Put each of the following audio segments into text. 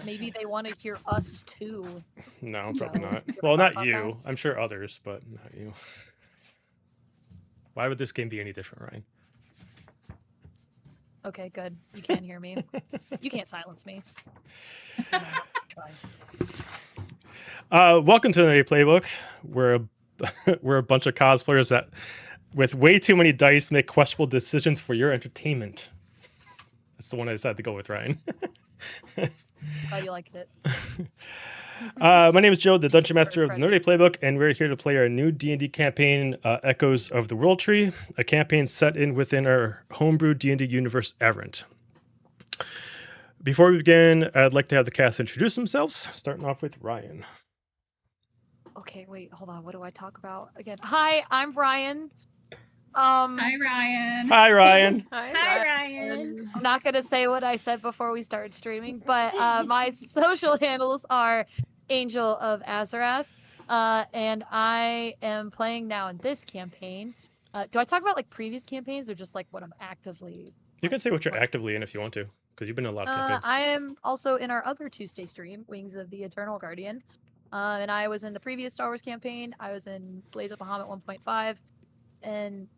Maybe they want to hear us too. No, You probably know, not. you ever Well, thought not about you. that? I'm sure others, but not you. Why would this game be any different, Ryan? Okay, good. You can't hear me. You can't silence me. I'm not trying. Welcome to the Playbook. We're a bunch of cosplayers that, with way too many dice, make questionable decisions for your entertainment. That's the one I decided to go with, Ryan. Glad you liked it. My name is Joe, the Dungeon For Master of the Nerdy Playbook, and we're here to play our new D&D campaign, Echoes of the World Tree, a campaign set within our homebrew D&D universe, Aberrant. Before we begin, I'd like to have the cast introduce themselves, starting off with Ryan. Okay, wait, hold on. What do I talk about again? Hi, I'm Ryan. Hi, Ryan. Hi, Ryan. Hi, Ryan. I'm not gonna say what I said before we started streaming, but my social handles are Angel of Azarath, and I am playing now in this campaign. Do I talk about like previous campaigns or just like what I'm actively? You can say what you're actively in if you want to, because you've been in a lot of campaigns. I am also in our other Tuesday stream, Wings of the Eternal Guardian, and I was in the previous Star Wars campaign. I was in Blaze of Bahamut 1.5, and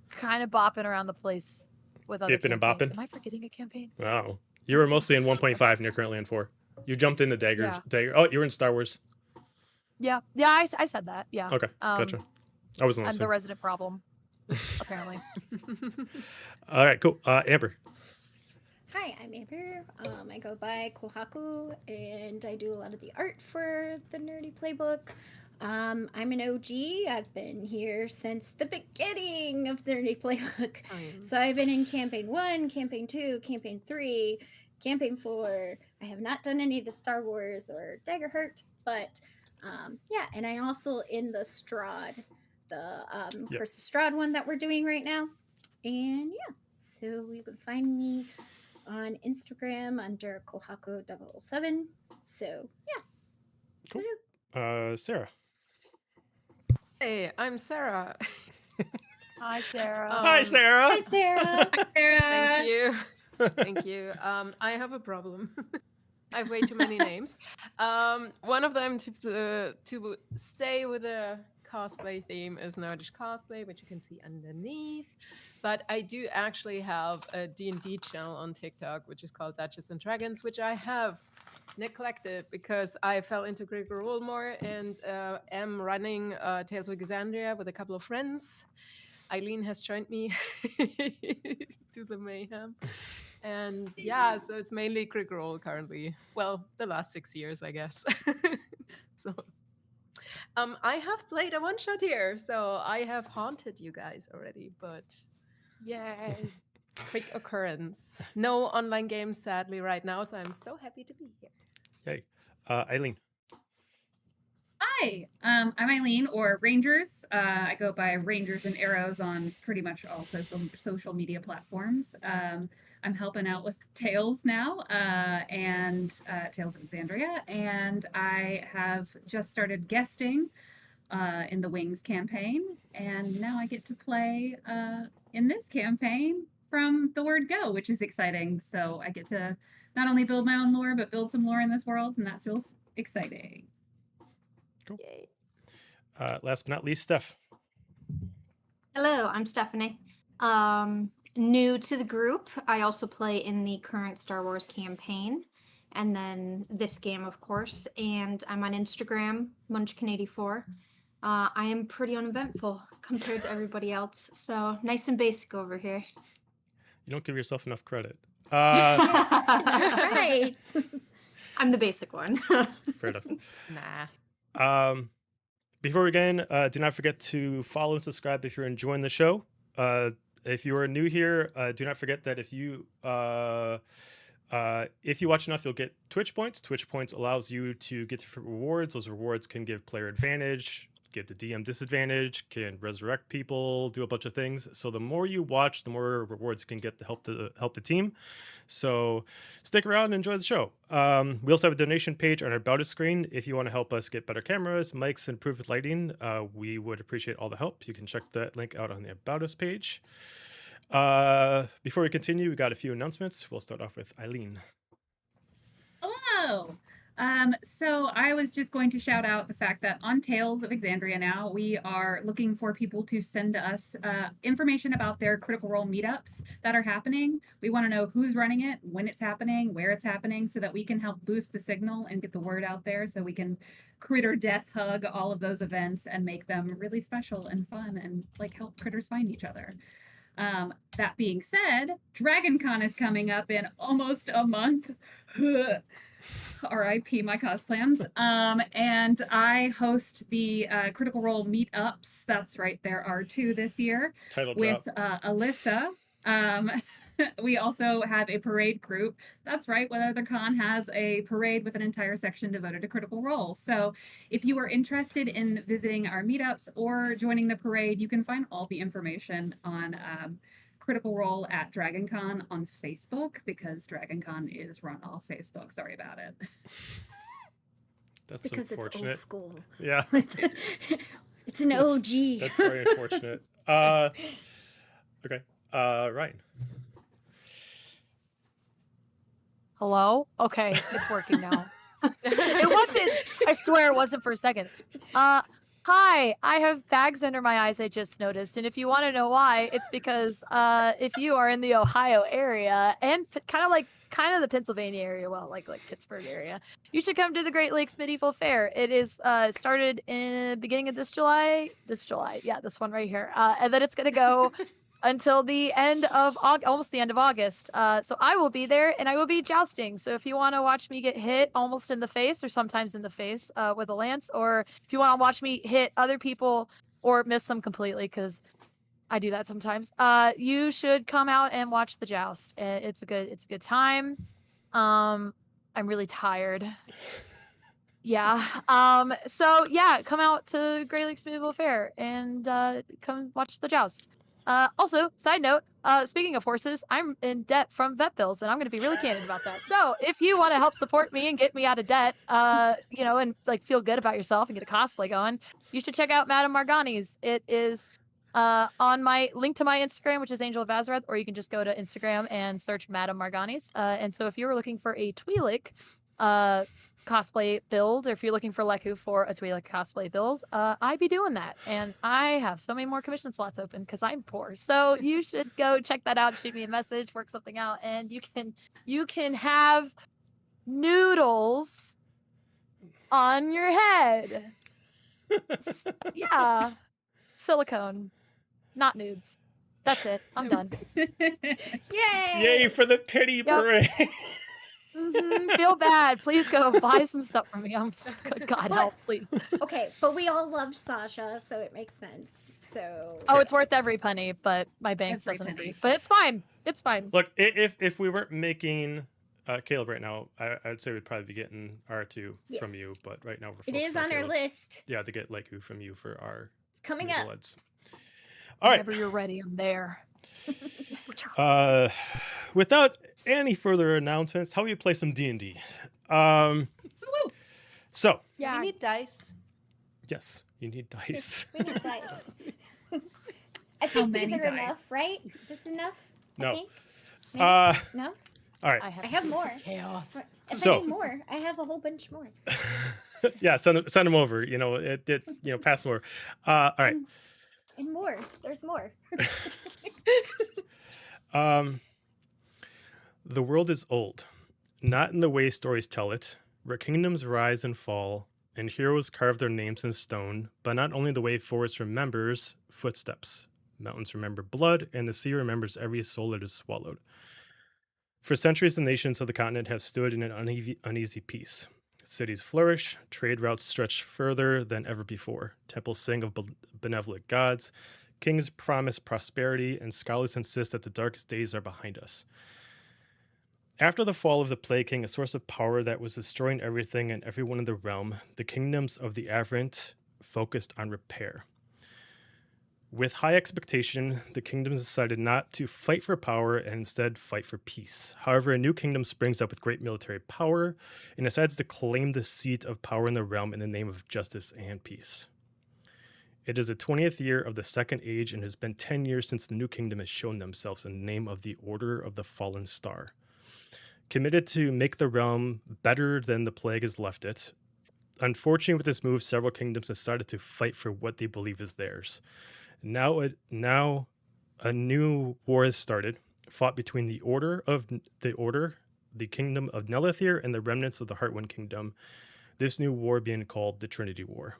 kind of bopping around the place with other Bipping and campaigns. bopping? Am I forgetting a campaign? Oh, you were mostly in 1.5 and you're currently in 4. You jumped into Dagger. Oh, you were in Star Wars. Yeah, I said that. Yeah. Okay, gotcha. I wasn't I'm listening. the resident problem, apparently. All right, cool. Amber. Hi, I'm Amber. I go by Kohaku, and I do a lot of the art for the Nerdy Playbook. I'm an OG. I've been here since the beginning of the Nerdy Playbook. So I've been in Campaign 1, Campaign 2, Campaign 3, Campaign 4. I have not done any of the Star Wars or Daggerheart, but yeah, and I also in the Strahd, the Curse of Strahd one that we're doing right now. And yeah, so you can find me on Instagram under Kohaku007. So yeah. Cool. Sarah. Hey, I'm Sarah. Hi, Sarah. Hi, Sarah. Hi, Sarah. Hi, Sarah. Thank you. Thank you. I have a problem. I have way too many names. One of them to stay with a cosplay theme is Nerdish Cosplay, which you can see underneath. But I do actually have a D&D channel on TikTok, which is called Duchess and Dragons, which I have neglected because I fell into Critical Role more and am running Tales of Exandria with a couple of friends. Eileen has joined me to the mayhem. And yeah, so it's mainly Critical Role currently. Well, the last 6 years, I guess. So I have played a one-shot here, so I have haunted you guys already, but Yay. quick occurrence. No online games, sadly, right now, so I'm so happy to be here. Yay. Eileen. Hi, I'm Eileen, or Rangers. I go by Rangers and Arrows on pretty much all social media platforms. I'm helping out with Tales now, and Tales of Exandria, and I have just started guesting in the Wings campaign, and now I get to play in this campaign from the word go, which is exciting. So I get to not only build my own lore, but build some lore in this world, and that feels exciting. Cool. Last but not least, Steph. Hello, I'm Stephanie. New to the group. I also play in the current Star Wars campaign, and then this game, of course. And I'm on Instagram, Munchkin84. I am pretty uneventful compared to everybody else, so nice and basic over here. You don't give yourself enough credit. Right. I'm the basic one. Fair enough. Nah. Before we begin, do not forget to follow and subscribe if you're enjoying the show. If you are new here, do not forget that if you watch enough, you'll get Twitch points. Twitch points allows you to get different rewards. Those rewards can give player advantage, give the DM disadvantage, can resurrect people, do a bunch of things. So the more you watch, the more rewards you can get to help the team. So stick around and enjoy the show. We also have a donation page on our About Us screen. If you want to help us get better cameras, mics, and improved lighting, we would appreciate all the help. You can check that link out on the About Us page. Before we continue, we got a few announcements. We'll start off with Eileen. Hello. So I was just going to shout out the fact that on Tales of Exandria now, we are looking for people to send us information about their Critical Role meetups that are happening. We want to know who's running it, when it's happening, where it's happening, so that we can help boost the signal and get the word out there so we can critter death hug all of those events and make them really special and fun and like help critters find each other. That being said, DragonCon is coming up in almost a month. RIP my cos plans. And I host the Critical Role meetups. That's right, there are 2 this year Title with drop. Alyssa. We also have a parade group. That's right, What Other Con has a parade with an entire section devoted to Critical Role. So if you are interested in visiting our meetups or joining the parade, you can find all the information on Critical Role at DragonCon on Facebook, because DragonCon is run off Facebook. Sorry about it. That's Because it's old unfortunate. school. Yeah, It's an OG. that's very unfortunate. Okay. Ryan. Hello? Okay, it's working now. It wasn't. I swear it wasn't for a second. Hi, I have bags under my eyes, I just noticed. And if you want to know why, it's because if you are in the Ohio area and kind of the Pennsylvania area, well, like Pittsburgh area, you should come to the Great Lakes Medieval Fair. It is started in the beginning of this July. Yeah, this one right here. And then it's going to go until the end of almost the end of August. So I will be there and I will be jousting. So if you want to watch me get hit almost in the face or sometimes in the face with a lance, or if you want to watch me hit other people or miss them completely, because I do that sometimes, you should come out and watch the joust. It's a good time. I'm really tired. Yeah. So yeah, come out to Great Lakes Medieval Fair and come watch the joust. Also, side note, speaking of horses, I'm in debt from vet bills, and I'm going to be really candid about that. So if you want to help support me and get me out of debt, and like feel good about yourself and get a cosplay going, you should check out Madame Margani's. It is on my link to my Instagram, which is Angel of Azarath, or you can just go to Instagram and search Madame Margani's. And so if you were looking for a Twi'lek cosplay build, or if you're looking for Leku for a Twi'lek cosplay build, I'd be doing that. And I have so many more commission slots open because I'm poor. So you should go check that out, shoot me a message, work something out, and you can have noodles on your head. Yeah. Silicone. Not nudes. That's it. I'm done. Yay! Yay for the pity parade. Feel bad. Please go buy some stuff for me. God But- help, please. Okay, but we all loved Sasha, so it makes sense. So Oh, it's worth every penny, but my bank Every doesn't penny. agree. But it's fine. It's fine. Look, if we weren't making Caleb right now, I'd say we'd probably be getting R2 from you. Yes. But right now we're it focused is on our Caleb. list. Yeah, to get Leku from you for our It's coming legal up. ads. All right. Whenever you're ready, I'm there. Without any further announcements, how will you play some D&D? So, Yeah. You need dice. yes, you need dice. We need dice. I think these many are dice? enough, right? This is enough? I No. think? Maybe? Uh, No? all right. I have more. Chaos. If So- I need more, I have a whole bunch more. Yeah, send them over. Pass them over. All right. And more. There's more. The world is old, not in the way stories tell it, where kingdoms rise and fall, and heroes carve their names in stone, but not only the way forest remembers footsteps. Mountains remember blood, and the sea remembers every soul it has swallowed. For centuries, the nations of the continent have stood in an uneasy peace. Cities flourish, trade routes stretch further than ever before. Temples sing of benevolent gods, kings promise prosperity, and scholars insist that the darkest days are behind us. After the fall of the Plague King, a source of power that was destroying everything and everyone in the realm, the kingdoms of the Averant focused on repair. With high expectation, the kingdoms decided not to fight for power and instead fight for peace. However, a new kingdom springs up with great military power and decides to claim the seat of power in the realm in the name of justice and peace. It is the 20th year of the Second Age and it has been 10 years since the new kingdom has shown themselves in the name of the Order of the Fallen Star. committed to make the realm better than the plague has left it. Unfortunately, with this move, several kingdoms have started to fight for what they believe is theirs. Now a new war has started, fought between the Order, the Kingdom of Nelithir, and the remnants of the Heartwind Kingdom. This new war being called the Trinity War.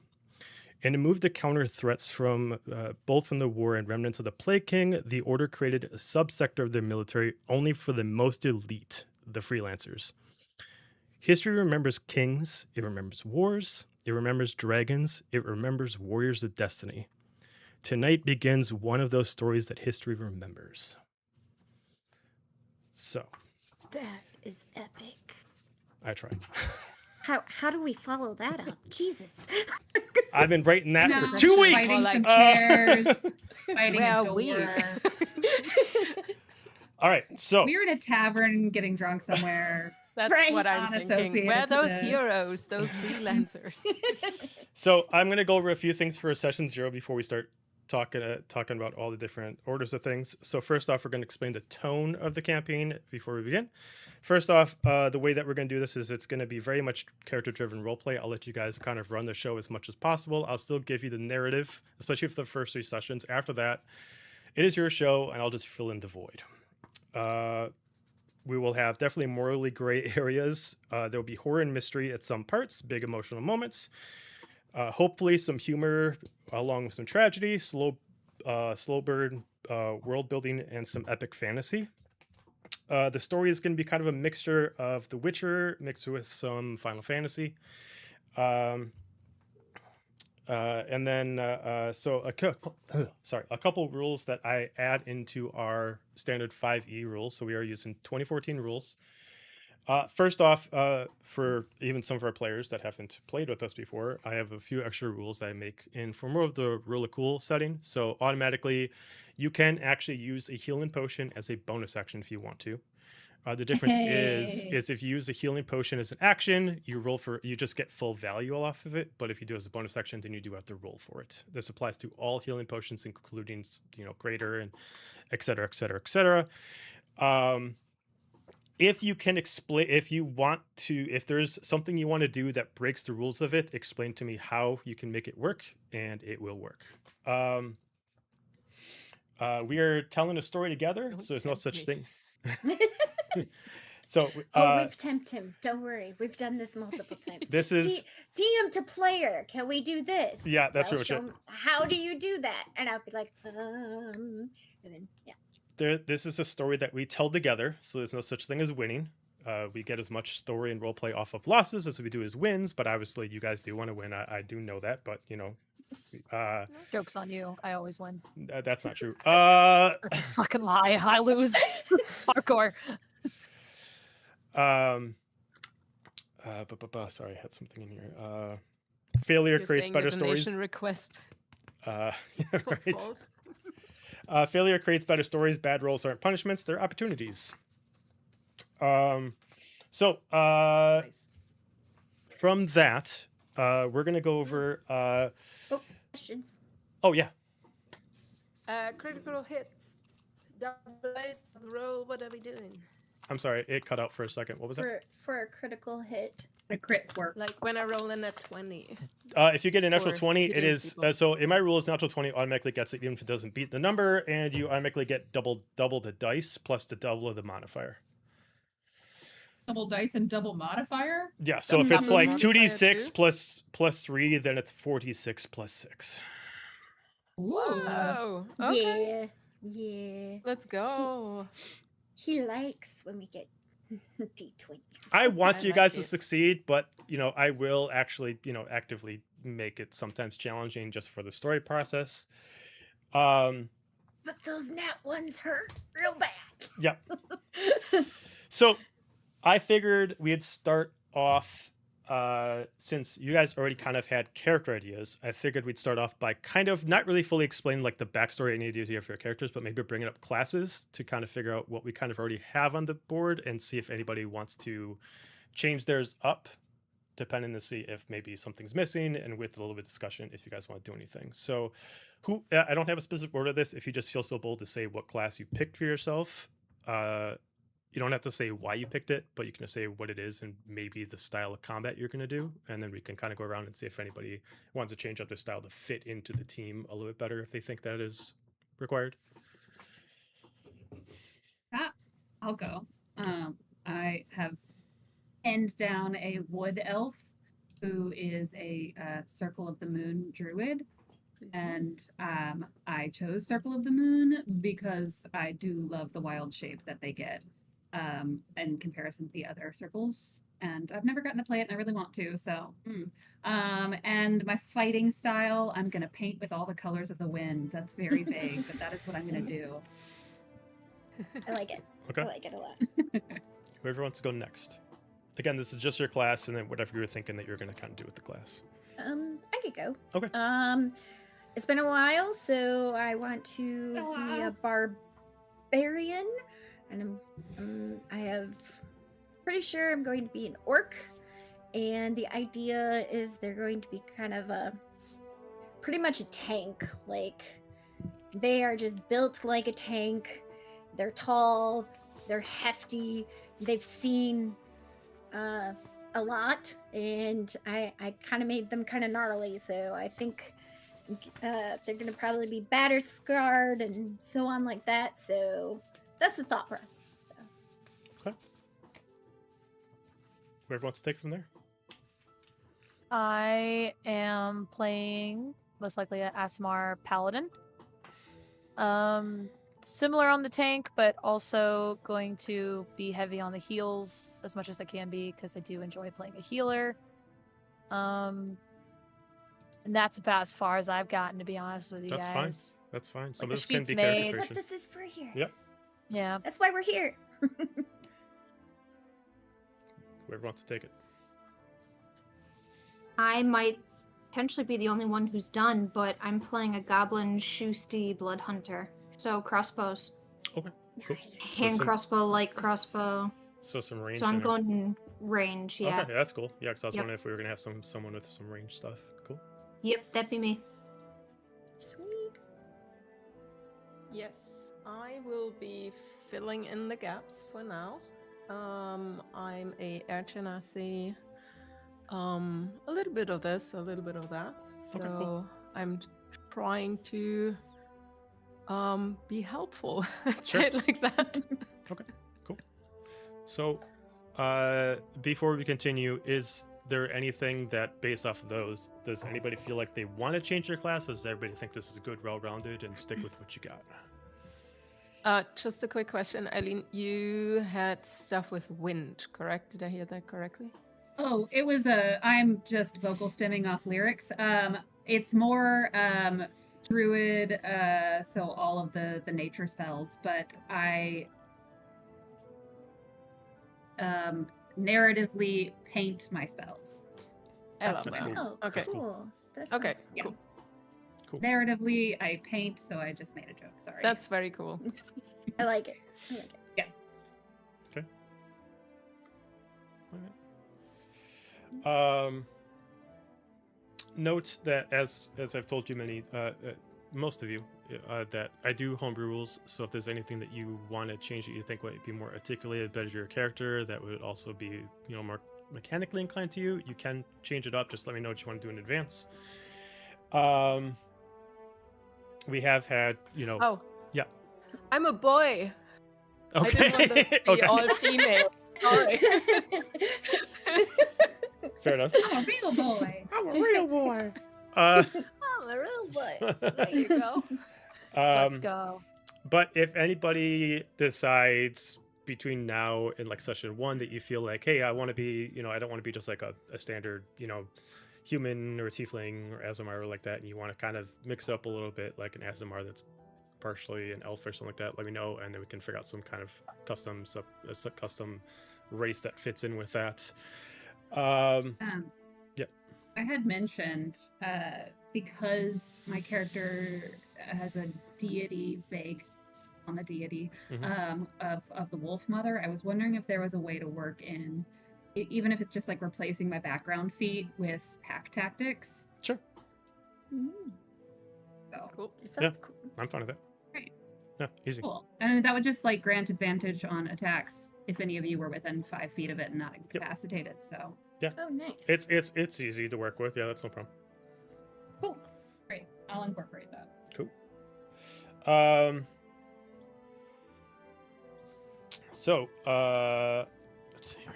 In a move to counter threats from both from the war and remnants of the Plague King, the Order created a subsector of their military only for the most elite, the freelancers. History remembers kings, it remembers wars, it remembers dragons, it remembers warriors of destiny. Tonight begins one of those stories that history remembers. So, That is epic. I tried. How do we follow that up? Jesus. I've been writing that No, for 2 weeks. Fighting some Uh, chairs, fighting a Well, door. we- All right, so We're in a tavern getting drunk somewhere. That's Right. what I'm thinking. Unassociated Where are to those this. heroes, those freelancers? So I'm going to go over a few things for session 0 before we start talking about all the different orders of things. So first off, we're going to explain the tone of the campaign before we begin. First off, the way that we're going to do this is it's going to be very much character-driven roleplay. I'll let you guys kind of run the show as much as possible. I'll still give you the narrative, especially for the first 3 sessions. After that, it is your show, and I'll just fill in the void. We will have definitely morally gray areas. There will be horror and mystery at some parts, big emotional moments. Hopefully some humor along with some tragedy, slow burn world building, and some epic fantasy. The story is going to be kind of a mixture of The Witcher mixed with some Final Fantasy. And then, a couple rules that I add into our standard 5e rules. So we are using 2014 rules. First off, for even some of our players that haven't played with us before, I have a few extra rules that I make in for more of the Rule of Cool setting. So automatically, you can actually use a healing potion as a bonus action if you want to. The difference Hey. is if you use a healing potion as an action, you just get full value off of it. But if you do it as a bonus action, then you do have to roll for it. This applies to all healing potions, including greater and et cetera, et cetera, et cetera. If you can explain, if there's something you want to do that breaks the rules of it, explain to me how you can make it work, and it will work. We are telling a story together, Don't so there's no tempt such me. thing. So We've tempted him. Don't worry. We've done this multiple times. this is DM to player. Can we do this? Yeah, that's They'll pretty show much it. 'em, how do you do that? And I'll be like, and then yeah. this is a story that we tell together, so there's no such thing as winning. We get as much story and roleplay off of losses as we do as wins, but obviously you guys do want to win. I do know that, but Joke's on you. I always win. that's not true. That's a fucking lie. I lose. Hardcore. Sorry, I had something in here. Failure You're creates saying better a stories. donation request. Yeah, was right. false. Failure creates better stories. Bad rolls aren't punishments; they're opportunities. So Nice. from that, we're gonna go over. Questions. Oh yeah, Critical hits. Double ace, roll. What are we doing? I'm sorry, it cut out for a second. What was that? For a critical hit. The crits work. Like when I roll in at 20. If you get an natural Or 20, it hitting is people. so in my rules, natural 20 automatically gets it even if it doesn't beat the number, and you automatically get double the dice plus the double of the modifier. Double dice and double modifier. Yeah, so if it's Double like modifier 2d6 too? plus 3, then it's 4d6 plus 6. Ooh. Whoa. Okay. Yeah. Let's go. He likes when we get D20s. I want I you like guys to it. succeed, but I will actually, actively make it sometimes challenging just for the story process. But those nat ones hurt real bad. Yeah. So I figured we'd start off, since you guys already kind of had character ideas, I figured we'd start off by kind of not really fully explaining like the backstory and ideas you have for your characters, but maybe bringing up classes to kind of figure out what we kind of already have on the board and see if anybody wants to change theirs up, depending to see if maybe something's missing, and with a little bit of discussion if you guys want to do anything. So I don't have a specific order of this. If you just feel so bold to say what class you picked for yourself, you don't have to say why you picked it, but you can just say what it is and maybe the style of combat you're going to do. And then we can kind of go around and see if anybody wants to change up their style to fit into the team a little bit better if they think that is required. I'll go. I have penned down a wood elf who is a Circle of the Moon druid. And I chose Circle of the Moon because I do love the wild shape that they get in comparison to the other circles. And I've never gotten to play it, and I really want to. So, and my fighting style, I'm gonna paint with all the colors of the wind. That's very vague, but that is what I'm gonna do. I like it. Okay. I like it a lot. Whoever wants to go next. Again, this is just your class, and then whatever you were thinking that you're going to kind of do with the class. I could go. Okay. It's been a while, so I want to be a barbarian, and pretty sure I'm going to be an orc, and the idea is they're going to be kind of pretty much a tank. Like, they are just built like a tank. They're tall, they're hefty, they've seen a lot, and I kind of made them kind of gnarly, so I think they're gonna probably be batter scarred and so on like that. So that's the thought process. So. Okay. Whoever wants to take it from there. I am playing most likely a Asimar Paladin. Similar on the tank, but also going to be heavy on the heals as much as I can be because I do enjoy playing a healer. And that's about as far as I've gotten, to be honest with you That's guys. fine. That's fine. Some Like, of this the can sheet's be made. character That's what creation. this is for here. Yep. Yeah. That's why we're here. Whoever wants to take it. I might potentially be the only one who's done, but I'm playing a goblin shoosty blood hunter. So crossbows. Okay. Cool. Nice. Hand some- crossbow, light crossbow. So some range. So I'm in there. going in range, yeah. Okay, that's cool. Yeah, because I was Yep. wondering if we were gonna have someone with some range stuff. Cool. Yep, that'd be me. Sweet. Yes, I will be filling in the gaps for now. I'm a air genasi. A little bit of this, a little bit of that. So Okay, cool. I'm trying to be helpful. Let's Sure. say it like that. So, before we continue, is there anything that, based off of those, does anybody feel like they want to change their class, or does everybody think this is good, well-rounded, and stick with what you got? Just a quick question, Eileen. You had stuff with wind, correct? Did I hear that correctly? Oh, it was I'm just vocal stemming off lyrics. It's more druid, so all of the nature spells, but I narratively paint my spells. I love That's that. cool. Oh, Okay. cool. That Okay, sounds Yeah. cool. Cool. Narratively, I paint, so I just made a joke. Sorry. That's very cool. I like it. I like it. Alright. Note that as I've told you most of you, that I do homebrew rules. So if there's anything that you want to change that you think would be more articulated, better to your character, that would also be more mechanically inclined to you, you can change it up. Just let me know what you want to do in advance. We have had Oh. Yeah. I'm a boy. Okay. I didn't want to be Okay. all female. Sorry. Fair enough. I'm a real boy. I'm a real boy. I'm a real boy. There you go. Let's go. But if anybody decides between now and like session 1 that you feel like, hey, I want to be, I don't want to be just like a standard, human or tiefling or Azamar or like that, and you want to kind of mix it up a little bit, like an Azamar that's partially an elf or something like that, let me know, and then we can figure out some kind of custom race that fits in with that. Yeah. I had mentioned because my character has a deity vague on the deity of the Wolf Mother. I was wondering if there was a way to work in, even if it's just like replacing my background feat with pack tactics. Sure. Mm, So Cool. that sounds cool. I'm fine with that. Great. Yeah, easy. Cool. And that would just like grant advantage on attacks if any of you were within 5 feet of it and not incapacitated. So Oh, nice. It's easy to work with. Yeah, that's no problem. cool. Great. I'll incorporate that. Cool. So, let's see here.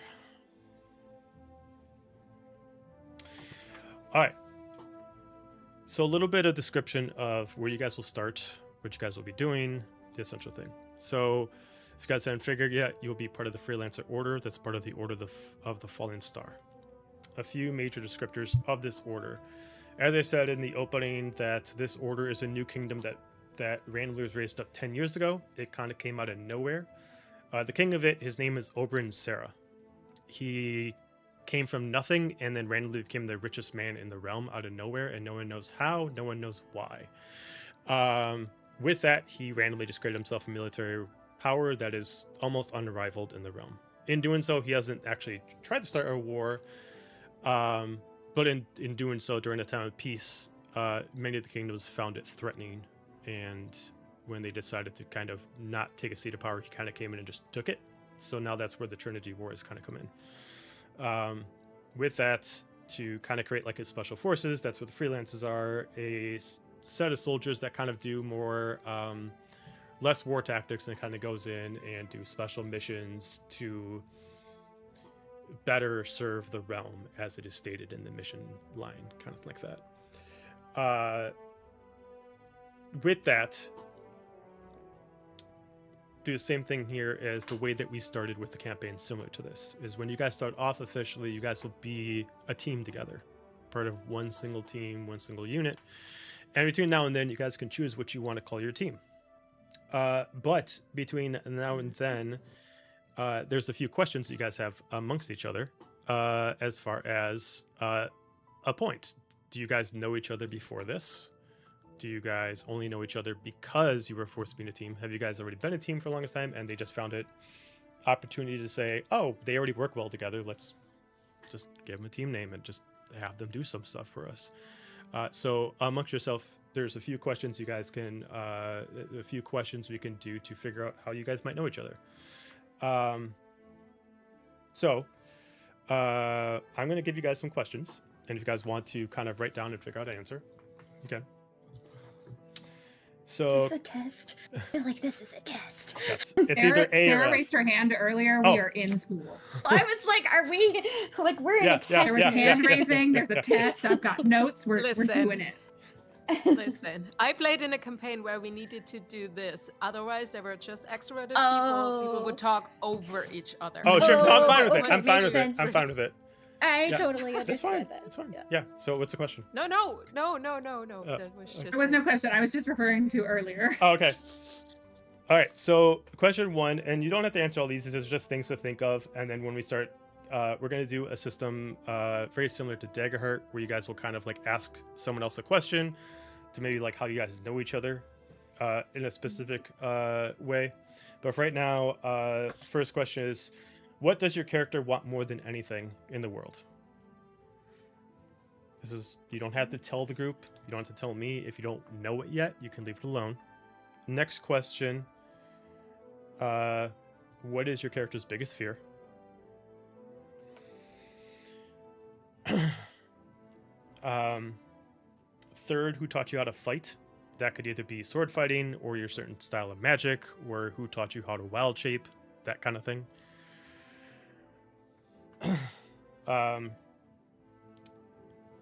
All right. So a little bit of description of where you guys will start, what you guys will be doing, the essential thing. So, if you guys haven't figured yet, you'll be part of the Freelancer Order. That's part of the Order of the Falling Star. A few major descriptors of this order. As I said in the opening, that this order is a new kingdom that randomly was raised up 10 years ago. It kind of came out of nowhere. The king of it, his name is Oberyn Sarah. He came from nothing and then randomly became the richest man in the realm out of nowhere, and no one knows how, no one knows why. With that, he randomly just created himself a military power that is almost unrivaled in the realm. In doing so, he hasn't actually tried to start a war, but in doing so, during a time of peace, many of the kingdoms found it threatening, and when they decided to kind of not take a seat of power, he kind of came in and just took it. So now that's where the Trinity Wars kind of come in. With that, to kind of create like his special forces, that's what the freelancers are, a set of soldiers that kind of do more less war tactics, and kind of goes in and do special missions to better serve the realm as it is stated in the mission line, kind of like that. With that, do the same thing here as the way that we started with the campaign, similar to this, is when you guys start off officially, you guys will be a team together, part of one single team, one single unit. And between now and then, you guys can choose what you want to call your team. But between now and then, there's a few questions that you guys have amongst each other, as far as a point. Do you guys know each other before this? Do you guys only know each other because you were forced to be in a team? Have you guys already been a team for the longest time and they just found it opportunity to say, oh, they already work well together, let's just give them a team name and just have them do some stuff for us? So amongst yourself, there's a few questions you guys can, a few questions we can do to figure out how you guys might know each other. I'm going to give you guys some questions, and if you guys want to kind of write down and figure out an answer, okay. So Is this a test? I feel like this is a test. yes, it's either A or Sarah F. raised her hand earlier. Oh. We are in school. I was like, are we like we're in Yeah, a test? There was yeah, hand yeah, raising. yeah, There's a yeah. test. I've got notes. We're Listen. doing it. Listen, I played in a campaign where we needed to do this. Otherwise, there were just extroverted people. People Oh. would talk over each other. Oh, sure. No, I'm fine with it. Okay, I'm fine makes with sense. it. I'm fine with it. I Yeah. totally That's fine. understood that. That's fine. Yeah. Yeah. So what's the question? No. That was just There was no question. I was just referring to earlier. Oh, okay. All right. So question one, and you don't have to answer all these. These are just things to think of. And then when we start, we're going to do a system very similar to Daggerheart, where you guys will kind of like ask someone else a question to maybe like how you guys know each other in a specific way. But for right now, first question is, what does your character want more than anything in the world? This is, you don't have to tell the group. You don't have to tell me. If you don't know it yet, you can leave it alone. Next question. What is your character's biggest fear? Third, who taught you how to fight? That could either be sword fighting or your certain style of magic, or who taught you how to wild shape, that kind of thing.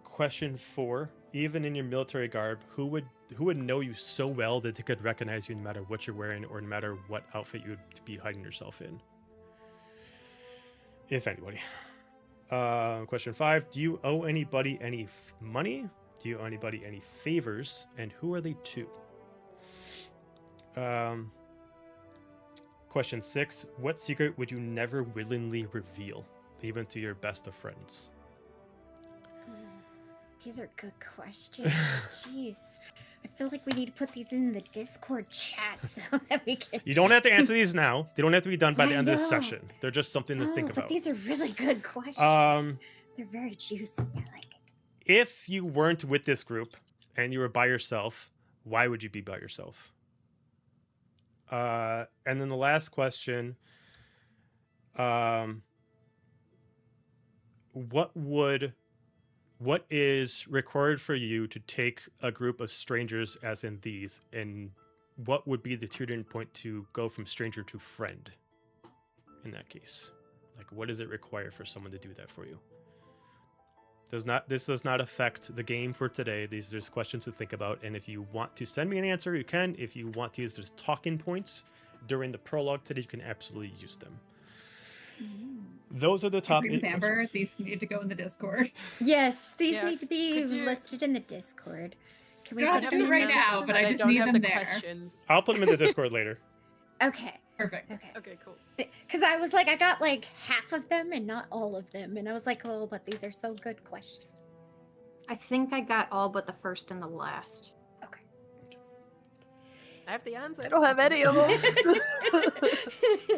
Question 4, even in your military garb, who would know you so well that they could recognize you no matter what you're wearing or no matter what outfit you would be hiding yourself in? If anybody. Question 5, do you owe anybody any money? Do you owe anybody any favors? And who are they to? Question 6, what secret would you never willingly reveal, even to your best of friends? These are good questions. Jeez. I feel like we need to put these in the Discord chat so that we can. You don't have to answer these now. They don't have to be done by the I end of this know. session. They're just something to think But about. these are really good questions. They're very juicy. I like it. If you weren't with this group and you were by yourself, why would you be by yourself? And then the last question, what is required for you to take a group of strangers, as in these, and what would be the tutoring point to go from stranger to friend in that case? Like, what does it require for someone to do that for you? This does not affect the game for today. These are just questions to think about. And if you want to send me an answer, you can. If you want to use those talking points during the prologue today, you can absolutely use them. Those are the top 8 Amber, questions. these need to go in the Discord. Yes, these Yeah, need to be could you- listed in the Discord. Can we You don't put have them to in right the now, Discord? but I just don't need have them the there. questions. I'll put them in the Discord later. Okay. Perfect. Okay. Okay, cool. Because I was like, I got like half of them and not all of them. And I was like, oh, but these are so good questions. I think I got all but the first and the last. Okay. I have the answer. I don't have any of them.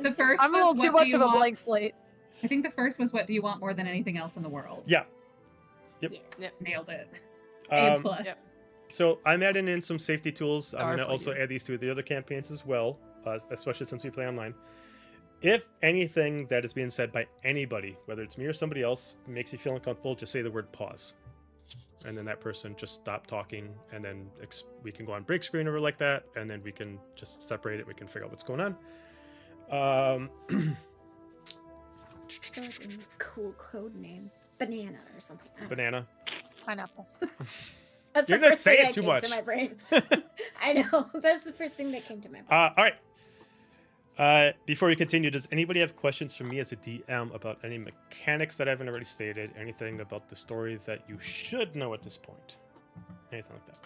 The first I'm a was little too what much do of you a want- blank slate. I think the first was what do you want more than anything else in the world? Yeah. Yep. Yes. Nailed it. A+. Yep. So I'm adding in some safety tools. I'm Star going to for also you. add these to the other campaigns as well, especially since we play online. If anything that is being said by anybody, whether it's me or somebody else, makes you feel uncomfortable, just say the word pause. And then that person just stop talking, and then we can go on break screen over like that, and then we can just separate it. We can figure out what's going on. Cool code name. Banana or something. I don't know. Banana. Pineapple. That's You're the gonna first say thing it that too came much. to my brain. I know. That's the first thing that came to my brain. All right. Before we continue, does anybody have questions for me as a DM about any mechanics that I haven't already stated? Anything about the story that you should know at this point? Anything like that?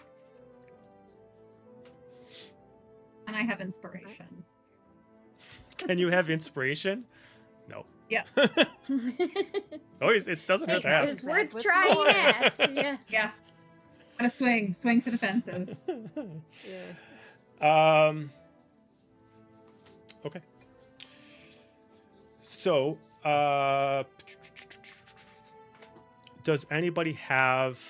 And I have inspiration. Can you have inspiration? No. Yeah. Always, it doesn't hurt to It ask. was worth With trying more. to ask. Yeah. Yeah. Gotta swing for the fences. Yeah. Okay. So, does anybody have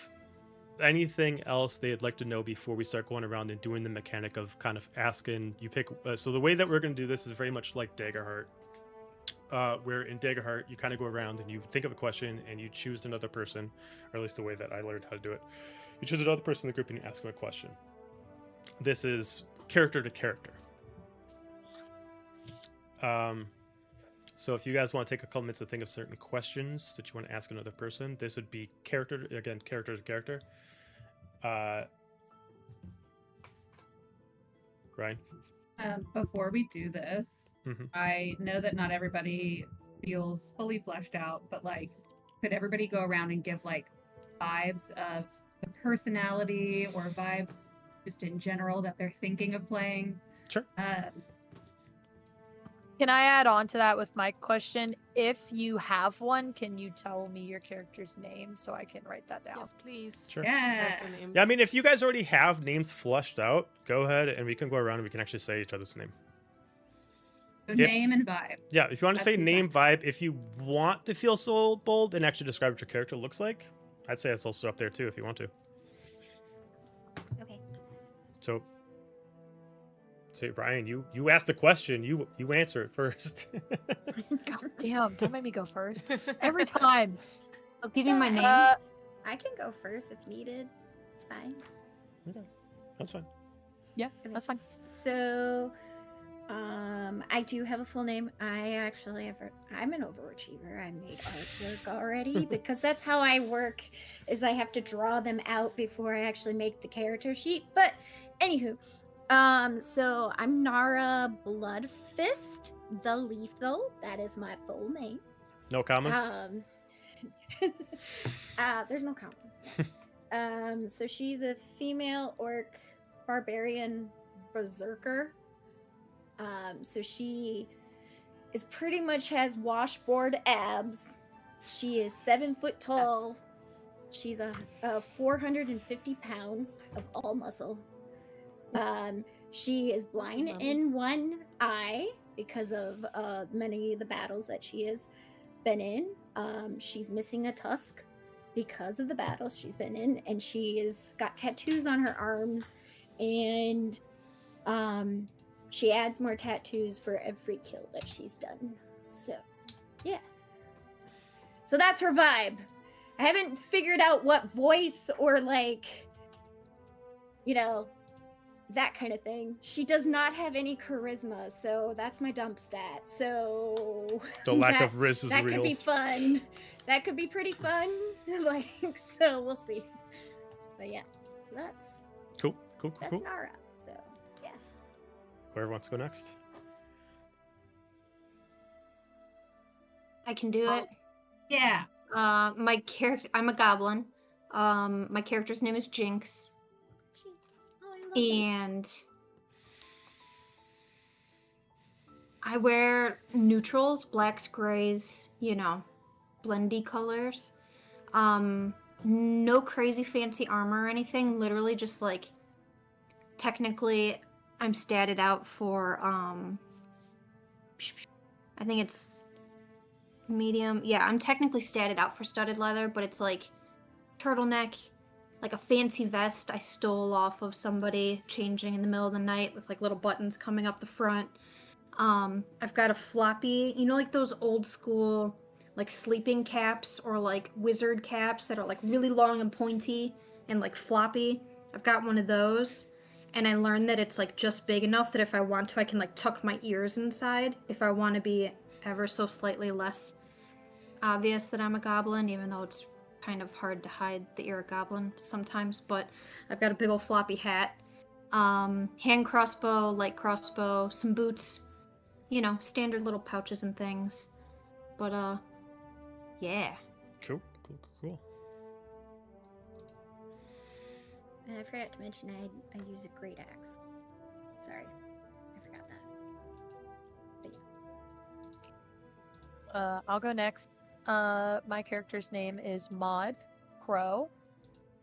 anything else they'd like to know before we start going around and doing the mechanic of kind of asking? You pick. So the way that we're going to do this is very much like Daggerheart. Where in Daggerheart you kind of go around and you think of a question and you choose another person, or at least the way that I learned how to do it. You choose another person in the group and you ask them a question. This is character to character. So if you guys want to take a couple minutes to think of certain questions that you want to ask another person, this would be character to character. Ryan? Before we do this, Mhm. I know that not everybody feels fully fleshed out, but like, could everybody go around and give like vibes of the personality or vibes just in general that they're thinking of playing? Sure. Can I add on to that with my question? If you have one, can you tell me your character's name so I can write that down? Yes, please. Sure. Yeah. Character names. Yeah, I mean, if you guys already have names flushed out, go ahead and we can go around and we can actually say each other's name. So Yep. name and vibe. Yeah, if you want to say That's name, vibe, if you want to feel so bold and actually describe what your character looks like, I'd say it's also up there too if you want to. Okay. So, Brian, you asked a question. You answer it first. God damn, don't make me go first. Every time. I'll give you my name. I can go first if needed. It's fine. Okay, that's fine. Yeah, that's fine. So, I do have a full name. I'm an overachiever. I made artwork already because that's how I work. Is I have to draw them out before I actually make the character sheet. But anywho, so I'm Nara Bloodfist the Lethal. That is my full name. No comments. There's no comments. So she's a female orc barbarian berserker. So she is pretty much has washboard abs. She is 7 foot tall. She's a 450 pounds of all muscle. She is blind in one eye because of many of the battles that she has been in. She's missing a tusk because of the battles she's been in, and she has got tattoos on her arms, and she adds more tattoos for every kill that she's done. So, yeah. So that's her vibe. I haven't figured out what voice or like, you know, that kind of thing. She does not have any charisma, so that's my dump stat. So The lack of Riz is that real. could be fun. That could be pretty fun. Like, so we'll see. But yeah, so Cool. that's Nara. So yeah. Whoever wants to go next. I can do it. Yeah. My character, I'm a goblin. My character's name is Jinx, Jeez. Oh, I love it. and I wear neutrals, blacks, grays, you know, blendy colors. No crazy fancy armor or anything. Literally just like, technically, I'm statted out for I think it's medium. Yeah, I'm technically statted out for studded leather, but it's like turtleneck, like a fancy vest I stole off of somebody changing in the middle of the night with like little buttons coming up the front. I've got a floppy, you know, like those old school like sleeping caps or like wizard caps that are like really long and pointy and like floppy. I've got one of those, and I learned that it's like just big enough that if I want to, I can like tuck my ears inside if I want to be ever so slightly less obvious that I'm a goblin, even though it's kind of hard to hide that you're a goblin sometimes. But I've got a big old floppy hat, hand crossbow, light crossbow, some boots, you know, standard little pouches and things. But yeah. Cool. And I forgot to mention I use a great axe. Sorry, I forgot that. But yeah. I'll go next. My character's name is Maud Crow.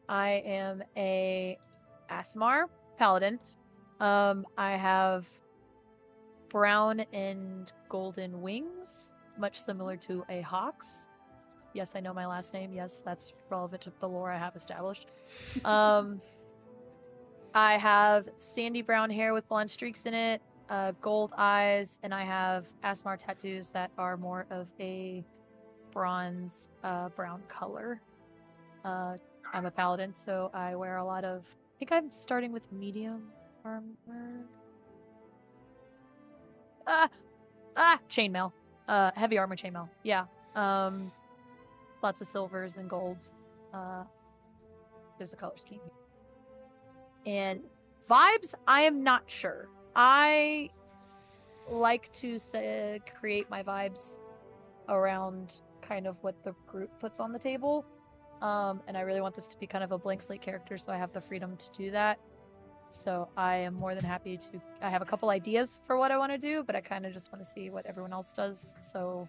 I am a Asmar paladin. I have brown and golden wings, much similar to a hawk's. Yes, I know my last name. Yes, that's relevant to the lore I have established. I have sandy brown hair with blonde streaks in it, gold eyes, and I have Asmar tattoos that are more of a bronze brown color. I'm a paladin, so I wear a lot of... I think I'm starting with medium armor. Chainmail. Heavy armor chainmail. Yeah. Lots of silvers and golds. There's a color scheme. And vibes, I am not sure. I like to create my vibes around kind of what the group puts on the table. And I really want this to be kind of a blank slate character, so I have the freedom to do that. So I am more than happy to... I have a couple ideas for what I want to do, but I kind of just want to see what everyone else does. So,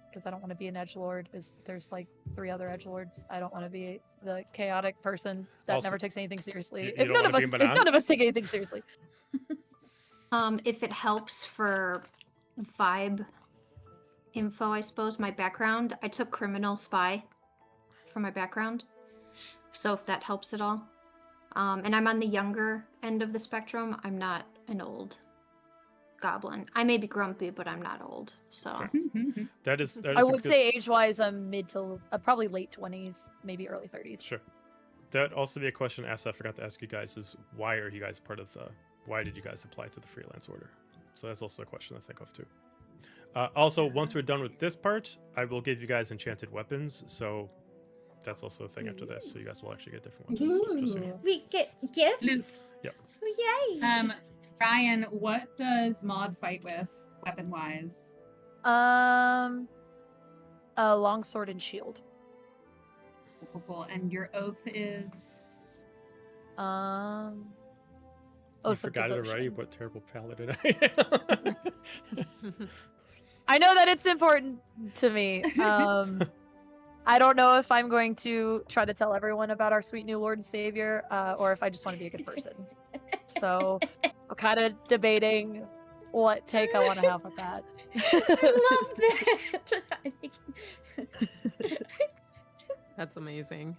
because I don't want to be an edgelord. There's like 3 other edgelords. I don't want to be the chaotic person that Also, never takes anything seriously. you If don't none wanna of be us, a if banana? none of us take anything seriously. If it helps for vibe info, I suppose, my background, I took criminal spy for my background. So if that helps at all. And I'm on the younger end of the spectrum. I'm not an old goblin. I may be grumpy, but I'm not old. So Fair. That is I a would good... say age-wise, I'm mid to probably late 20s, maybe early 30s. Sure. That also be a question asked. I forgot to ask you guys is why are you guys part of the... Why did you guys apply to the freelance order? So that's also a question to think of too. Also, once we're done with this part, I will give you guys enchanted weapons. So that's also a thing after this. So you guys will actually get different weapons. Just so you know. We get gifts. Luke. Yep. Oh, yay! Ryan, what does Maud fight with, weapon-wise? A longsword and shield. Cool. And your oath is? You Oath of forgot it already, Devotion. what terrible paladin I am. I know that it's important to me. I don't know if I'm going to try to tell everyone about our sweet new Lord and Savior, or if I just want to be a good person. So I'm kind of debating what take I want to have with that. I love that. I think That's amazing.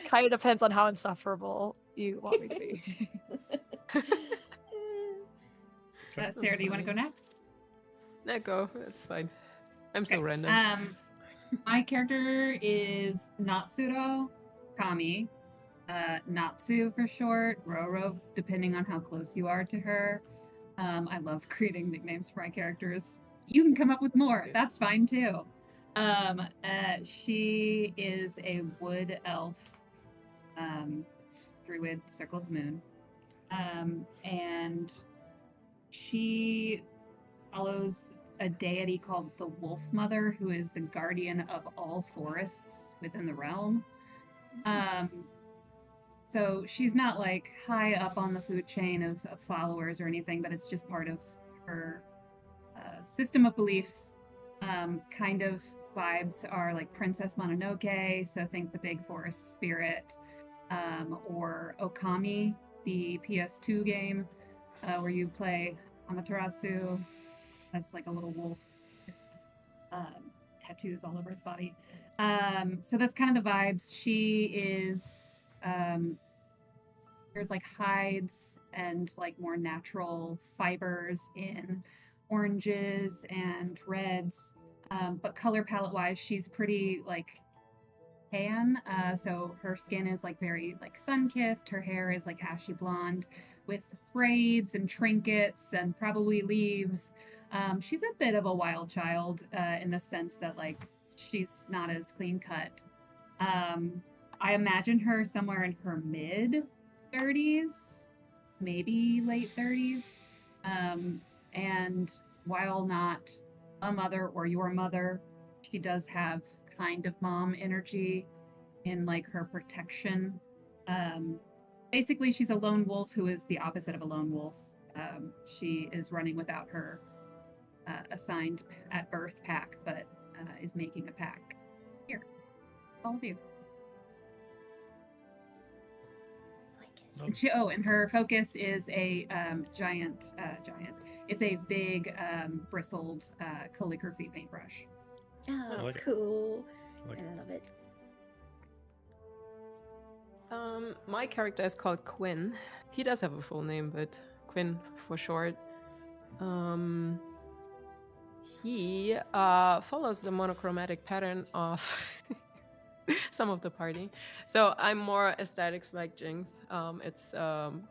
Kind of depends on how insufferable you want me to be. Sarah, do you want to go next? No, go. It's fine. I'm so random. My character is Natsuro Kami. Natsu for short, Roro, depending on how close you are to her. I love creating nicknames for my characters. You can come up with more. That's fine too. She is a wood elf, druid, circle of the moon. And she follows a deity called the Wolf Mother, who is the guardian of all forests within the realm. So she's not like high up on the food chain of followers or anything, but it's just part of her system of beliefs. Kind of vibes are like Princess Mononoke, so think the big forest spirit, or Okami, the PS2 game, where you play Amaterasu as like a little wolf with tattoos all over its body. So that's kind of the vibes. She is there's like hides and like more natural fibers in oranges and reds, but color palette wise she's pretty like tan, so her skin is like very like sun-kissed, her hair is like ashy blonde with braids and trinkets and probably leaves. She's a bit of a wild child, in the sense that like she's not as clean cut. I imagine her somewhere in her mid 30s, maybe late 30s. And while not a mother or your mother, she does have kind of mom energy in like her protection. Basically, she's a lone wolf who is the opposite of a lone wolf. She is running without her assigned at birth pack, but is making a pack. Here, all of you. And her focus is a giant. It's a big bristled calligraphy paintbrush. Oh, I like that's it. cool. I like it. I love it. My character is called Quinn. He does have a full name, but Quinn for short. He follows the monochromatic pattern of some of the party. So I'm more aesthetics like Jinx. It's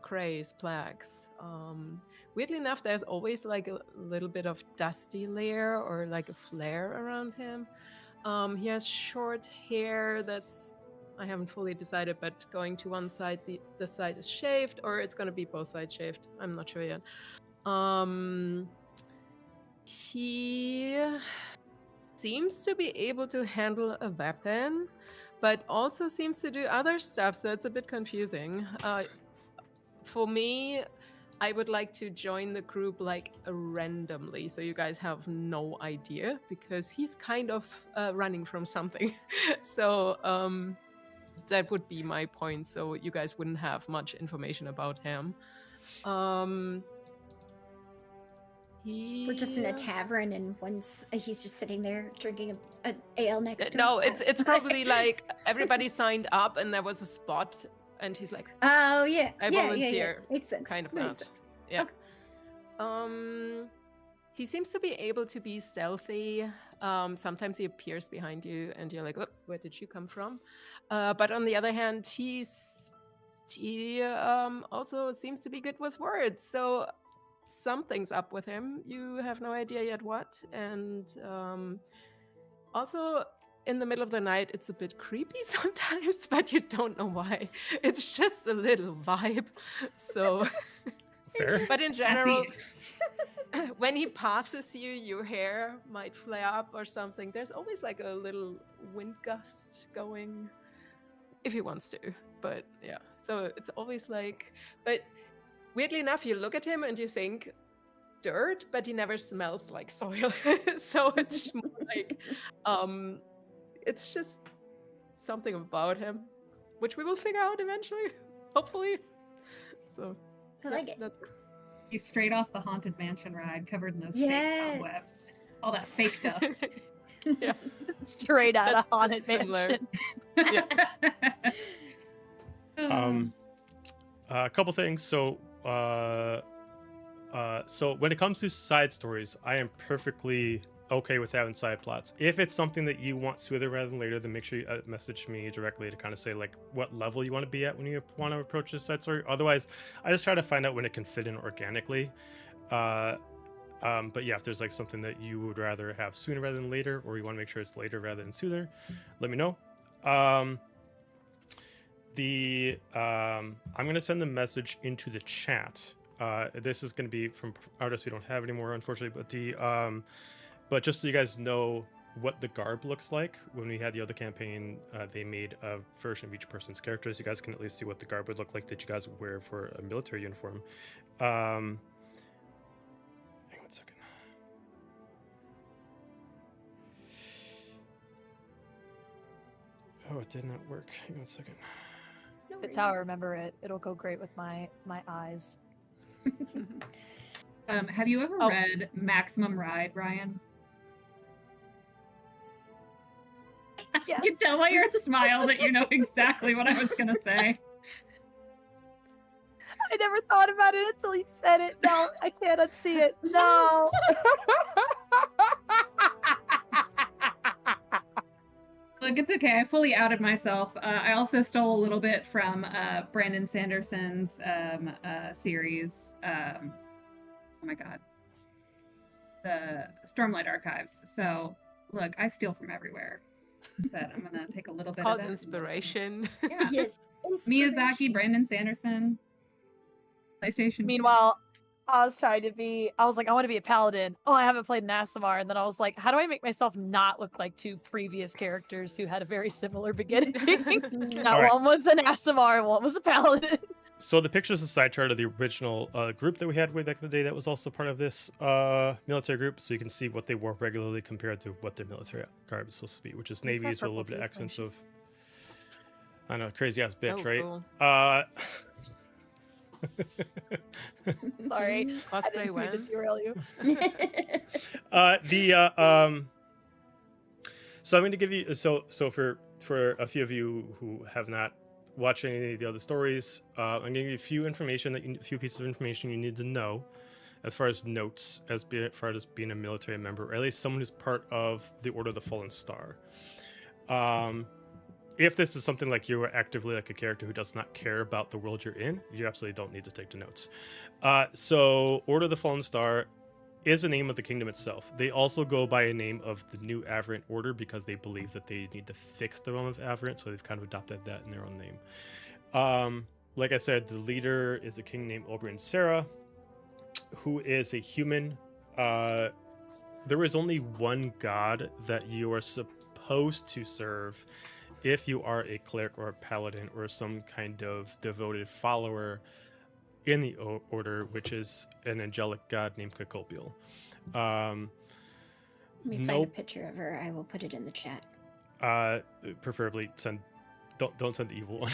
grays, blacks. Weirdly enough, there's always like a little bit of dusty layer or like a flare around him. He has short hair that's, I haven't fully decided, but going to one side, the side is shaved, or it's going to be both sides shaved. I'm not sure yet. He seems to be able to handle a weapon, but also seems to do other stuff, so it's a bit confusing. For me, I would like to join the group like randomly, so you guys have no idea, because he's kind of running from something. So that would be my point, so you guys wouldn't have much information about him. We're just in a tavern, and he's just sitting there drinking an ale next to No, us. it's probably like everybody signed up and there was a spot, and he's like, Oh yeah, I yeah, volunteer. Makes sense. Kind of Makes that. sense. Yeah. Okay. He seems to be able to be stealthy. Sometimes he appears behind you, and you're like, "Oh, where did you come from?" But on the other hand, he also seems to be good with words. So something's up with him. You have no idea yet what. And also, in the middle of the night, it's a bit creepy sometimes, but you don't know why. It's just a little vibe. So, Fair. but in general, when he passes you, your hair might flare up or something. There's always like a little wind gust going, if he wants to. But yeah, so it's always like, but weirdly enough, you look at him and you think dirt, but he never smells like soil. So it's more like, it's just something about him, which we will figure out eventually, hopefully. So I like it. That's He's straight off the Haunted Mansion ride, covered in those Yes. fake cobwebs. All that fake dust. yeah. Straight out of That's Haunted similar. Mansion. A couple things. So So when it comes to side stories, I am perfectly okay with having side plots. If it's something that you want sooner rather than later, then make sure you message me directly to kind of say like what level you want to be at when you want to approach this side story. Otherwise, I just try to find out when it can fit in organically. But yeah, if there's like something that you would rather have sooner rather than later, or you want to make sure it's later rather than sooner, let me know. I'm gonna send the message into the chat. This is gonna be from artists we don't have anymore, unfortunately. But just so you guys know what the garb looks like, when we had the other campaign, they made a version of each person's characters. You guys can at least see what the garb would look like that you guys would wear for a military uniform. Hang on one second. Oh, it did not work. Hang on a second. No It's how I worries. remember it. It'll go great with my eyes. Have you ever Oh. read Maximum Ride, Ryan? Yes. I can tell by your smile that you know exactly what I was gonna say. I never thought about it until you said it. No, I can't unsee it. No. Look, it's okay. I fully outed myself. I also stole a little bit from Brandon Sanderson's series. Oh my god, the Stormlight Archives. So, look, I steal from everywhere. Said I'm gonna take a little bit Called of that. inspiration. Yeah. Yes. Miyazaki, inspiration. Brandon Sanderson, PlayStation. Meanwhile, I was trying to be, I was like, I want to be a paladin. Oh, I haven't played an Aasimar. And then I was like, how do I make myself not look like two previous characters who had a very similar beginning? Now, All right. one was an Aasimar and one was a paladin. So the picture is a side chart of the original group that we had way back in the day that was also part of this military group, so you can see what they wore regularly compared to what their military garb is supposed to be, which is Who's that navies with a little purple bit of teeth when accents of, she's- I know, crazy ass bitch, Oh, right? cool. Sorry. I Cosplay didn't mean to when? derail you. So I'm going to give you so for a few of you who have not watched any of the other stories, I'm going to give you a few pieces of information you need to know as far as notes, as far as being a military member, or at least someone who's part of the Order of the Fallen Star. If this is something like you are actively like a character who does not care about the world you're in, you absolutely don't need to take the notes. So Order of the Fallen Star is the name of the kingdom itself. They also go by a name of the New Averant Order because they believe that they need to fix the realm of Averant, so they've kind of adopted that in their own name. Like I said, the leader is a king named Oberyn Sarah, who is a human. There is only one god that you are supposed to serve if you are a cleric or a paladin or some kind of devoted follower in the order, which is an angelic god named Cacopial. Let me find a Nope. picture of her. I will put it in the chat. Preferably don't send the evil one.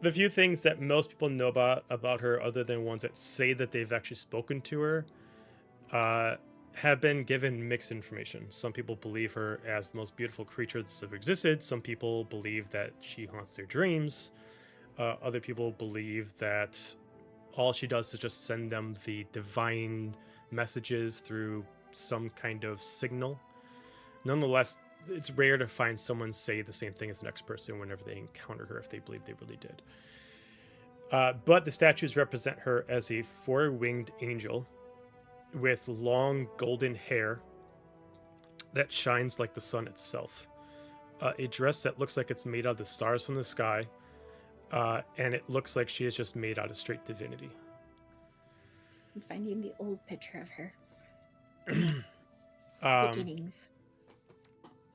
The few things that most people know about her, other than ones that say that they've actually spoken to her, have been given mixed information. Some people believe her as the most beautiful creature that's ever existed. Some people believe that she haunts their dreams. Other people believe that all she does is just send them the divine messages through some kind of signal. Nonetheless, it's rare to find someone say the same thing as the next person whenever they encounter her, if they believe they really did. But the statues represent her as a four-winged angel with long golden hair that shines like the sun itself. A dress that looks like it's made out of the stars from the sky, and it looks like she is just made out of straight divinity. I'm finding the old picture of her. Um, Beginnings.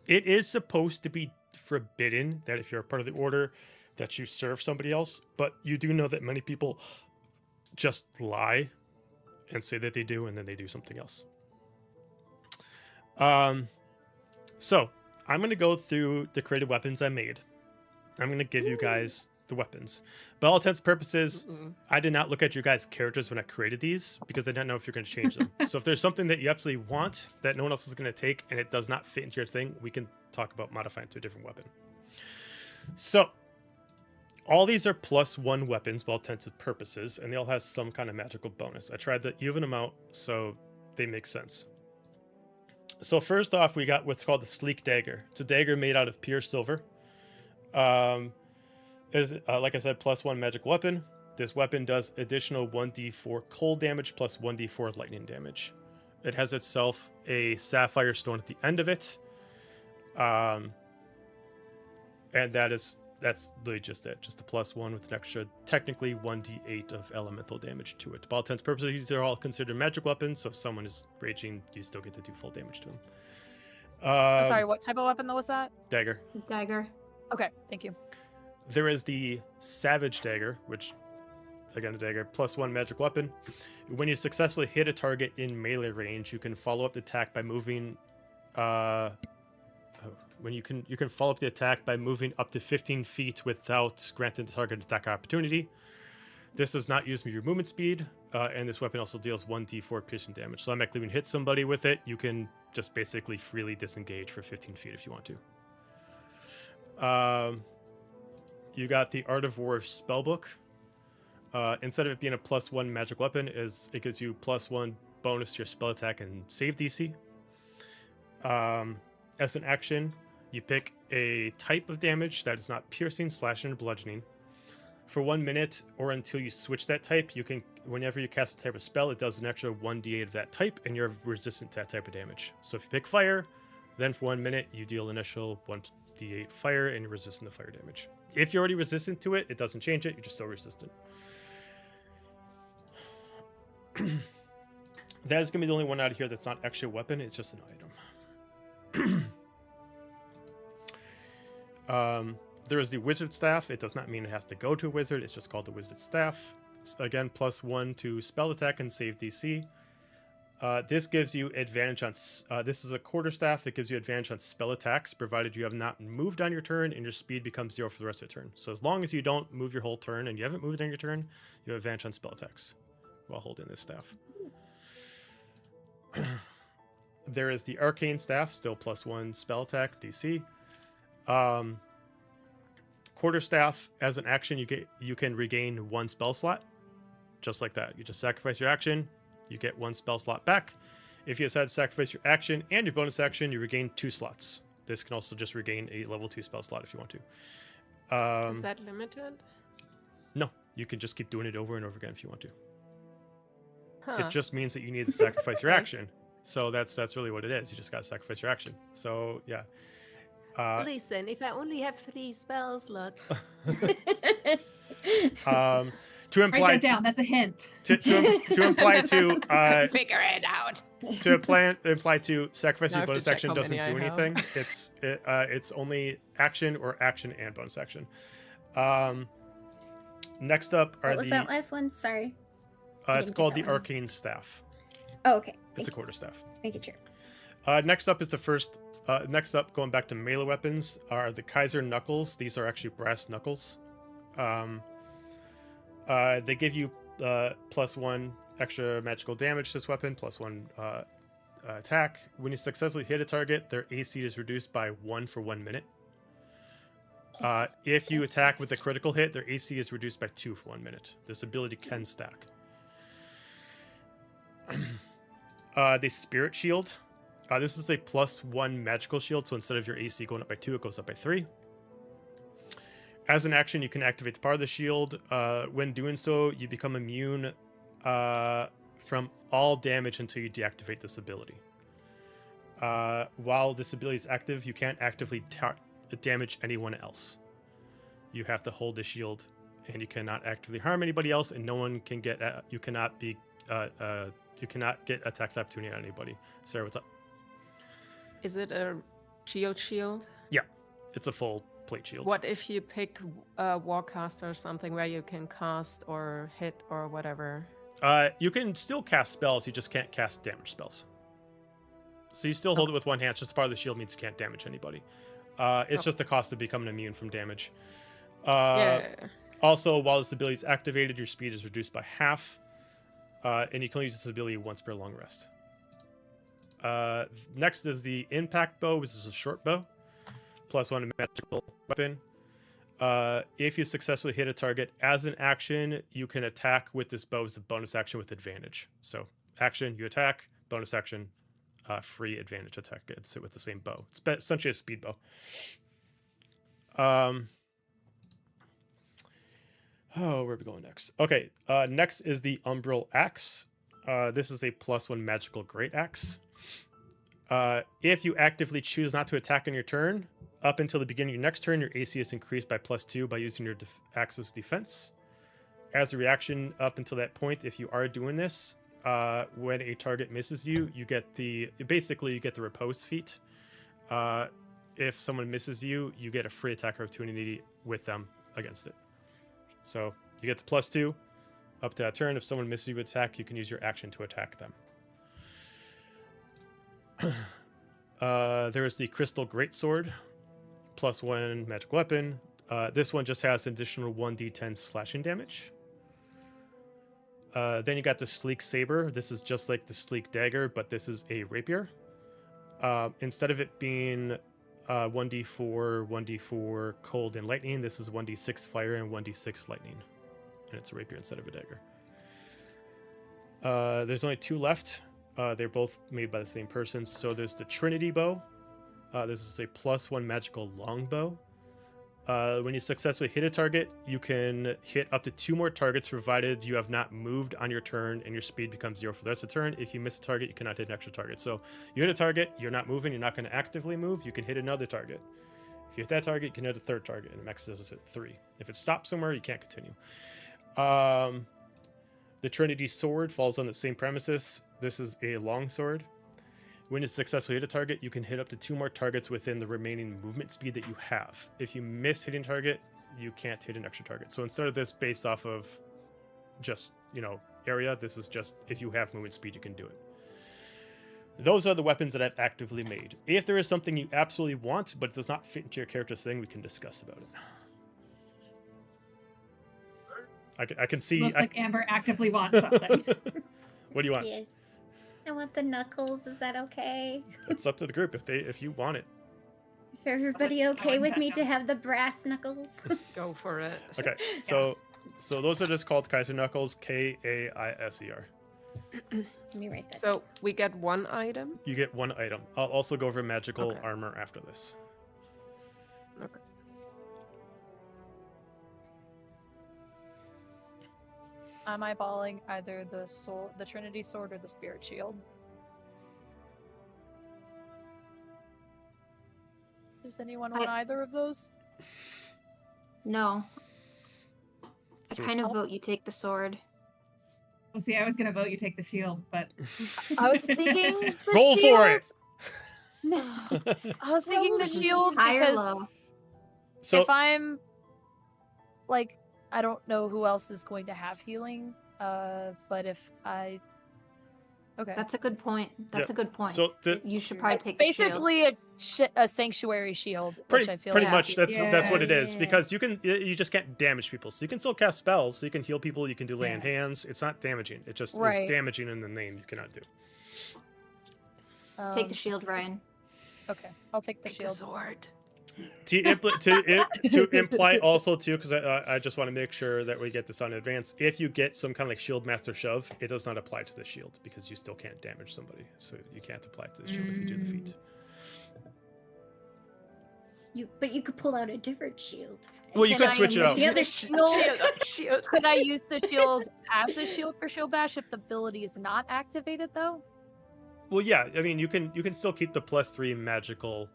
It is supposed to be forbidden that if you're a part of the order that you serve somebody else, but you do know that many people just lie and say that they do, and then they do something else. So I'm going to go through the created weapons I made. I'm going to give you guys the weapons. By all intents and purposes, I did not look at you guys' characters when I created these because I didn't know if you're going to change them. So if there's something that you absolutely want that no one else is going to take and it does not fit into your thing, we can talk about modifying to a different weapon. So All these are +1 weapons for all intents and purposes, and they all have some kind of magical bonus. I tried to even them out so they make sense. So first off, we got what's called the Sleek Dagger. It's a dagger made out of pure silver. Is like I said, +1 magic weapon. This weapon does additional 1d4 cold damage plus 1d4 lightning damage. It has itself a sapphire stone at the end of it. And that's literally just it. Just a +1 with an extra, technically 1d8 of elemental damage to it. For all intents and purposes, these are all considered magic weapons, so if someone is raging, you still get to do full damage to them. Sorry, what type of weapon was that? Dagger. Dagger. Okay, thank you. There is the Savage Dagger, which, again, a dagger, +1 magic weapon. When you successfully hit a target in melee range, you can follow up the attack by moving. You can follow up the attack by moving up to 15 feet without granting the target attack opportunity. This does not use your movement speed, and this weapon also deals 1d4 piercing damage. So automatically, when you hit somebody with it, you can just basically freely disengage for 15 feet if you want to. You got the Art of War Spellbook. Instead of it being a +1 magic weapon, it gives you +1 bonus to your spell attack and save DC. As an action, you pick a type of damage that is not piercing, slashing, or bludgeoning. For 1 minute or until you switch that type, you can, whenever you cast a type of spell, it does an extra 1d8 of that type, and you're resistant to that type of damage. So if you pick fire, then for 1 minute, you deal initial 1d8 fire, and you're resistant to fire damage. If you're already resistant to it, it doesn't change it, you're just still resistant. That is going to be the only one out of here that's not actually a weapon, it's just an item. There is the Wizard Staff. It does not mean it has to go to a wizard, it's just called the Wizard Staff. Again, +1 to spell attack and save DC. This gives you advantage on. This is a quarterstaff. It gives you advantage on spell attacks, provided you have not moved on your turn and your speed becomes 0 for the rest of the turn. So as long as you don't move your whole turn and you haven't moved on your turn, you have advantage on spell attacks while holding this staff. There is the Arcane Staff, still +1 spell attack DC. Quarterstaff, as an action, you can regain 1 spell slot, just like that. You just sacrifice your action. You get 1 spell slot back. If you decide to sacrifice your action and your bonus action, you regain 2 slots. This can also just regain a level 2 spell slot if you want to. Is that limited? No, you can just keep doing it over and over again if you want to. Huh. It just means that you need to sacrifice your action. So that's really what it is. You just got to sacrifice your action. So yeah. Listen, if I only have 3 spell slots. To imply Write that down. That's a hint. to imply to Figure it out. to imply to sacrifice Now I your have to bonus check action how doesn't many do I have. anything. It's only action or action and bonus action. Next up are What was that last one? Sorry. I it's didn't get called that the one. Arcane Staff. Oh, okay. It's a Thank you. quarterstaff. Just making sure. Next up is the first. Next up, going back to melee weapons, are the Kaiser Knuckles. These are actually brass knuckles. They give you +1 extra magical damage to this weapon, +1 attack. When you successfully hit a target, their AC is reduced by 1 for 1 minute. If you attack with a critical hit, their AC is reduced by 2 for 1 minute. This ability can stack. The Spirit Shield. This is a +1 magical shield, so instead of your AC going up by 2, it goes up by 3. As an action, you can activate the part of the shield. When doing so, you become immune from all damage until you deactivate this ability. While this ability is active, you can't actively damage anyone else. You have to hold the shield, and you cannot actively harm anybody else, and no one can get. You cannot get attacks opportunity on anybody. Sarah, what's up? Is it a shield? Yeah, it's a full plate shield. What if you pick a Warcaster or something where you can cast or hit or whatever? You can still cast spells, you just can't cast damage spells. So you still hold it with one hand, just part of the shield means you can't damage anybody. It's just the cost of becoming immune from damage. Yeah. Also, while this ability is activated, your speed is reduced by half, and you can only use this ability once per long rest. Next is the Impact Bow, which is a short bow, +1 magical weapon. If you successfully hit a target as an action, you can attack with this bow as a bonus action with advantage. So action, you attack, bonus action, free advantage attack. It's with the same bow. It's essentially a speed bow. Where are we going next? Okay, next is the Umbral Axe. This is a +1 magical great axe. If you actively choose not to attack on your turn, up until the beginning of your next turn, your AC is increased by +2 by using your axe's defense. As a reaction, up until that point, if you are doing this, when a target misses you, you get the repose feat. If someone misses you, you get a free attack opportunity with them against it. So you get the +2 up to that turn. If someone misses you with attack, you can use your action to attack them. There is the Crystal Greatsword, +1 magic weapon. This one just has additional 1d10 slashing damage. Then you got the Sleek Saber. This is just like the Sleek Dagger, but this is a rapier. Instead of it being 1d4 cold and lightning, this is 1d6 fire and 1d6 lightning. And it's a rapier instead of a dagger. There's only 2 left. They're both made by the same person. So there's the Trinity Bow. This is a +1 magical longbow. When you successfully hit a target, you can hit up to 2 more targets provided you have not moved on your turn and your speed becomes 0 for the rest of the turn. If you miss a target, you cannot hit an extra target. So you hit a target, you're not moving, you're not going to actively move, you can hit another target. If you hit that target, you can hit a 3rd target, and the max is at 3. If it stops somewhere, you can't continue. The Trinity Sword falls on the same premises. This is a long sword. When you successfully hit a target, you can hit up to 2 more targets within the remaining movement speed that you have. If you miss hitting a target, you can't hit an extra target. So instead of this based off of just, area, this is just if you have movement speed, you can do it. Those are the weapons that I've actively made. If there is something you absolutely want, but it does not fit into your character's thing, we can discuss about it. I can see... Looks like Amber actively wants something. What do you want? Yes. I want the knuckles. Is that okay? It's up to the group if you want it. Is everybody okay with me to have the brass knuckles? Go for it. Okay, so those are just called Kaiser Knuckles, Kaiser. Let me write that. So we get 1 item. You get 1 item. I'll also go over magical Okay. armor after this. Okay. I'm eyeballing either the Trinity Sword, or the Spirit Shield. Does anyone want either of those? No. I So- kind of vote you take the sword. Well, see, I was going to vote you take the shield, but... I was thinking the Roll shield. for it! No. I was thinking the shield High or because low? So if I'm like, I don't know who else is going to have healing. But if I, okay, That's a good point. That's a good point. so You should probably take the shield. basically a sanctuary shield, pretty which I feel pretty like much that's what it is, Yeah. because you just can't damage people. So you can still cast spells, so you can heal people, you can do lay on Yeah. hands. It's not damaging. It just Right. is damaging in the name you cannot do. Take the shield, Ryan. Okay, I'll take the Take the shield. sword. To imply also too, because I just want to make sure that we get this on advance. If you get some kind of like shield master shove, it does not apply to the shield because you still can't damage somebody, so you can't apply it to the shield if you do the feat. But you could pull out a different shield. Well, you Can could switch it I up. The other Shield. Could I use the shield as a shield for shield bash if the ability is not activated though? Well, yeah. I mean, you can still keep the +3 magical,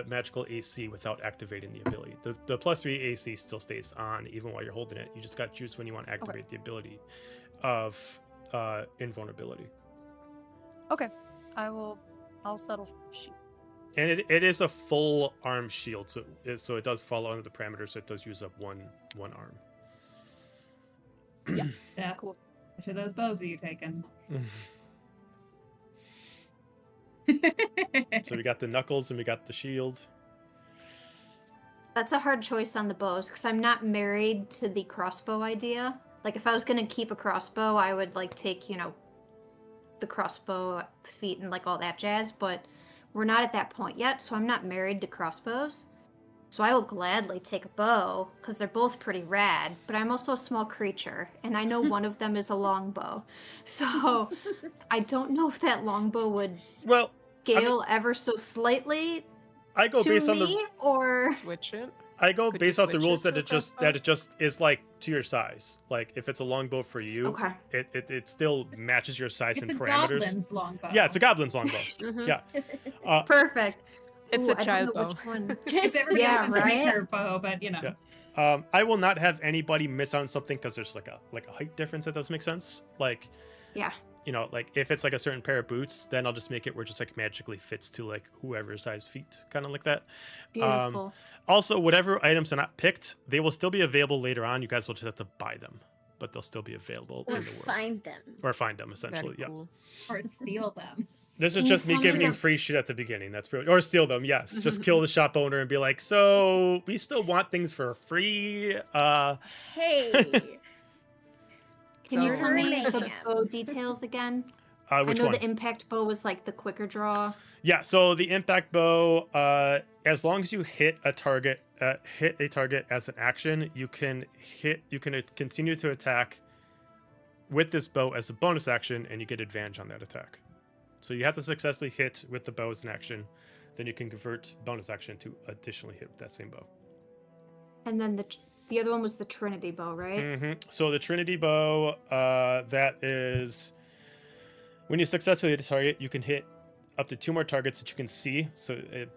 magical AC without activating the ability. The +3 AC still stays on even while you're holding it. You just got to choose when you want to activate the ability of invulnerability. Okay, I'll settle for the shield. And it is a full arm shield, so it does fall under the parameters. So it does use up one arm. Yeah, Cool. which of those bows are you taking? So we got the knuckles and we got the shield. That's a hard choice on the bows because I'm not married to the crossbow idea. Like if I was gonna keep a crossbow, I would like take, the crossbow feat and like all that jazz, but we're not at that point yet, so I'm not married to crossbows. So I will gladly take a bow because they're both pretty rad, but I'm also a small creature and I know one of them is a longbow. So I don't know if that longbow would Well, scale ever so slightly I go to based on me or Switch it. I go Could you based off the switch rules it that to a it just is like to your size. Like if it's a longbow for you, Okay. it still matches your size It's and a parameters. goblin's longbow. Yeah, it's a goblin's longbow. Mhm. Yeah. Perfect. It's Ooh, a I child don't know bow. which one. It's everybody Yeah, else's right? signature bow, but you know. Yeah. I will not have anybody miss on something because there's like a height difference that doesn't make sense. Like, Yeah. you know, like if it's like a certain pair of boots, then I'll just make it where it just like magically fits to like whoever's size feet, kind of like that. Beautiful. Also, whatever items are not picked, they will still be available later on. You guys will just have to buy them, but they'll still be available Or in the world. find them. Or find them, essentially. Very Yeah. cool. Or steal them. This is Can you just me tell me giving you the- free shit at the beginning. That's pretty, or steal them. Yes, just kill the shop owner and be like, so we still want things for free. Hey. Can you So- tell me the Mayhem. bow details again? Which I know one? the impact bow was like the quicker draw. Yeah. So the impact bow, as long as you hit a target as an action, you can continue to attack with this bow as a bonus action, and you get advantage on that attack. So you have to successfully hit with the bow as an action, then you can convert bonus action to additionally hit with that same bow. And then the other one was the Trinity bow, right? Mm-hmm. So the Trinity bow, that is when you successfully hit a target, you can hit up to 2 more targets that you can see.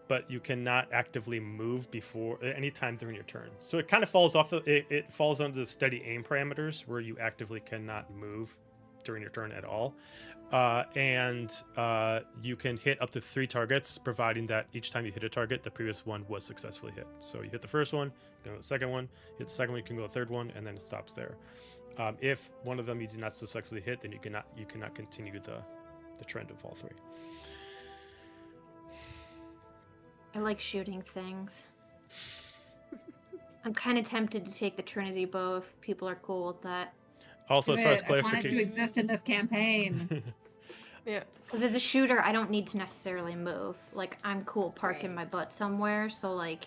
But you cannot actively move before any time during your turn. So it kind of falls off. It falls under the steady aim parameters where you actively cannot move during your turn at all. And you can hit up to 3 targets, providing that each time you hit a target, the previous one was successfully hit. So you hit the first one, you can go to the second one, hit the second one, you can go to the third one, and then it stops there. If one of them you do not successfully hit, then you cannot continue the trend of all 3. I like shooting things. I'm kind of tempted to take the Trinity bow if people are cool with that. Also, as far as I want it to clarification, exist in this campaign. Yeah. Because as a shooter, I don't need to necessarily move. Like, I'm cool parking Right. my butt somewhere, so, like,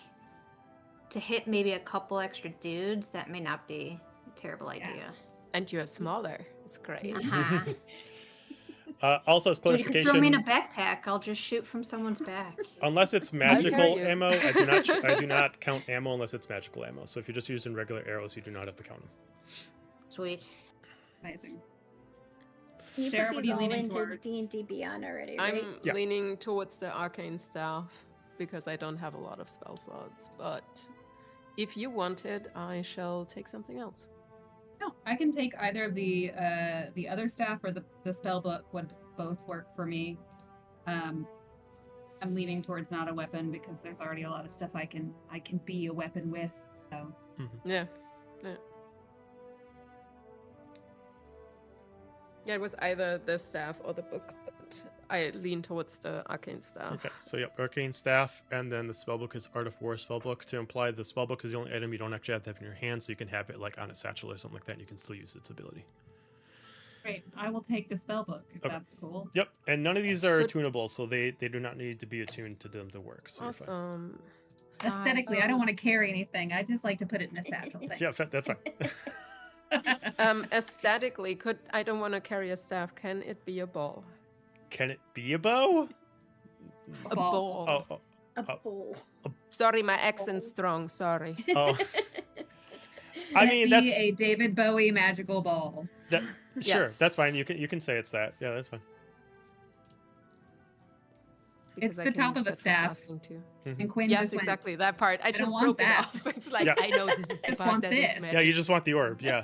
to hit maybe a couple extra dudes, that may not be a terrible idea. And you're smaller. It's great. Uh-huh. also as Dude, you can clarification, throw me in a backpack. I'll just shoot from someone's back. unless it's carry magical you. ammo, I do not count ammo unless it's magical ammo. So if you're just using regular arrows, you do not have to count them. Sweet. Amazing. You Sarah, put what are these you all leaning into towards? D&D Beyond already, right? I'm Yeah. leaning towards the arcane staff because I don't have a lot of spell slots. But if you want it, I shall take something else. No, I can take either of the other staff or the spell book would both work for me. I'm leaning towards not a weapon because there's already a lot of stuff I can be a weapon with. So Yeah. Yeah, it was either the staff or the book, but I lean towards the arcane staff. Okay, so yep, arcane staff, and then the spellbook is Art of War spellbook. To imply the spellbook is the only item you don't actually have to have in your hand, so you can have it like on a satchel or something like that, and you can still use its ability. great, I will take the spell book if Okay. that's cool. Yep, and none of these are Good. tunable, so they do not need to be attuned to them to work. So you're fine. Awesome. Aesthetically, I don't want to carry anything. I just like to put it in a satchel. Yeah, Thanks. that's fine. Aesthetically, I don't want to carry a staff. Can it be a ball? Can it be a bow? A Ball. ball. Oh, A Oh. bowl. Sorry, my accent's strong. Sorry. oh. Can I it mean be that's a David Bowie magical ball. that, sure. Yes. That's fine. You can say it's that. Yeah, that's fine. It's Because I the can top use of the that for staff. casting too. And Quinn Yes, just went, exactly. That part. I don't just want broke it that. off. It's like Yeah. I know this is the Just part want that is this. magic. Yeah, you just want the orb. Yeah,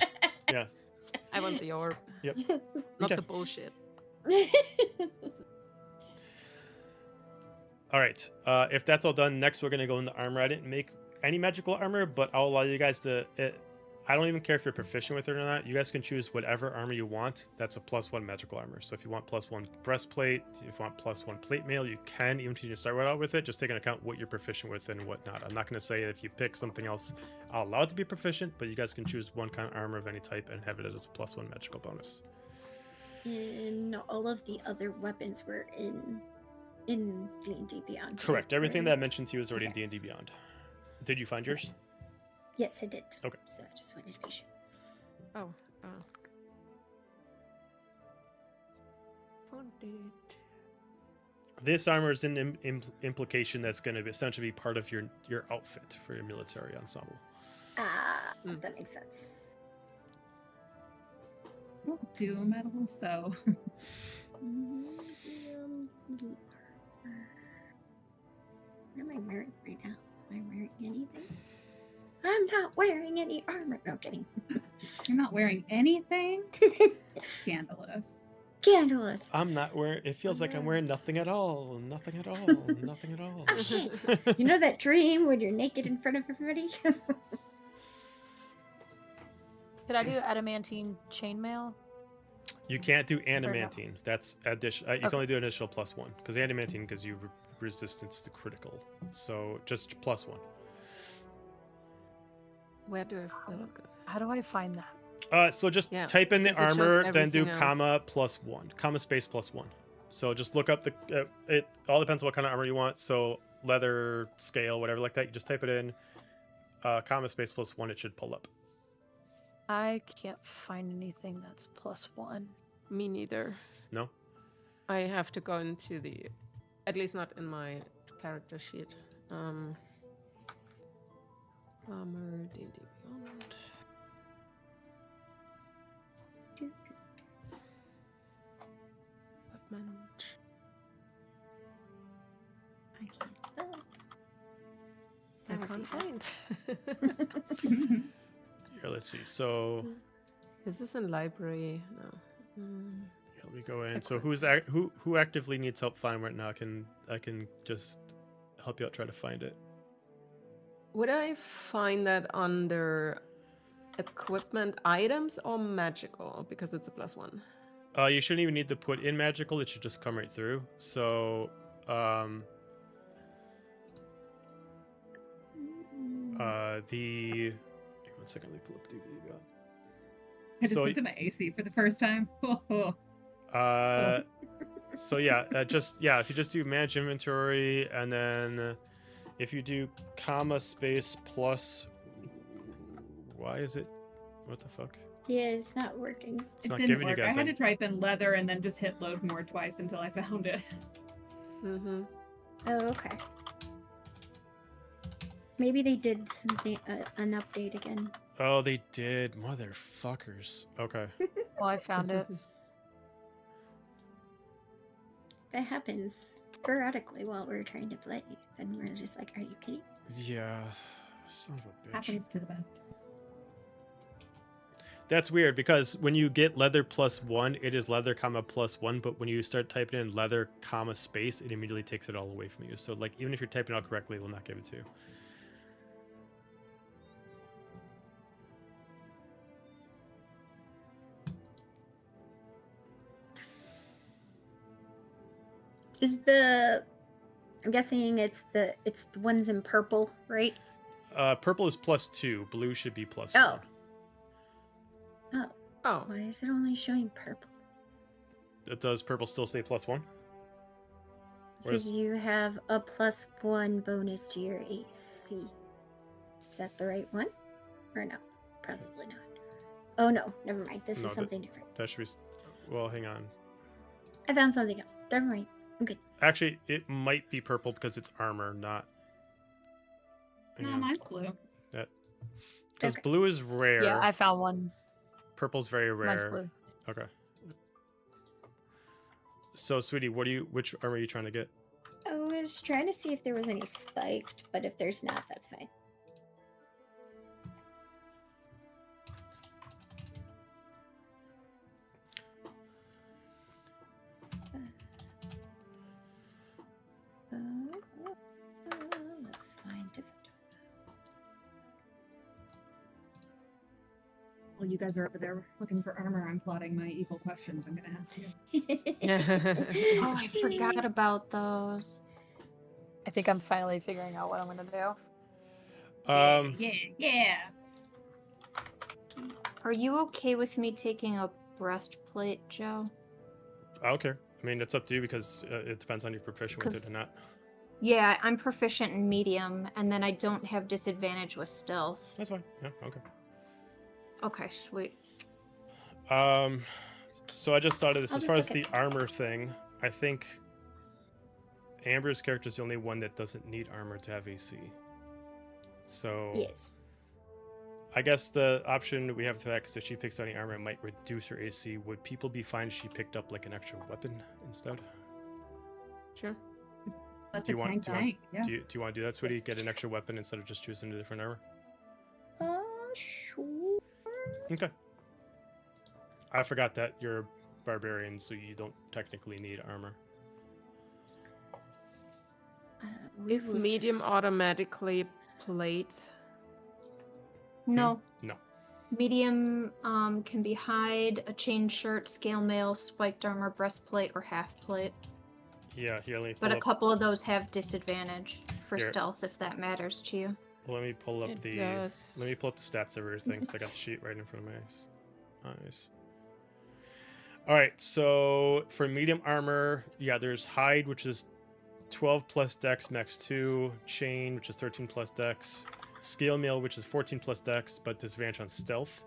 yeah. I want the orb, Yep. not Okay. the bullshit. All right. If that's all done, next we're gonna go into armor. I didn't make any magical armor, but I'll allow you guys to. I don't even care if you're proficient with it or not. You guys can choose whatever armor you want. That's a +1 magical armor. So if you want +1 breastplate, if you want +1 plate mail, you can, even if you start right out with it. Just take into account what you're proficient with and whatnot. I'm not going to say if you pick something else, I'll allow it to be proficient, but you guys can choose one kind of armor of any type and have it as a +1 magical bonus. And all of the other weapons were in D&D Beyond. Correct. Everything that I right? mentioned to you is already Okay. in D&D Beyond. Did you find yours? Yes, I did. Okay. So I just wanted to be sure. Oh. Found it. This armor is an implication that's going to essentially be part of your outfit for your military ensemble. That makes sense. Oh, duo metal, so What am I wearing right now? Am I wearing anything? I'm not wearing any armor. No kidding. you're not wearing anything. Scandalous. Scandalous. I'm not wearing. It feels like I'm wearing nothing at all. Nothing at all. Nothing at all. Oh shit! You know that dream when you're naked in front of everybody? Could I do adamantine chainmail? You can't do no. adamantine. That's addition. You can only do an additional +1 because adamantine gives you resistance to critical. So just +1. Where do I? Oh, good. How do I find that? So just Yeah, type in the because it shows armor, then do everything else. comma +1, comma space +1. So just look up the. It all depends on what kind of armor you want. So leather, scale, whatever like that. You just type it in, comma space +1. It should pull up. I can't find anything that's +1. Me neither. No. I have to go into the, at least not in my character sheet. Armor, D&D Beyond. Equipment. I can't spell. I That would can't be bad. find. Here, let's see. So Is this in library? No. yeah, let me go in. So who actively needs help finding right now? I can just help you out. Try to find it. Would I find that under equipment items or magical? Because it's a +1. You shouldn't even need to put in magical. It should just come right through. So the. One second, let me pull up D&D Beyond. I just So- looked at my AC for the first time. So yeah, if you just do manage inventory and then if you do comma space plus, why is it? What the fuck? Yeah, it's not working. It's It not didn't giving you work. I guys. had to type in leather and then just hit load more twice until I found it. Mm-hmm. Oh, okay. Maybe they did something, an update again. Oh, they did, motherfuckers. Okay. Well, I found it. That happens sporadically while we're trying to play. Then we're just like, are you kidding? Yeah, son of a bitch. Happens to the best. That's weird because when you get leather +1, it is leather comma +1, but when you start typing in leather comma space, it immediately takes it all away from you. So like even if you're typing it out correctly, it will not give it to you. Is the I'm guessing it's the ones in purple, right? Purple is +2. Blue should be +1. Oh. Oh, Why is it only showing purple? Does purple still say +1? It Or is- says you have a +1 bonus to your AC. Is that the right one? Or no? Probably not. Oh no, never mind. This No, is something different. That should be. Well, hang on. I found something else. Never mind. I'm good. Actually, it might be purple because it's armor, not. No, mine's blue. Because Okay. blue is rare. Yeah, I found one. Purple's very Mine's rare. blue. Okay. So, sweetie, which armor are you trying to get? I was trying to see if there was any spiked, but if there's not, that's fine. Let's find different. While you guys are over there looking for armor, I'm plotting my evil questions I'm going to ask you. Oh, I forgot about those. I think I'm finally figuring out what I'm gonna do. Yeah. Are you okay with me taking a breastplate, Joe? I don't care. I mean, it's up to you because it depends on if you're proficient with it or 'Cause- not. Yeah, I'm proficient in medium, and then I don't have disadvantage with stealth. That's fine. Yeah, okay. Okay, sweet. So I just thought of this. I'll As just far as look the armor thing, I think Amber's character is the only one that doesn't need armor to have AC. So Yes. I guess the option we have to X, if she picks any armor, it might reduce her AC. Would people be fine if she picked up like an extra weapon instead? Sure. Let Do the you want- tank do you want- tank. Yeah. Do you want to do that, sweetie? Yes. Get an extra weapon instead of just choosing a different armor? Sure. Okay. I forgot that you're barbarian, so you don't technically need armor. Is medium automatically plate? No. No. Medium can be hide, a chain shirt, scale mail, spiked armor, breastplate, or half plate. Yeah, here, let me But pull a up, couple of those have disadvantage for Here. stealth if that matters to you. let me pull up It the does. let me pull up the stats of everything because I got the sheet right in front of my eyes. Nice. All right, so for medium armor, yeah, there's hide, which is 12 plus dex max 2, chain, which is 13 plus dex, scale mail, which is 14 plus dex but disadvantage on stealth,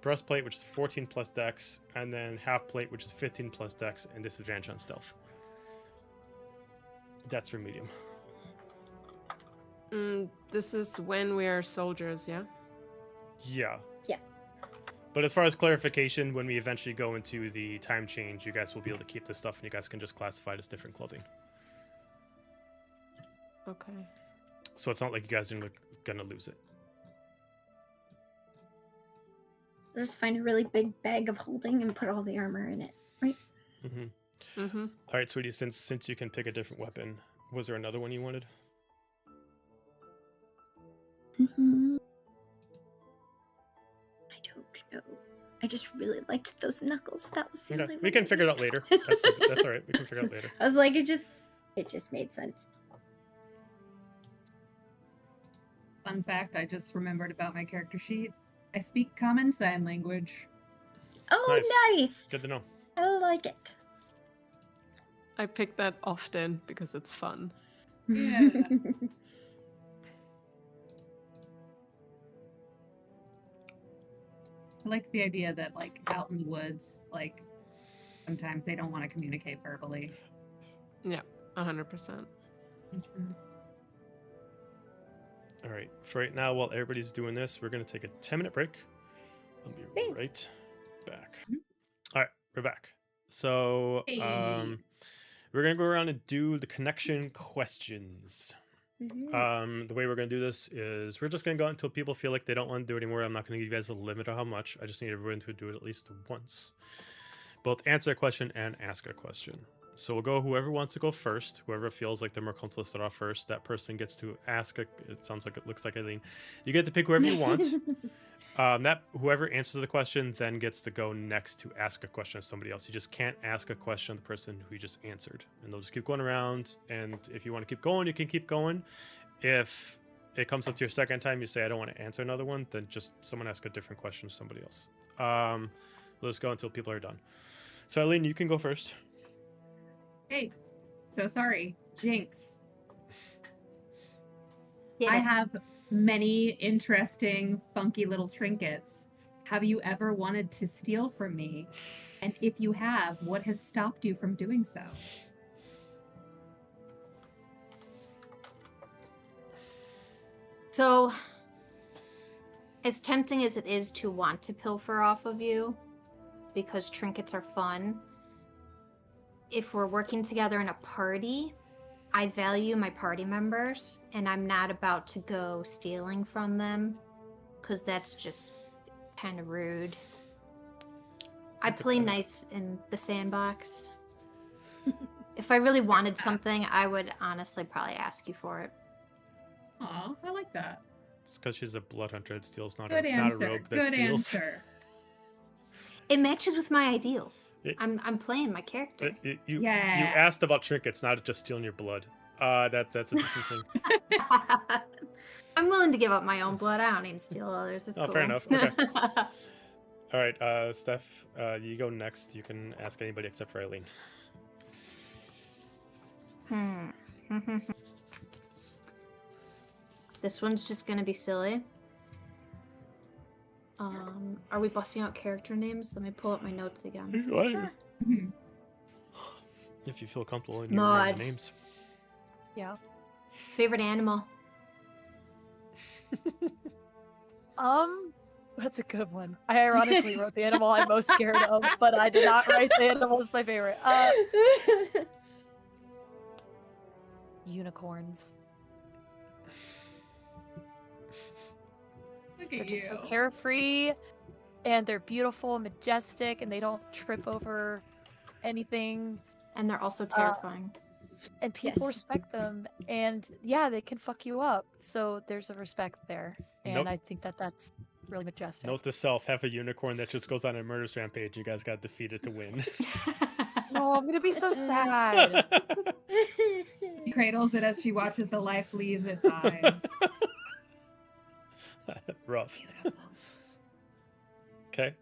breastplate, which is 14 plus dex, and then half plate, which is 15 plus dex and disadvantage on stealth. That's for medium. This is when we are soldiers, yeah? Yeah. Yeah. But as far as clarification, when we eventually go into the time change, you guys will be able to keep this stuff and you guys can just classify it as different clothing. Okay. So it's not like you guys are gonna lose it. Just find a really big bag of holding and put all the armor in it. Right? Mm-hmm. Mm-hmm. All right, sweetie, since you can pick a different weapon, was there another one you wanted? Mm-hmm. I don't know. I just really liked those knuckles. That was the Okay, only we one can I figure it out liked. later. That's all right. We can figure it out later. I was like, it just made sense. Fun fact, I just remembered about my character sheet. I speak common sign language. Oh, Nice. nice. Good to know. I like it. I pick that often because it's fun. Yeah. I like the idea that, like, out in the woods, like, sometimes they don't want to communicate verbally. 100%. All right. For right now, while everybody's doing this, we're gonna take a 10-minute break. I'll be Hey. right back. Mhm. All right, we're back. So Hey. we're gonna go around and do the connection questions. Mhm. The way we're gonna do this is we're just gonna go until people feel like they don't want to do it anymore. I'm not gonna give you guys a limit of how much. I just need everyone to do it at least once. Both answer a question and ask a question. So we'll go whoever wants to go first. Whoever feels like they're more comfortable to start off first, that person gets to ask. It sounds like it looks like Eileen. You get to pick whoever you want. That whoever answers the question then gets to go next to ask a question of somebody else. You just can't ask a question of the person who you just answered, and they'll just keep going around. And if you want to keep going, you can keep going. If it comes up to your second time, you say I don't want to answer another one, then just someone ask a different question to somebody else. Let's go until people are done. So Eileen, you can go first. Hey, so sorry. Jinx. Yeah. I have many interesting, funky little trinkets. Have you ever wanted to steal from me? And if you have, what has stopped you from doing so? So, as tempting as it is to want to pilfer off of you, because trinkets are fun, if we're working together in a party, I value my party members, and I'm not about to go stealing from them, because that's just kind of rude. I play nice in the sandbox. If I really wanted something, I would honestly probably ask you for it. Aw, I like that. It's because she's a blood hunter that steals, not Good a answer. rogue that Good steals. answer. It matches with my ideals. It- I'm playing my character. You Yeah. asked about trinkets, not just stealing your blood. That's a different thing. I'm willing to give up my own blood. I don't need to steal others. It's Oh, cool. fair enough. Okay. All right, Steph, you go next. You can ask anybody except for Eileen. This one's just gonna be silly. Are we busting out character names? Let me pull up my notes again. Mhm. If you feel comfortable in your Maud. names. Yeah. Favorite animal? That's a good one. I ironically wrote the animal I'm most scared of, but I did not write the animal that's my favorite. Unicorns. Look They're at just you. so carefree, and they're beautiful and majestic, and they don't trip over anything. And they're also terrifying. And people Yes. respect them, and yeah, they can fuck you up. So there's a respect there, and Nope. I think that that's really majestic. Note to self: have a unicorn that just goes on a murder rampage. You guys got defeated to win. No, I'm gonna be so sad. He cradles it as she watches the life leave its eyes. Rough. Okay.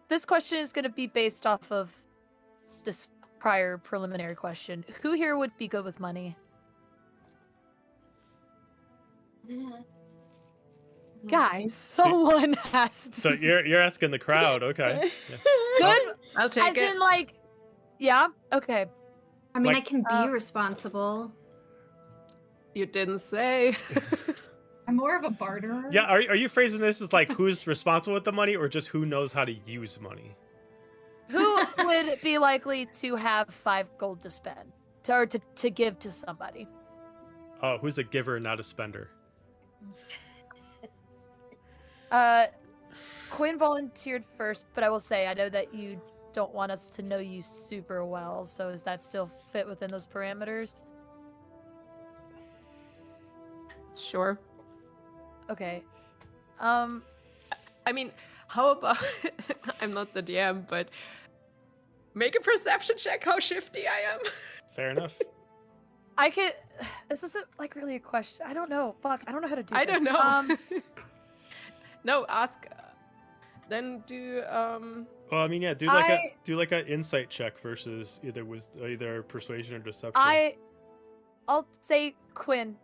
This question is gonna be based off of this prior preliminary question. Who here would be good with money? Guys, someone has to. So you're asking the crowd, okay? Yeah. good, I'll as take it. in like, yeah, okay. I mean, Like- I can be responsible. You didn't say. I'm more of a barterer. Yeah. Are you phrasing this as like who's responsible with the money, or just who knows how to use money? Who would be likely to have 5 gold to spend, to give to somebody? Oh, who's a giver, not a spender? Quinn volunteered first, but I will say I know that you don't want us to know you super well, so does that still fit within those parameters? Sure. Okay. I mean, how about I'm not the DM, but make a perception check how shifty I am. Fair enough. I could. This isn't like really a question. I don't know. Fuck. I don't know how to do I this. don't know. No, ask. Then do Well, I mean, yeah. Do like an insight check versus either persuasion or deception. I'll say Quinn.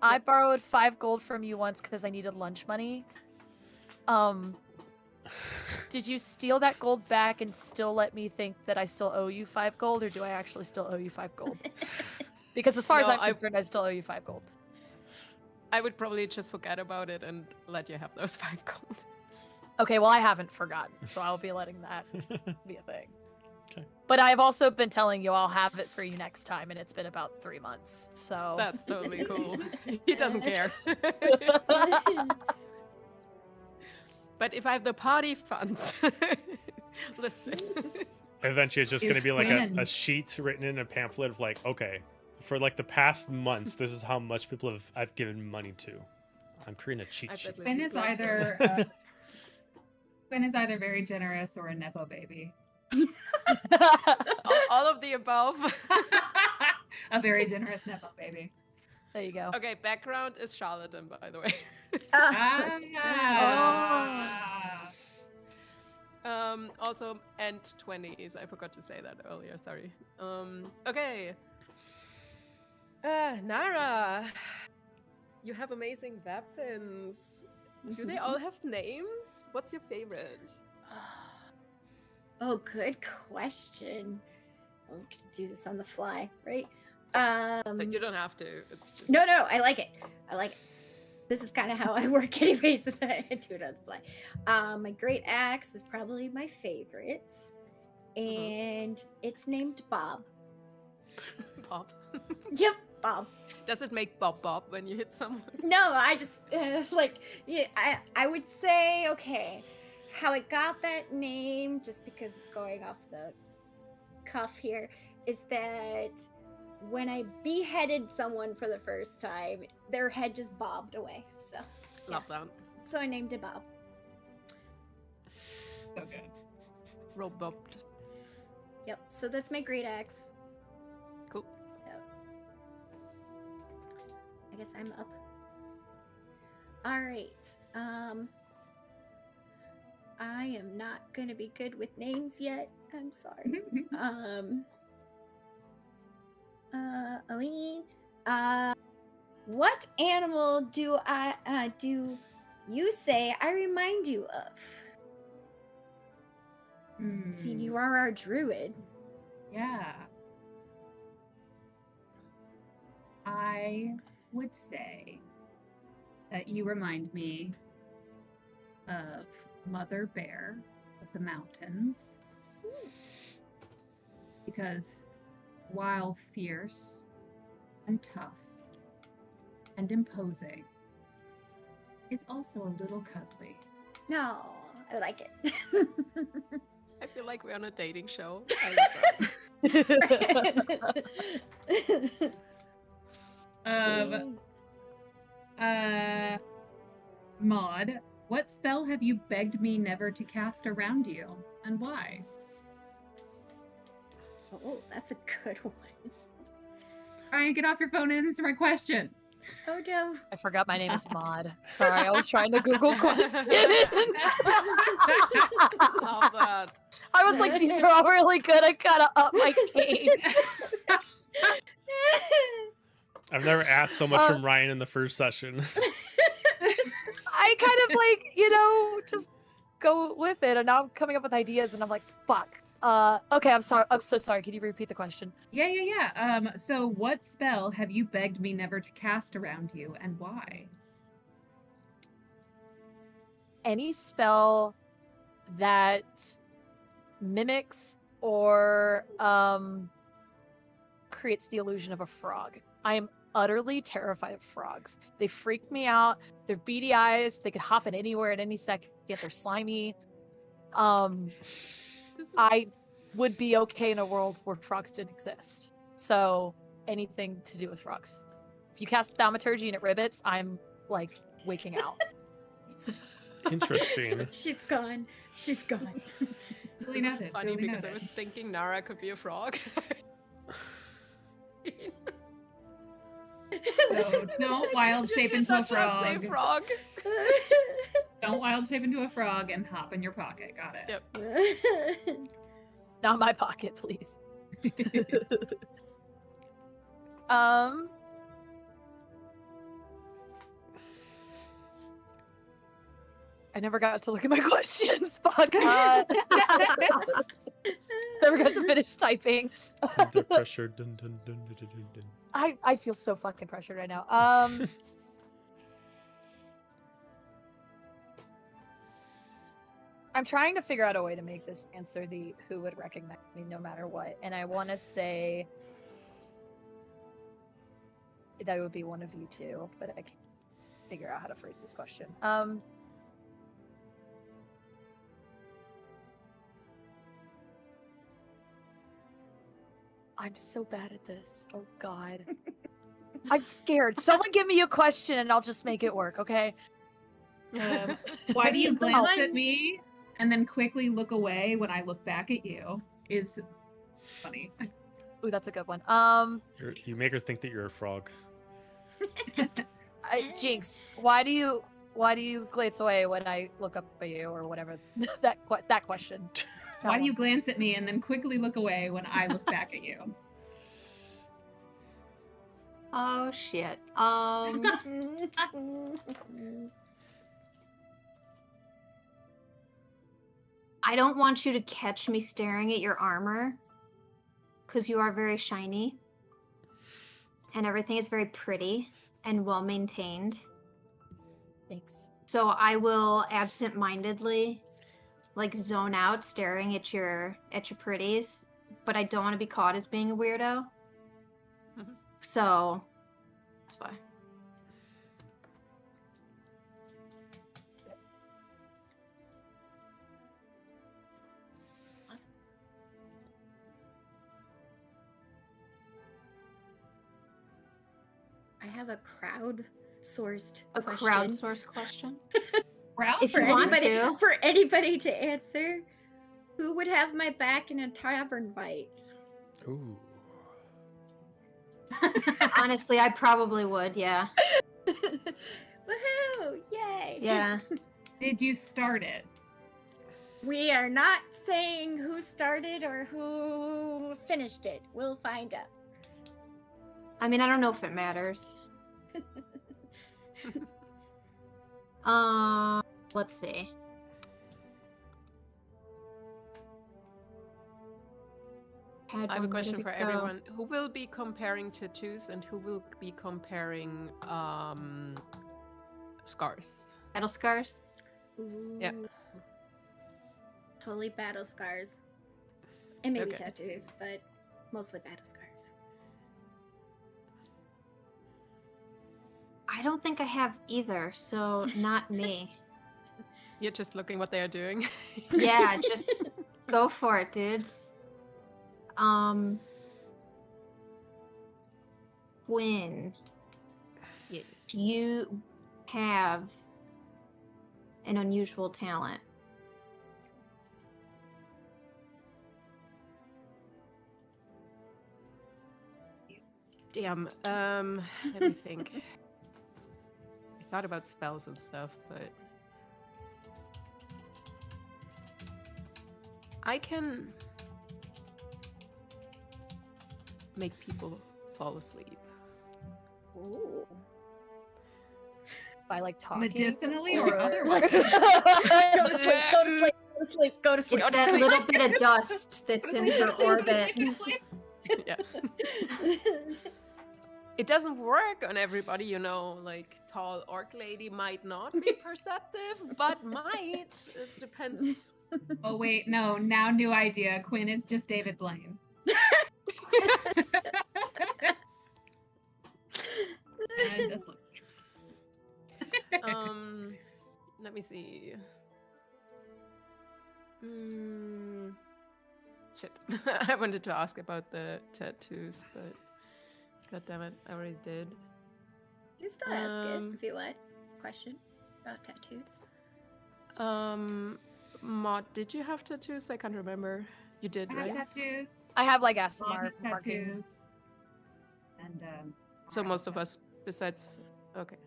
I borrowed 5 gold from you once because I needed lunch money. Did you steal that gold back and still let me think that I still owe you 5 gold, or do I actually still owe you 5 gold? Because as far as No, I'm concerned, I still owe you 5 gold. I would probably just forget about it and let you have those 5 gold. Okay, well, I haven't forgotten, so I'll be letting that be a thing. Okay. But I've also been telling you I'll have it for you next time, and it's been about 3 months, so... That's totally cool. He doesn't care. But if I have the party funds, listen. Eventually, it's just going to Is be like Quinn. a sheet written in a pamphlet of like, okay, for like the past months, this is how much people I've given money to. I'm creating a cheat I sheet. bet Quinn we is got either Quinn is either very generous or a nepo baby. all of the above. A very generous nepo baby. There you go. Okay, background is charlatan, by the way. Also, and 20s. I forgot to say that earlier. Sorry. Okay. Nara, you have amazing weapons. Do they all have names? What's your favorite? Oh, good question. Oh, we can do this on the fly, right? But you don't have to. It's just No, I like it. I like it. This is kind of how I work, anyways. If I do it on the fly. My great axe is probably my favorite, and it's named Bob. Bob. Yep, Bob. Does it make Bob Bob when you hit someone? No, I just like yeah. I would say okay, how it got that name, just because going off the cuff here, is that when I beheaded someone for the first time, their head just bobbed away. So Love that. so I named it Bob. So good. Roll bobbed. Yep. So that's my great axe. Cool. So I guess I'm up. All right. I am not gonna be good with names yet. I'm sorry. Aline. What animal do you say I remind you of? Seeing you are our druid. Yeah. I would say that you remind me of Mother Bear of the mountains. Because while fierce and tough and imposing, is also a little cuddly. No, I like it. I feel like we're on a dating show. I love that. Maud, what spell have you begged me never to cast around you, and why? Oh, that's a good one. Ryan, get off your phone and answer my question. Oh no. I forgot my name is Maud. Sorry, I was trying to Google question. Love that. I was like, these are all really good. I gotta up my game. I've never asked so much from Ryan in the first session. I kind of like, just go with it. And now I'm coming up with ideas and I'm like, fuck. Okay, I'm sorry. I'm so sorry. Can you repeat the question? Yeah. So what spell have you begged me never to cast around you, and why? Any spell that mimics or creates the illusion of a frog. I am utterly terrified of frogs. They freak me out. They're beady eyes. They could hop in anywhere at any second. They're slimy. I would be okay in a world where frogs didn't exist. So anything to do with frogs. If you cast thaumaturgy and it ribbits, I'm like waking out. Interesting. She's gone. She's gone. This is funny because I was thinking Nara could be a frog. So don't wild shape into a Not just say frog. frog. Don't wild shape into a frog and hop in your pocket. Got it. Yep. Not my pocket, please. I never got to look at my questions. Fuck. Never got to finish typing. Under pressure. Dun, dun, dun, dun, dun, dun, dun. I feel so fucking pressured right now. I'm trying to figure out a way to make this answer the who would recognize me no matter what. And I want to say that it would be one of you two, but I can't figure out how to phrase this question. I'm so bad at this. Oh God. I'm scared. Someone give me a question and I'll just make it work, okay? Why do you The glance one- at me and then quickly look away when I look back at you? Is funny. Ooh, that's a good one. You make her think that you're a frog. Jinx, why do you glance away when I look up at you or whatever? that question. Why do you glance at me and then quickly look away when I look back at you? Oh shit. I don't want you to catch me staring at your armor, because you are very shiny, and everything is very pretty and well maintained. Thanks. So I will absent-mindedly, like, zone out staring at your pretties, but I don't want to be caught as being a weirdo. Mhm. So that's why. I have a crowd-sourced A question. crowdsourced question. Crowd If for you want anybody, to. for anybody to answer. Who would have my back in a tavern fight? Ooh. Honestly, I probably would, yeah. Woohoo! Yay! Yeah. Did you start it? We are not saying who started or who finished it. We'll find out. I mean, I don't know if it matters. Let's see. I have a question for everyone. Who will be comparing tattoos and who will be comparing scars? Battle scars? Yeah. Ooh. Totally battle scars. And maybe Okay. tattoos, but mostly battle scars. I don't think I have either, so not me. You're just looking what they are doing. Yeah, just go for it, dudes. Quinn, Yes. do you have an unusual talent? Damn. Let me think. I thought about spells and stuff, but I can make people fall asleep. Ooh. By like talking. Medicinally or otherwise? Go to sleep, go to sleep, go to sleep, go to sleep. It's that little bit of dust that's in her orbit. Yeah. It doesn't work on everybody, you know, like tall orc lady might not be perceptive, but might. It depends. Oh wait, no, now new idea. Quinn is just David Blaine. And just look. Let me see. Shit. I wanted to ask about the tattoos, but god damn it, I already did. You can still ask it if you want. Question about tattoos. Maud, did you have tattoos? I can't remember. You did, I have right? tattoos. I have like Mom ASMR has markings. tattoos. And So I most of have- us, besides, okay.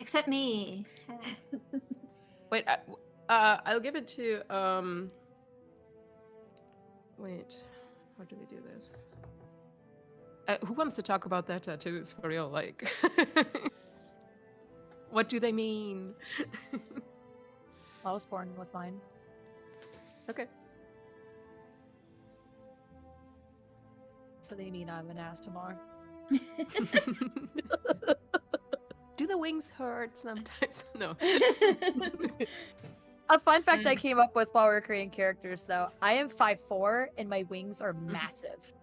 Except me. Wait, I'll give it to Wait, how do we do this? Who wants to talk about their tattoos for real? Like, what do they mean? I was born with mine. Okay. So they mean I'm an ASMR. Do the wings hurt sometimes? No. A fun fact I Mm. came up with while we were creating characters, though, I am 5'4" and my wings are massive.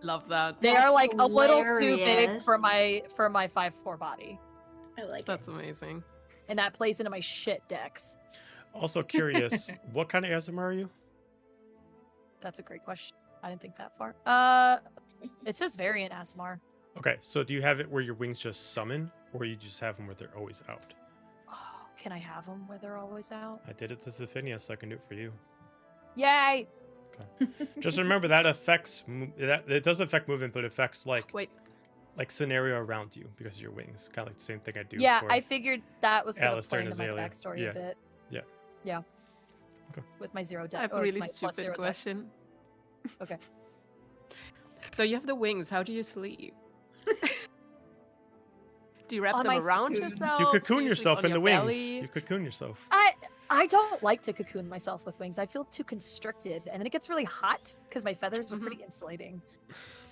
Love that. They are That's like a little too big for hilarious. my 5'4" body, I like That's amazing. and that plays into my shit decks. Also curious, what kind of ASMR are you? That's a great question. I didn't think that far. It says variant ASMR. Okay, so do you have it where your wings just summon, or you just have them where they're always out? Oh, can I have them where they're always out? I did it to Zephynia, so I can do it for you. Yay! Just remember that affects that it does affect movement, but it affects like Wait, scenario around you because of your wings. Kind of like the same thing I do. Yeah, for I figured that was going to Alistair play and into my Azalea. backstory Yeah. a bit. Yeah. Yeah. Okay. With my zero I deck. have a or really my plus stupid zero decks. question. Okay. So you have the wings. How do you sleep? Do you wrap On them my around suit. yourself? You Do cocoon sleep yourself on in the your wings. belly? You cocoon yourself. I don't like to cocoon myself with wings. I feel too constricted, and then it gets really hot because my feathers are pretty insulating,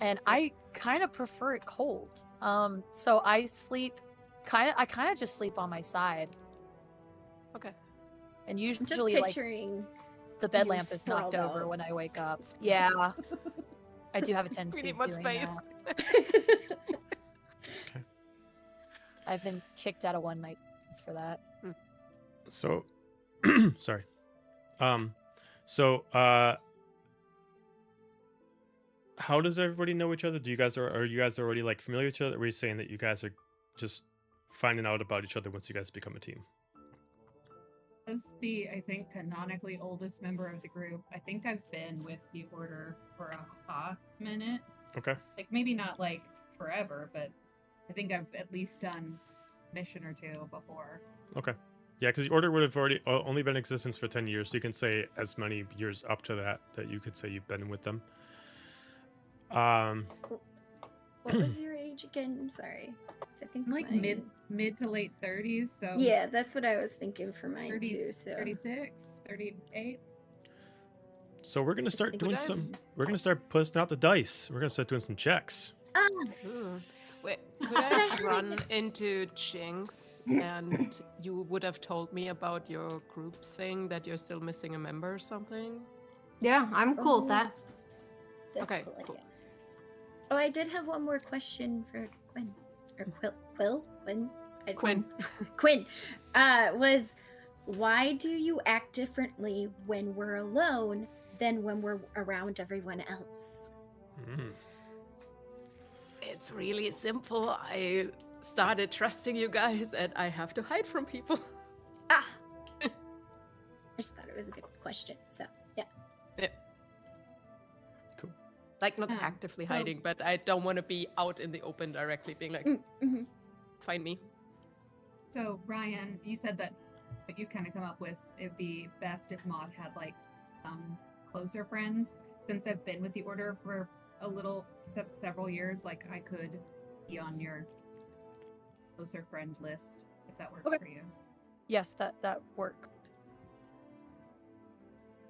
and I kind of prefer it cold. So I sleep, I kind of just sleep on my side, Okay. and Just usually like picturing. the bed you lamp is knocked sprawled over out. when I wake up. Yeah, I do have a tendency We of need more doing space. that. I've been kicked out of one night for that. So, sorry. So, how does everybody know each other? Do you guys are you guys already like familiar with each other? Or are you saying that you guys are just finding out about each other once you guys become a team? As the, I think, canonically oldest member of the group, I think I've been with the Order for a hot minute. Okay. Like, maybe not like forever, but I think I've at least done a mission or two before. Okay. Yeah, because the order would have already only been in existence for 10 years, so you can say as many years up to that you could say you've been with them. What was your age again? Sorry. I think I'm like mine- mid to late 30s, so Yeah, that's what I was thinking for mine 30 too. So 36, 38. So we're gonna Just start think doing about it. some. We're gonna start pushing out the dice. We're gonna start doing some checks. Ooh. Wait, could But I I heard run it- into Jinx and you would have told me about your group thing that you're still missing a member or something? Yeah, I'm cool with Oh. that. that's Okay, a cool cool. idea. Oh, I did have one more question for Quinn. Or Quinn? Quinn. Quinn. Was why do you act differently when we're alone than when we're around everyone else? Mm. It's really simple. I started trusting you guys and I have to hide from people. Ah! I just thought it was a good question. So, yeah. Yeah. Cool. Like not Yeah, actively so- hiding, but I don't want to be out in the open directly being like, Mm-hmm. find me. So Ryan, you said that what you kind of come up with, it'd be best if Maud had like some closer friends. Since I've been with the Order for a little several years, like I could be on your closer friend list if that works Okay. for you. Yes, that works.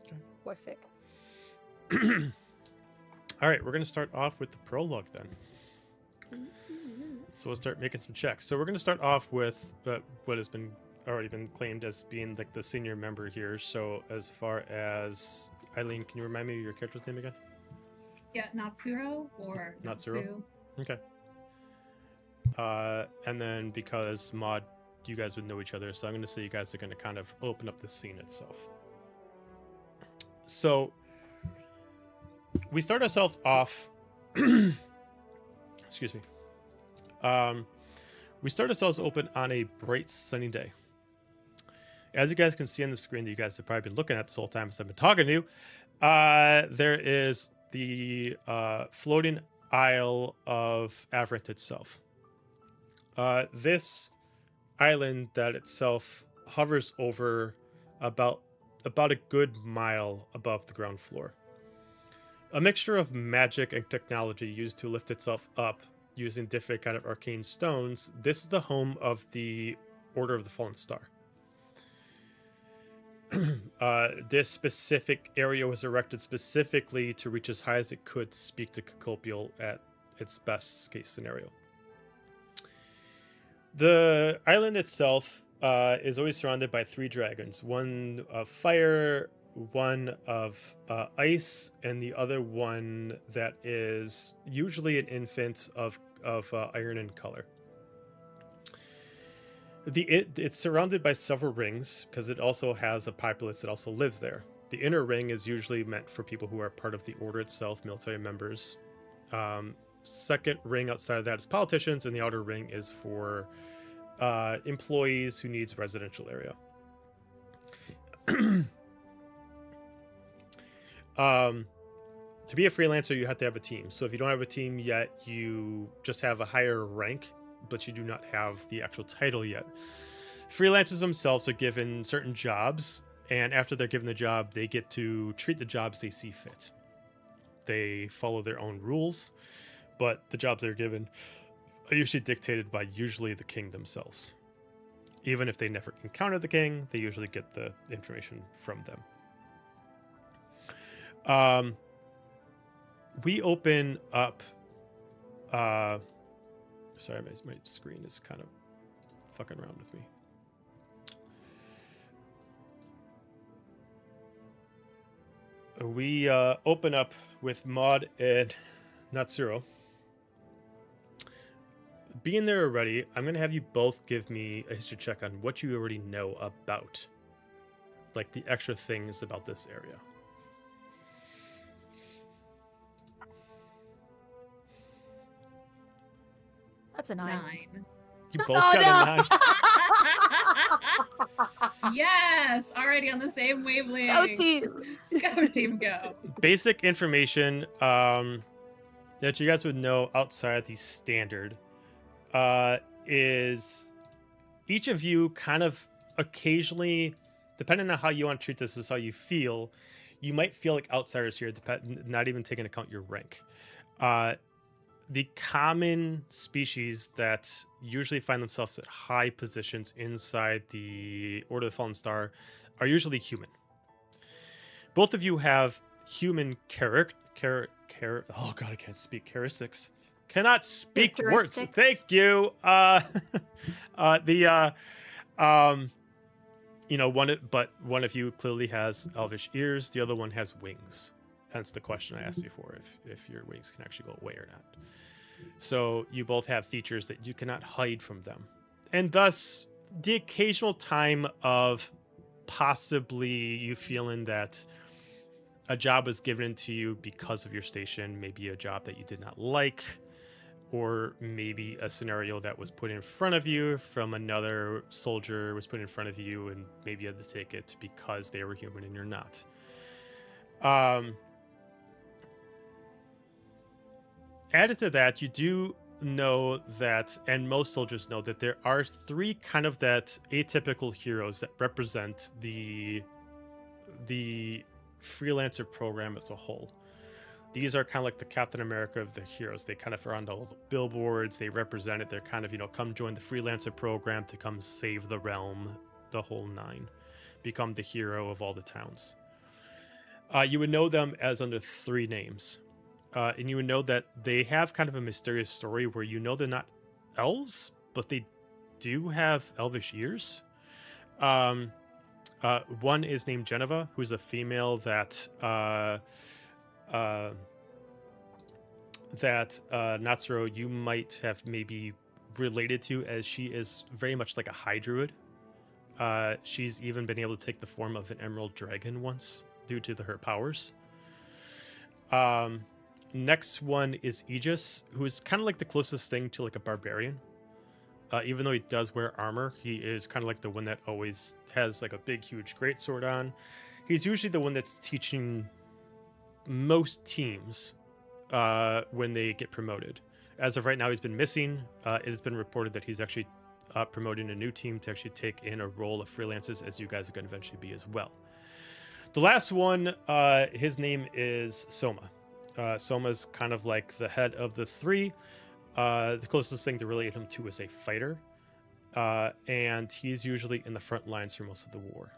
Okay. Perfect. All right, we're gonna start off with the prologue then. So we'll start making some checks. So we're gonna start off with what has been already been claimed as being like the senior member here. So as far as Eileen, can you remind me of your character's name again? Yeah, Natsuro or Natsuro? Natsu. Okay. And then because Maud, you guys would know each other, so I'm going to say you guys are going to kind of open up the scene itself. So we start ourselves off. Excuse me. We start ourselves open on a bright sunny day. As you guys can see on the screen that you guys have probably been looking at this whole time as I've been talking to you, there is the floating Isle of Avranth itself. This island that itself hovers over about a good mile above the ground floor. A mixture of magic and technology used to lift itself up using different kind of arcane stones. This is the home of the Order of the Fallen Star. This specific area was erected specifically to reach as high as it could to speak to Cacopial at its best case scenario. The island itself is always surrounded by 3 dragons, one of fire, one of ice, and the other one that is usually an infant of iron in color. It's surrounded by several rings because it also has a populace that also lives there. The inner ring is usually meant for people who are part of the order itself, military members. Second ring outside of that is politicians, and the outer ring is for employees who needs residential area. To be a freelancer, you have to have a team. So if you don't have a team yet, you just have a higher rank, but you do not have the actual title yet. Freelancers themselves are given certain jobs, and after they're given the job, they get to treat the jobs they see fit. They follow their own rules, but the jobs they're given are usually dictated by usually the king themselves. Even if they never encounter the king, they usually get the information from them. We open up. Sorry, my screen is kind of fucking around with me. We open up with Maud and Natsuro. Being there already, I'm going to have you both give me a history check on what you already know about. Like the extra things about this area. That's a 9. 9. You both Oh, got no. a 9. Yes, already on the same wavelength. Go team. Go team, go. Basic information that you guys would know outside the standard is each of you kind of occasionally, depending on how you want to treat this, is how you feel. You might feel like outsiders here, not even taking into account your rank. The common species that usually find themselves at high positions inside the Order of the Fallen Star are usually human. Both of you have human oh god, I can't speak. Characteristics. Cannot speak words. Thank you. One of you clearly has elvish ears. The other one has wings. Hence the question I asked before, if your wings can actually go away or not. So you both have features that you cannot hide from them. And thus, the occasional time of possibly you feeling that a job was given to you because of your station, maybe a job that you did not like, or maybe a scenario that was put in front of you from another soldier was put in front of you, and maybe you had to take it because they were human and you're not. Added to that, you do know that, and most soldiers know, that there are three kind of that atypical heroes that represent the freelancer program as a whole. These are kind of like the Captain America of the heroes. They kind of are on all the billboards. They represent it. They're kind of, come join the freelancer program to come save the realm, the whole nine. Become the hero of all the towns. You would know them as under three names. And you would know that they have kind of a mysterious story where they're not elves, but they do have elvish ears. One is named Geneva, who's a female that Natsuro, you might have maybe related to, as she is very much like a high druid. She's even been able to take the form of an emerald dragon once due to her powers. Next one is Aegis, who is kind of like the closest thing to like a barbarian. Even though he does wear armor, he is kind of like the one that always has like a big, huge greatsword on. He's usually the one that's teaching most teams when they get promoted. As of right now, he's been missing. It has been reported that he's actually promoting a new team to actually take in a role of freelancers, as you guys are going to eventually be as well. The last one, his name is Soma. Soma's kind of like the head of the three. The closest thing to relate him to is a fighter. And he's usually in the front lines for most of the war.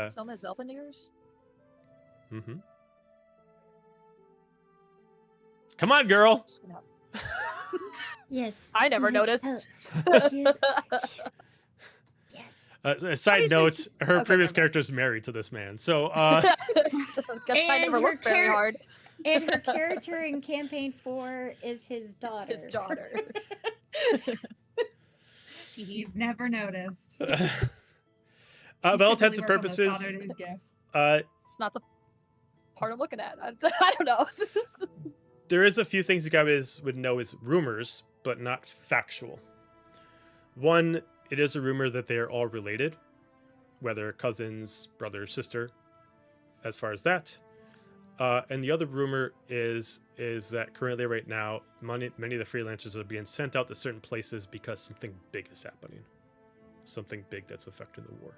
Soma's elven ears? Mm-hmm. Come on, girl! Yes. I never he is noticed. he is- yes. A side note, her Okay, previous never mind. character is married to this man. So, Guess I And never her looked very hard. And her character in campaign 4 is his daughter. His daughter. You've never noticed. all You should intents really and work on those purposes, Father Days gifts. It's not the part I'm looking at. I don't know. there is a few things you guys would know as rumors, but not factual. One, it is a rumor that they are all related, whether cousins, brother, sister, as far as that. And the other rumor is that currently right now, many of the freelancers are being sent out to certain places because something big is happening. Something big that's affecting the war.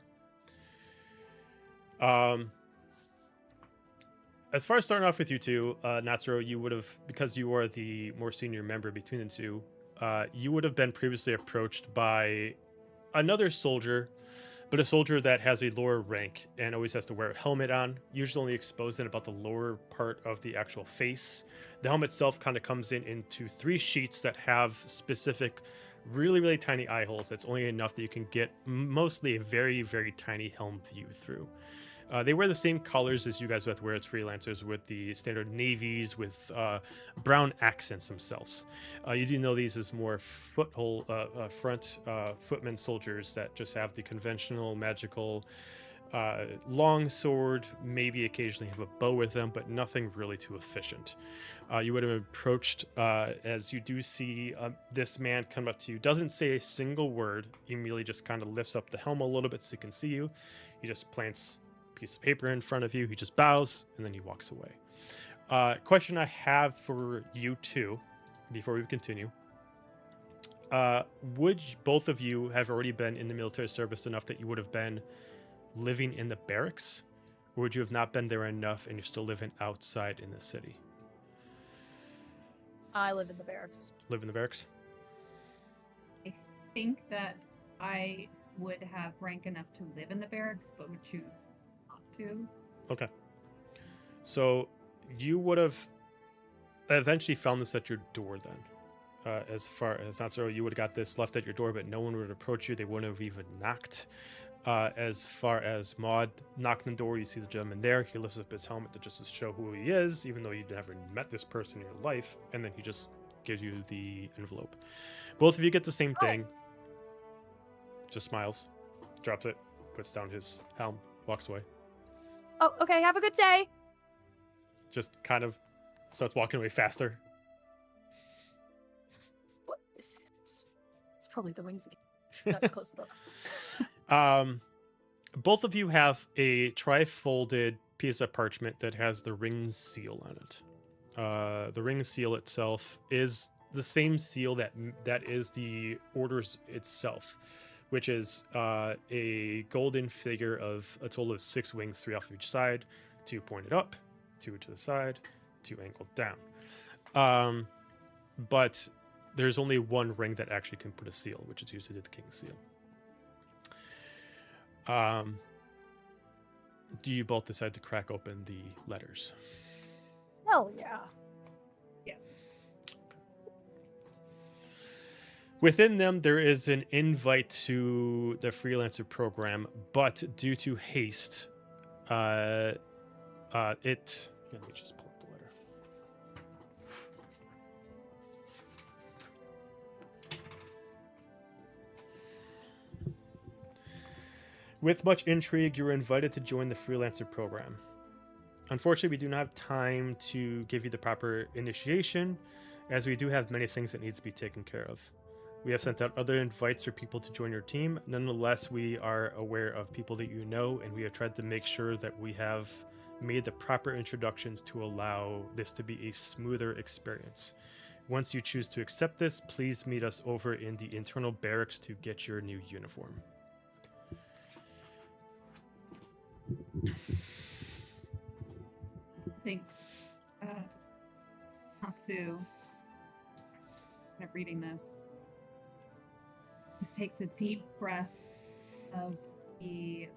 As far as starting off with you two, Natsuro, you would have, because you are the more senior member between the two, you would have been previously approached by another soldier, but a soldier that has a lower rank and always has to wear a helmet on, usually only exposed in about the lower part of the actual face. The helmet itself kind of comes into 3 sheets that have specific, really, really tiny eye holes. That's only enough that you can get mostly a very, very tiny helm view through. They wear the same colors as you guys would have to wear as freelancers, with the standard navies with brown accents themselves. You do know these as more front footmen soldiers that just have the conventional magical long sword, maybe occasionally have a bow with them, but nothing really too efficient. You would have approached, as you do see this man come up to you, doesn't say a single word. He immediately just kind of lifts up the helm a little bit so he can see you. He just plants piece of paper in front of you. He just bows and then he walks away. Question I have for you two before we continue. would both of you have already been in the military service enough that you would have been living in the barracks? Or would you have not been there enough and you're still living outside in the city? I live in the barracks. Live in the barracks? I think that I would have rank enough to live in the barracks, but would choose not to. Okay. So you would have eventually found this at your door then. As far as not so, you would have got this left at your door, but no one would approach you. They wouldn't have even knocked. As far as Maud knocking the door, you see the gentleman there. He lifts up his helmet to just show who he is, even though you've never met this person in your life. And then he just gives you the envelope. Both of you get the same thing. Just smiles, drops it, puts down his helm, walks away. Oh, okay. Have a good day. Just kind of starts walking away faster. What? It's probably the wings again. That's close enough. Both of you have a tri-folded piece of parchment that has the ring seal on it. The ring seal itself is the same seal that is the orders itself, which is a golden figure of a total of 6 wings, 3 off each side, 2 pointed up, 2 to the side, 2 angled down. But there's only one ring that actually can put a seal, which is usually the king's seal. Do you both decide to crack open the letters? Hell yeah. Within them, there is an invite to the freelancer program, but due to haste, let me just pull up the letter. With much intrigue, you're invited to join the freelancer program. Unfortunately, we do not have time to give you the proper initiation, as we do have many things that needs to be taken care of. We have sent out other invites for people to join your team. Nonetheless, we are aware of people that you know, and we have tried to make sure that we have made the proper introductions to allow this to be a smoother experience. Once you choose to accept this, please meet us over in the internal barracks to get your new uniform. I think Natsu, kind of reading this, just takes a deep breath of the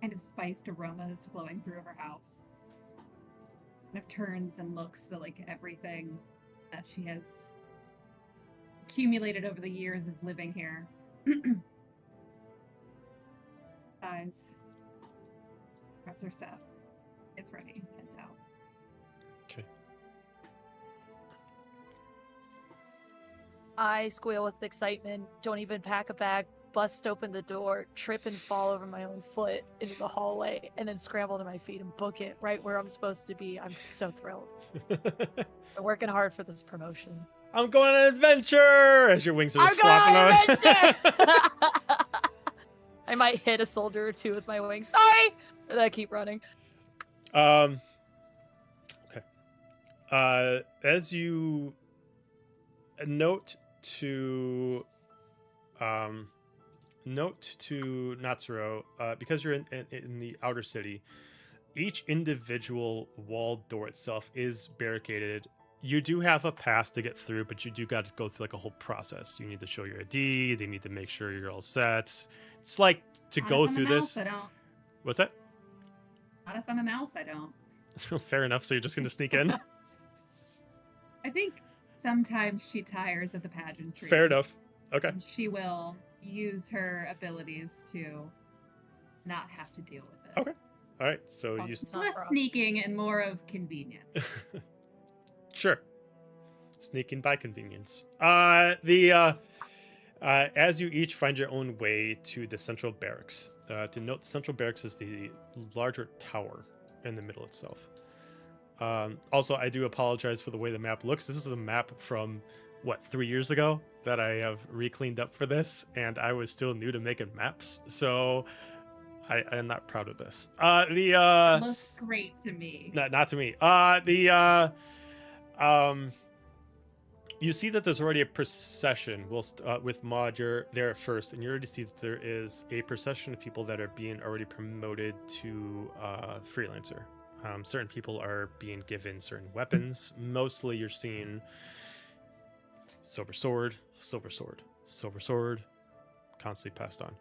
kind of spiced aromas flowing through her house. Kind of turns and looks at everything that she has accumulated over the years of living here. Sighs, grabs her stuff, gets ready, heads out. Okay. I squeal with excitement, don't even pack a bag, bust open the door, trip and fall over my own foot into the hallway, and then scramble to my feet and book it right where I'm supposed to be. I'm so thrilled. I'm working hard for this promotion. I'm going on an adventure! As your wings are just flopping on out. an adventure! I might hit a soldier or two with my wings. Sorry! And I keep running. Okay. As you note to Natsuro, because you're in the outer city, each individual walled door itself is barricaded. You do have a pass to get through, but you do got to go through a whole process. You need to show your ID. They need to make sure you're all set. It's like to go through this. I don't. What's that? Not if I'm a mouse, I don't. Fair enough. So you're just going to sneak in? I think sometimes she tires of the pageantry. Fair enough. Okay. And she will use her abilities to not have to deal with it. Okay. All right. So you... It's less sneaking and more of convenience. Sure. Sneaking by convenience. As you each find your own way to the central barracks. To note, the central barracks is the larger tower in the middle itself. Also, I do apologize for the way the map looks. This is a map from, 3 years ago that I have re-cleaned up for this, and I was still new to making maps, so I am not proud of this. It looks great to me. Not to me. You see that there's already a procession. With Maud, you're there at first, and you already see that there is a procession of people that are being already promoted to freelancer. Certain people are being given certain weapons. Mostly, you're seeing silver sword, silver sword, silver sword, constantly passed on.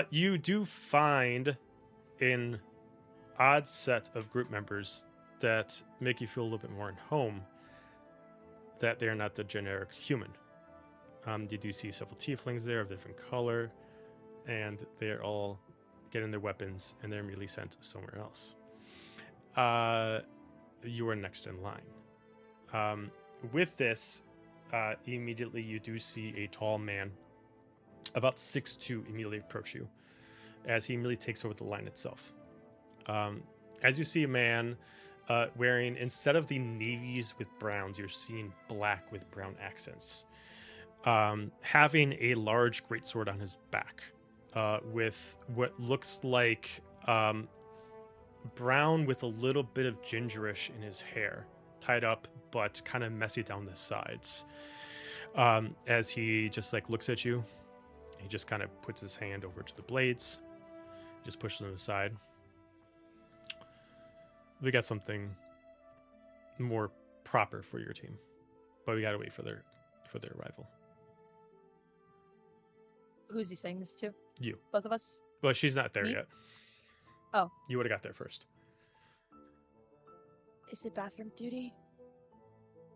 You do find an odd set of group members that make you feel a little bit more at home, that they're not the generic human. You do see several tieflings there of different color, and they're all getting their weapons, and they're immediately sent somewhere else. You are next in line. With this, immediately you do see a tall man, about 6'2", immediately approach you, as he immediately takes over the line itself. As you see a man wearing, instead of the navies with browns, you're seeing black with brown accents. Having a large greatsword on his back, with what looks like brown with a little bit of gingerish in his hair, tied up but kind of messy down the sides. As he just like looks at you, he just kind of puts his hand over to the blades, just pushes them aside. We got something more proper for your team, but we gotta wait for their arrival. Who's he saying this to? You. Both of us? Well, she's not there Me? yet. Oh. You would have got there first. Is it bathroom duty?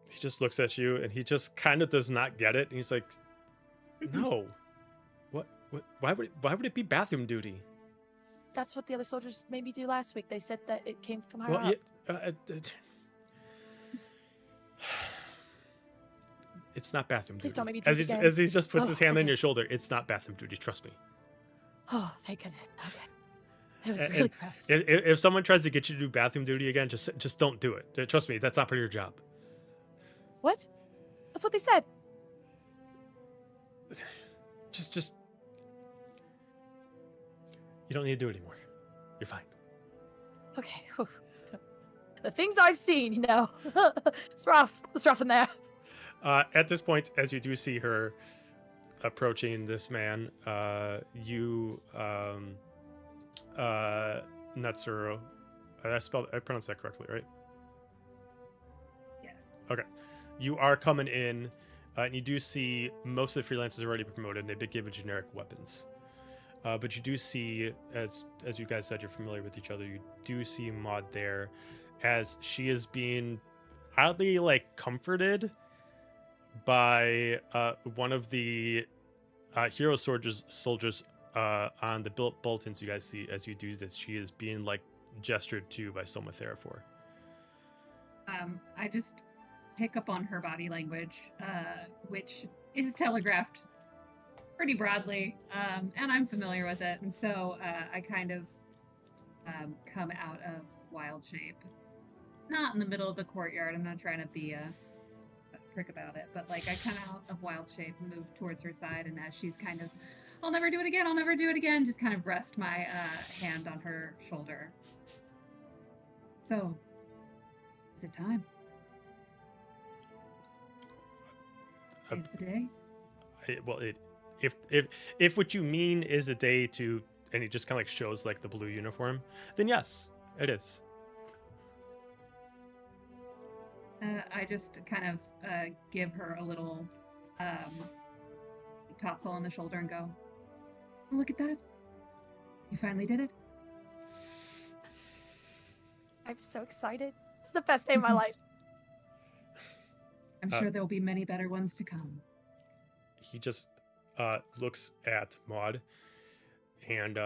He just looks at you and he just kind of does not get it. And he's like, no. What? Why would it be bathroom duty? That's what the other soldiers made me do last week. They said that it came from higher Well, up. It's not bathroom Please duty. don't make me do as it he, again. as he just puts Oh, his hand on okay. your shoulder, it's not bathroom duty. Trust me. Oh, thank goodness. Okay. It was And- really gross. If someone tries to get you to do bathroom duty again, just don't do it. Trust me, that's not part of your job. What? That's what they said. Just you don't need to do it anymore. You're fine. Okay. Whew. The things I've seen, it's rough. It's rough in there. At this point, as you do see her approaching this man, Natsuro, I pronounced that correctly, right? Yes. Okay. You are coming in, and you do see most of the freelancers already promoted, and they've been given generic weapons. But you do see, as you guys said, you're familiar with each other. You do see Maud there, as she is being oddly comforted by one of the hero soldiers on the bulletins. You guys see as you do this, she is being gestured to by Soma Theraphor. I just pick up on her body language, which is telegraphed pretty broadly, and I'm familiar with it, and so I kind of come out of wild shape. Not in the middle of the courtyard. I'm not trying to be a prick about it, but I come out of wild shape and move towards her side, and as she's kind of, I'll never do it again, just kind of rest my hand on her shoulder. So, is it time? It's the day? If what you mean is a day to, and it just kind of shows the blue uniform, then yes, it is. I just kind of give her a little tossle on the shoulder and go, oh, look at that. You finally did it. I'm so excited. It's the best day of my life. I'm sure there will be many better ones to come. He just looks at Maud, and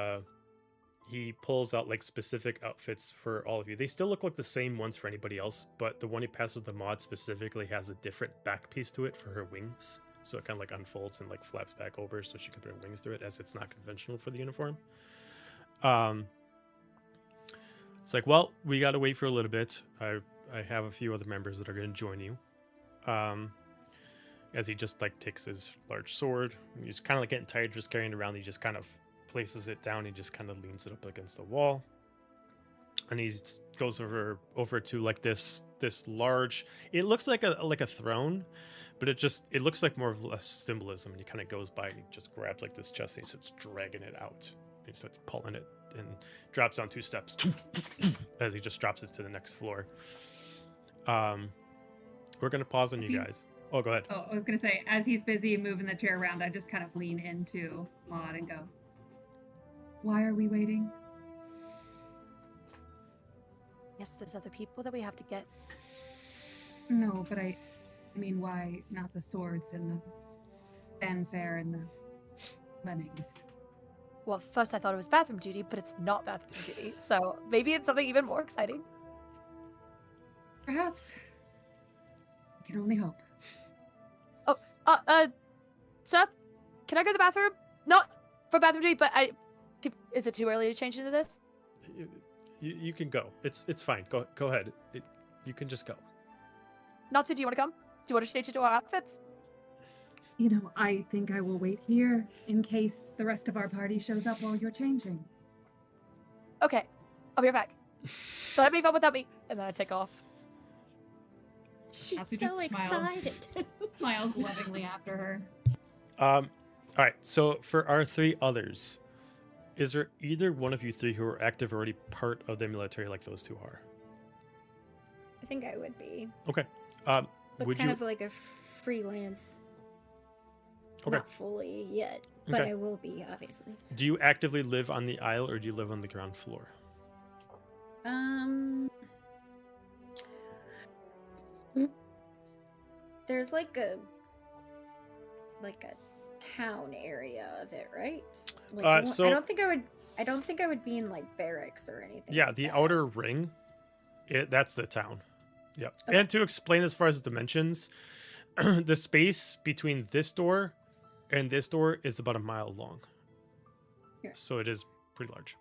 he pulls out specific outfits for all of you. They still look like the same ones for anybody else, but the one he passes to Maud specifically has a different back piece to it for her wings. So it kind of unfolds and flaps back over so she can put her wings through it, as it's not conventional for the uniform. It's well, we got to wait for a little bit. I have a few other members that are going to join you. As he just takes his large sword, he's kind of getting tired just carrying it around. He just kind of places it down. He just kind of leans it up against the wall. and he goes over to like this large. It looks like a throne, but it looks like more of less symbolism. And he kind of goes by and he just grabs like this chest and he starts dragging it out. He starts pulling it and drops down 2 steps as he just drops it to the next floor. We're gonna pause on you guys. Oh, go ahead. Oh, I was gonna say, as he's busy moving the chair around, I just kind of lean into Maud and go, "Why are we waiting?" Yes, there's other people that we have to get. No, but I mean, why not the swords and the fanfare and the lemmings? Well, first I thought it was bathroom duty, but it's not bathroom duty. So maybe it's something even more exciting. Perhaps. We can only hope. Sir, can I go to the bathroom? Not for bathroom duty, but is it too early to change into this? You can go. It's fine. Go ahead. You can just go. Natsu, do you want to come? Do you want to change into our outfits? You know, I think I will wait here in case the rest of our party shows up while you're changing. Okay, I'll be right back. So have fun without me. And then I take off. She's Natsu so just smiles. excited. Smiles lovingly after her. All right. So for our 3 others, is there either one of you 3 who are active already part of the military like those 2 are? I think I would be. Okay. But Would kind you? of like a freelance. Okay. Not fully yet, but Okay. I will be, obviously. Do you actively live on the aisle or do you live on the ground floor? There's like a town area of it, right? Like, I don't think I would be in like barracks or anything. Yeah, like the that. outer ring. That's the town. Yep. Okay. And to explain as far as dimensions, the space between this door and this door is about 1 mile long. Yeah. So it is pretty large.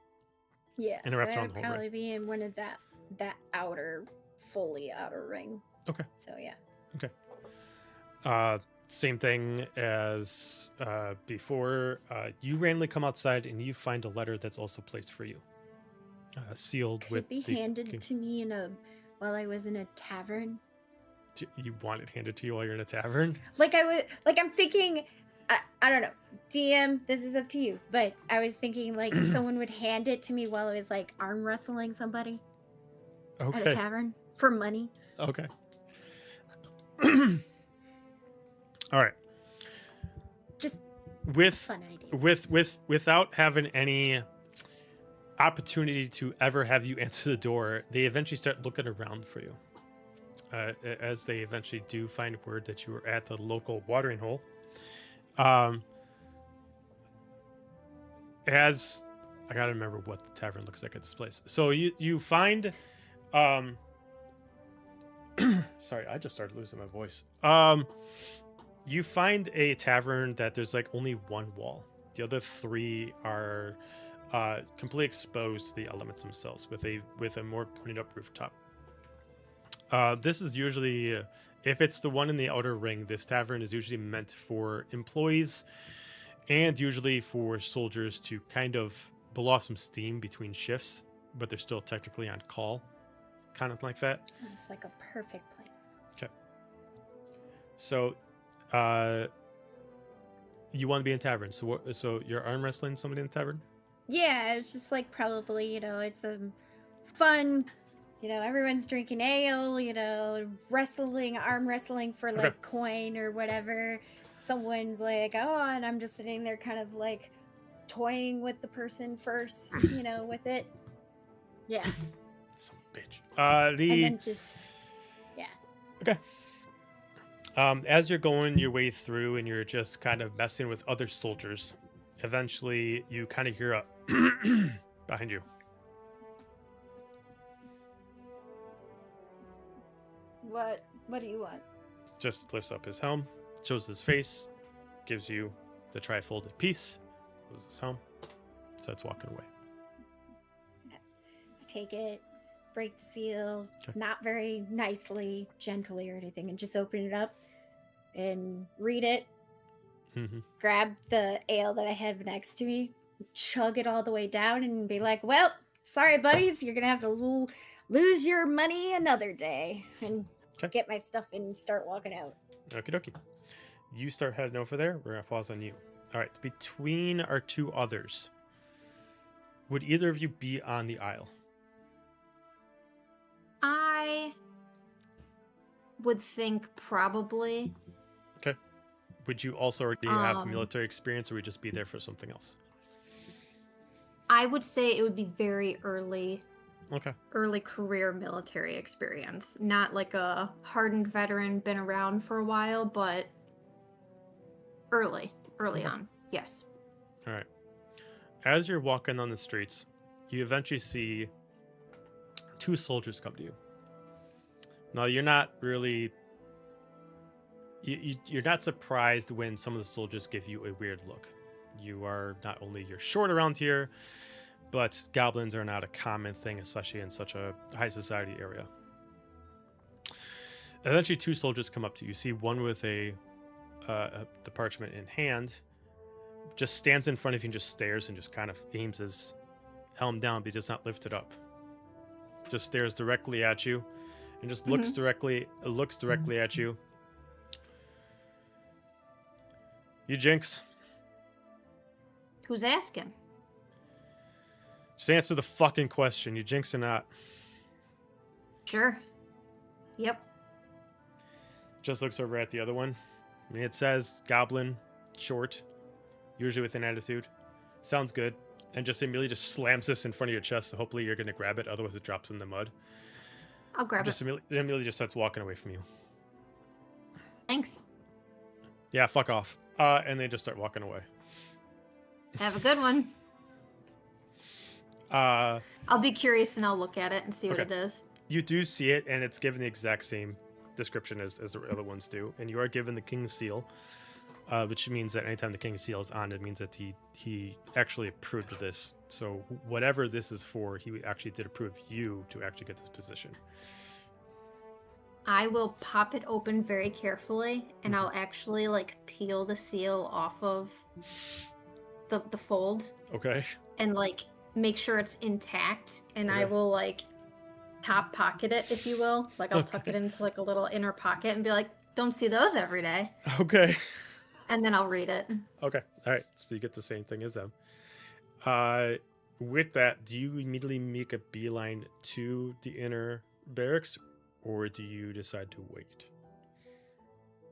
Yeah, and so wraps I around would the whole probably be in one of that fully outer ring. Okay. So yeah. Same thing as before. You randomly come outside and you find a letter that's also placed for you, sealed Could with. it be the handed king- to me while I was in a tavern? You want it handed to you while you're in a tavern? I'm thinking, I don't know, DM, this is up to you, but I was thinking like someone would hand it to me while I was like arm wrestling somebody at a Okay. tavern for money. Okay. All right. Just With fun idea. without having any opportunity to ever have you answer the door, they eventually start looking around for you. As they eventually do find word that you were at the local watering hole. As I gotta remember what the tavern looks like at this place. So you find sorry, I just started losing my voice. You find a tavern that there's like only one wall. The other 3 are completely exposed to the elements themselves with a more pointed up rooftop. This is usually, if it's the one in the outer ring, this tavern is usually meant for employees and usually for soldiers to kind of blow off some steam between shifts, but they're still technically on call, kind of like that. Sounds like a perfect place. Okay. So, you want to be in tavern. So you're arm wrestling somebody in the tavern? Yeah, it's just like probably, it's fun, everyone's drinking ale, arm wrestling for Okay. like coin or whatever. Someone's like, oh, and I'm just sitting there kind of like toying with the person first, with it. Yeah. Some bitch. And then just, yeah. Okay. As you're going your way through and you're just kind of messing with other soldiers, eventually you kind of hear a behind you. What do you want? Just lifts up his helm, shows his face, gives you the tri-folded piece, closes his helm, starts walking away. I take it, break the seal, Okay. not very nicely, gently or anything, and just open it up and read it. Mm-hmm. Grab the ale that I have next to me, chug it all the way down, and be like, well, Sorry, buddies. You're gonna have to lose your money another day and Okay. get my stuff and start walking out. Okie dokie. You start heading over there. We're gonna pause on you. All right. Between our two others, would either of you be on the aisle? I would think probably. Okay. Would you also already have military experience, or would you just be there for something else? I would say it would be very early Okay. career military experience. Not like a hardened veteran, been around for a while, but early Okay. on. Yes. All right. As you're walking on the streets, you eventually see two soldiers come to you. Now, you're not really... You're not surprised when some of the soldiers give you a weird look. You are not only you're short around here, but goblins are not a common thing, especially in such a high society area. Eventually, two soldiers come up to you. You see one with the parchment in hand, just stands in front of you and just stares and just kind of aims his helm down, but he does not lift it up. Just stares directly at you and just looks directly at you. You Jinx. Who's asking? Just answer the fucking question. You Jinx or not? Sure. Yep. Just looks over at the other one. I mean, it says goblin, short, usually with an attitude. Sounds good. And just immediately just slams this in front of your chest, so hopefully you're going to grab it, otherwise it drops in the mud. I'll grab Just it. immediately just starts walking away from you. Thanks. Yeah, fuck off. And they just start walking away. Have a good one. I'll be curious and I'll look at it and see what it does. You do see it, and it's given the exact same description as the other ones do. And you are given the King's Seal, which means that anytime the King's Seal is on, it means that he actually approved of this. So whatever this is for, he actually did approve you to actually get this position. I will pop it open very carefully, and I'll actually like peel the seal off of the fold Okay. and like make sure it's intact, and I Okay. will like top pocket it, if you will. Like I'll tuck it Okay. into like a little inner pocket and be like, don't see those every day. Okay. And then I'll read it. Okay. All right. So you get the same thing as them. With that, do you immediately make a beeline to the inner barracks, or do you decide to wait?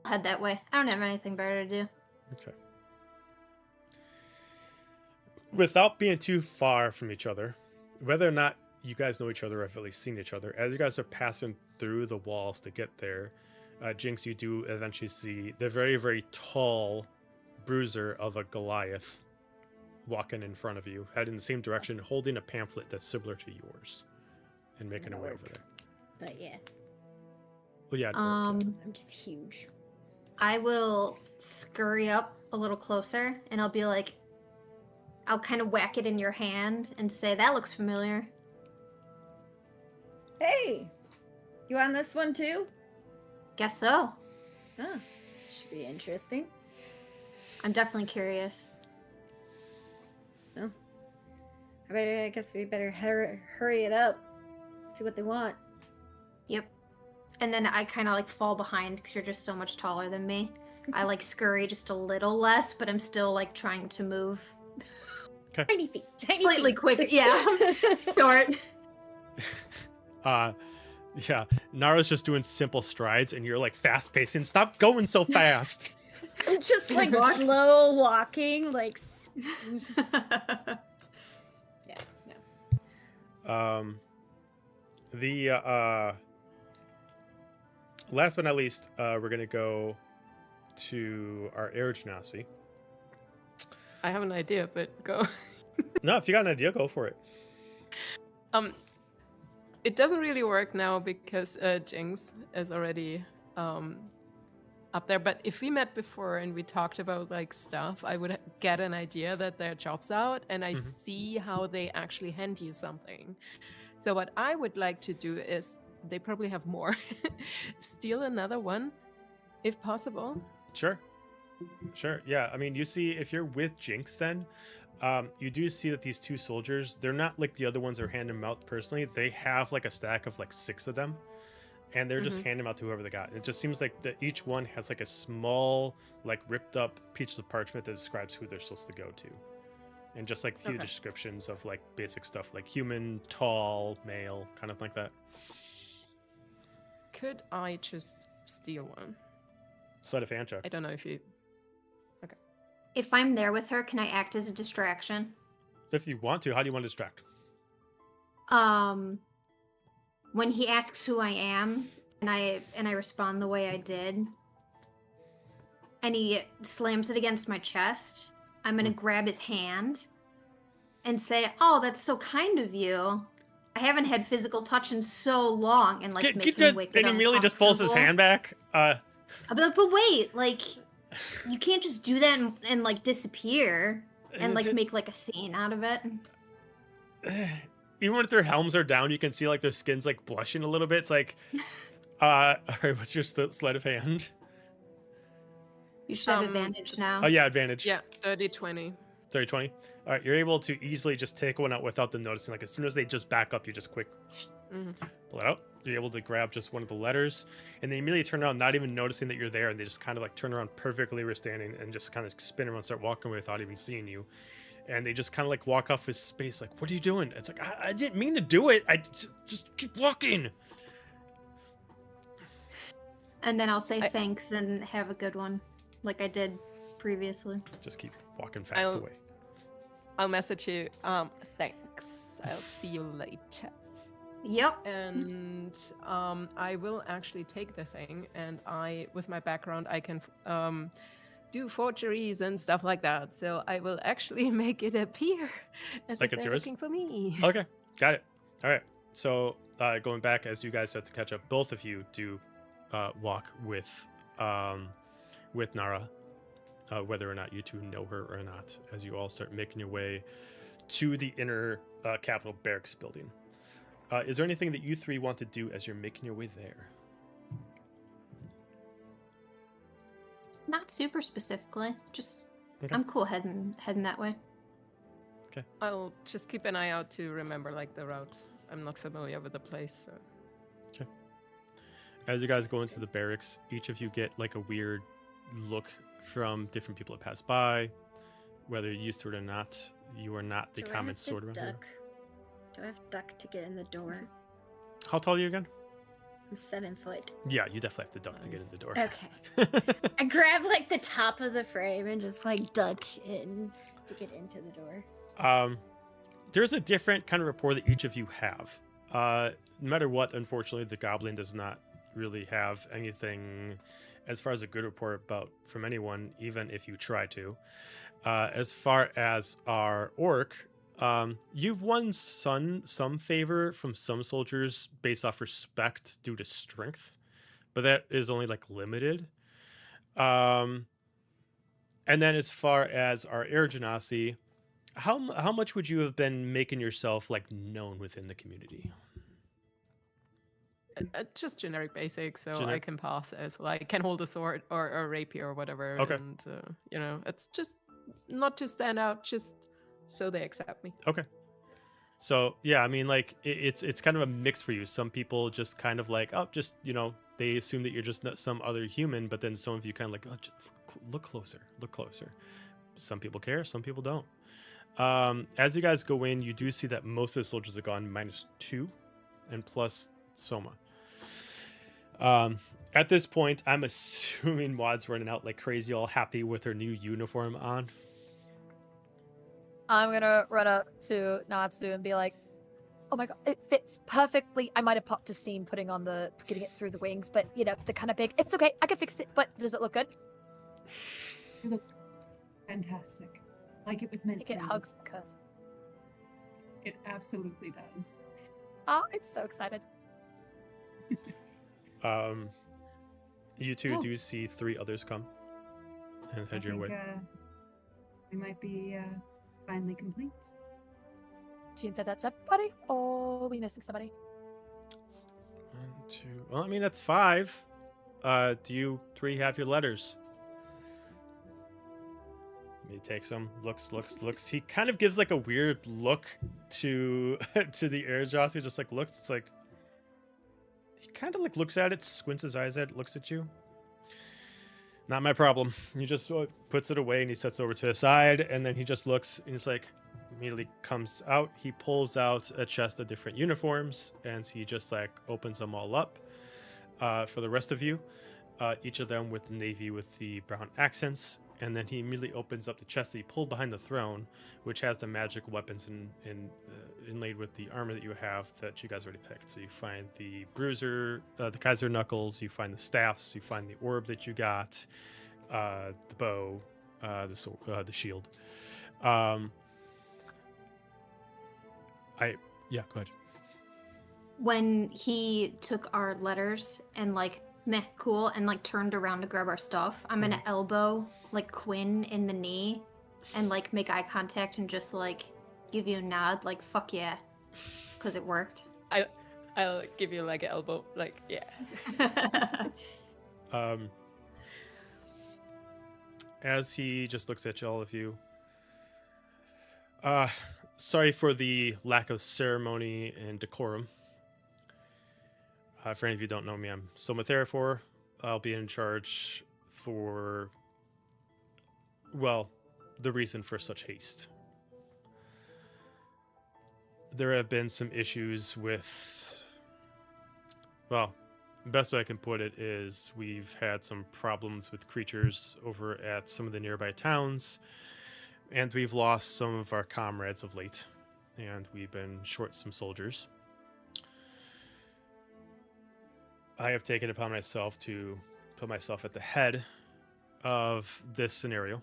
I'll head that way. I don't have anything better to do. Okay. Without being too far from each other, whether or not you guys know each other or have at least seen each other, as you guys are passing through the walls to get there, Jinx, you do eventually see the very, very tall bruiser of a Goliath walking in front of you, heading in the same direction, holding a pamphlet that's similar to yours, and making her way over there. But yeah, Well, yeah. Um, I'm just huge. I will scurry up a little closer, and I'll be like, I'll kind of whack it in your hand and say, that looks familiar. Hey, you on this one too? Guess so. Huh. Should be interesting. I'm definitely curious. I guess we better hurry it up. See what they want. Yep. And then I kind of like fall behind because you're just so much taller than me. I like scurry just a little less, but I'm still like trying to move Tiny feet. Tiny slightly feet. quick. Yeah. Short. Yeah. Nara's just doing simple strides, and you're like fast pacing. Stop going so fast. I'm just like Walk. slow walking, like. Yeah. No. The last but not least, we're gonna go to our air genasi. I have an idea, but go. No, if you got an idea, go for it. It doesn't really work now because Jinx is already up there. But if we met before and we talked about like stuff, I would get an idea that their job's out, and I see how they actually hand you something. So what I would like to do is, they probably have more, steal another one, if possible. Sure. Yeah. I mean, you see, if you're with Jinx, then you do see that these two soldiers, they're not like the other ones that are handing them out personally. They have like a stack of like 6 of them, and they're just handing them out to whoever they got. It just seems like that each one has like a small, like ripped up piece of parchment that describes who they're supposed to go to, and just like few descriptions of like basic stuff like human, tall, male, kind of like that. Could I just steal one? Sleight of hand check. I don't know if you. If I'm there with her, can I act as a distraction? If you want to, how do you want to distract? When he asks who I am, and I respond the way I did, and he slams it against my chest, I'm gonna grab his hand and say, "Oh, that's so kind of you. I haven't had physical touch in so long," and like make him wicked and he immediately just pulls his hand back. I'll be like, "But wait, like, you can't just do that and like disappear and like make like a scene out of it." Even if their helms are down, you can see like their skin's like blushing a little bit. It's like, all right, what's your sleight of hand? You should have advantage now. Oh yeah, advantage. Yeah, 30-20. 30-20. All right, you're able to easily just take one out without them noticing. Like as soon as they just back up, you just quick pull it out. You're able to grab just one of the letters, and they immediately turn around, not even noticing that you're there, and they just kind of like turn around perfectly where you're standing, and just kind of spin around, start walking away without even seeing you. And they just kind of like walk off his space, like, "What are you doing?" It's like, I didn't mean to do it. I just keep walking. And then I'll say thanks and have a good one, like I did previously. Just keep walking fast away. I'll message you. Thanks. I'll see you later. Yep. And I will actually take the thing, and with my background, I can do forgeries and stuff like that. So I will actually make it appear as like if it's they're yours? looking for me. Okay, got it. All right. So going back as you guys start to catch up, both of you do walk with Nara, whether or not you two know her or not, as you all start making your way to the inner Capitol Barracks building. Is there anything that you three want to do as you're making your way there? Not super specifically. Just Okay. I'm cool heading that way. Okay. I'll just keep an eye out to remember like the route. I'm not familiar with the place. So. Okay. As you guys go into the barracks, each of you get like a weird look from different people that pass by, whether you're used to it or not. You are not the common sort of here. Do I have duck to get in the door? How tall are you again? I'm 7 foot. Yeah, you definitely have to duck to get in the door. Okay. I grab like the top of the frame and just like duck in to get into the door. There's a different kind of rapport that each of you have. No matter what, unfortunately, the goblin does not really have anything as far as a good rapport about from anyone, even if you try to. As far as our orc, you've won some favor from some soldiers based off respect due to strength, but that is only like limited. And then as far as our air genasi, how much would you have been making yourself like known within the community? Just generic basics, so I Generic. can pass as like can hold a sword or a rapier or whatever. Okay. And it's just not to stand out, just so they accept me. Okay. So yeah, I mean, like it's kind of a mix for you. Some people just kind of like, oh, just they assume that you're just not some other human, but then some of you kind of like, oh, just look closer. Some people care, some people don't. As you guys go in, you do see that most of the soldiers are gone -2, and plus Soma. At this point, I'm assuming Wad's running out like crazy, all happy with her new uniform on. I'm gonna run up to Natsu and be like, "Oh my god, it fits perfectly. I might have popped a seam getting it through the wings, but they're kind of big. It's okay, I can fix it. But does it look good?" You look fantastic. Like it was I meant think for it you. hugs my curves. It absolutely does. Oh, I'm so excited. You two Oh. do see 3 others come and head your way. We might be finally complete. Do you think that's everybody, or are we missing somebody? 1, 2. Well, I mean that's 5. Do you 3 have your letters? He takes them, looks. He kind of gives like a weird look to to the air Jossie, just like looks. It's like he kind of like looks at it, squints his eyes at it, looks at you. Not my problem. He just puts it away and he sets it over to the side, and then he just looks and it's like immediately comes out. He pulls out a chest of different uniforms and he just like opens them all up for the rest of you. Each of them with the navy with the brown accents, and then he immediately opens up the chest that he pulled behind the throne, which has the magic weapons inlaid with the armor that you have that you guys already picked. So you find the bruiser, the Kaiser knuckles, you find the staffs, you find the orb that you got, the bow, the shield. Go ahead. When he took our letters and like meh cool and like turned around to grab our stuff, I'm gonna elbow like Quinn in the knee and like make eye contact and just like give you a nod like fuck yeah, because it worked. I'll give you like an elbow, like yeah. As he just looks at all of you, sorry for the lack of ceremony and decorum. For any of you who don't know me, I'm Soma Theraphor. I'll be in charge for, well, the reason for such haste. There have been some issues with, well, the best way I can put it is we've had some problems with creatures over at some of the nearby towns, and we've lost some of our comrades of late, and we've been short some soldiers. I have taken it upon myself to put myself at the head of this scenario.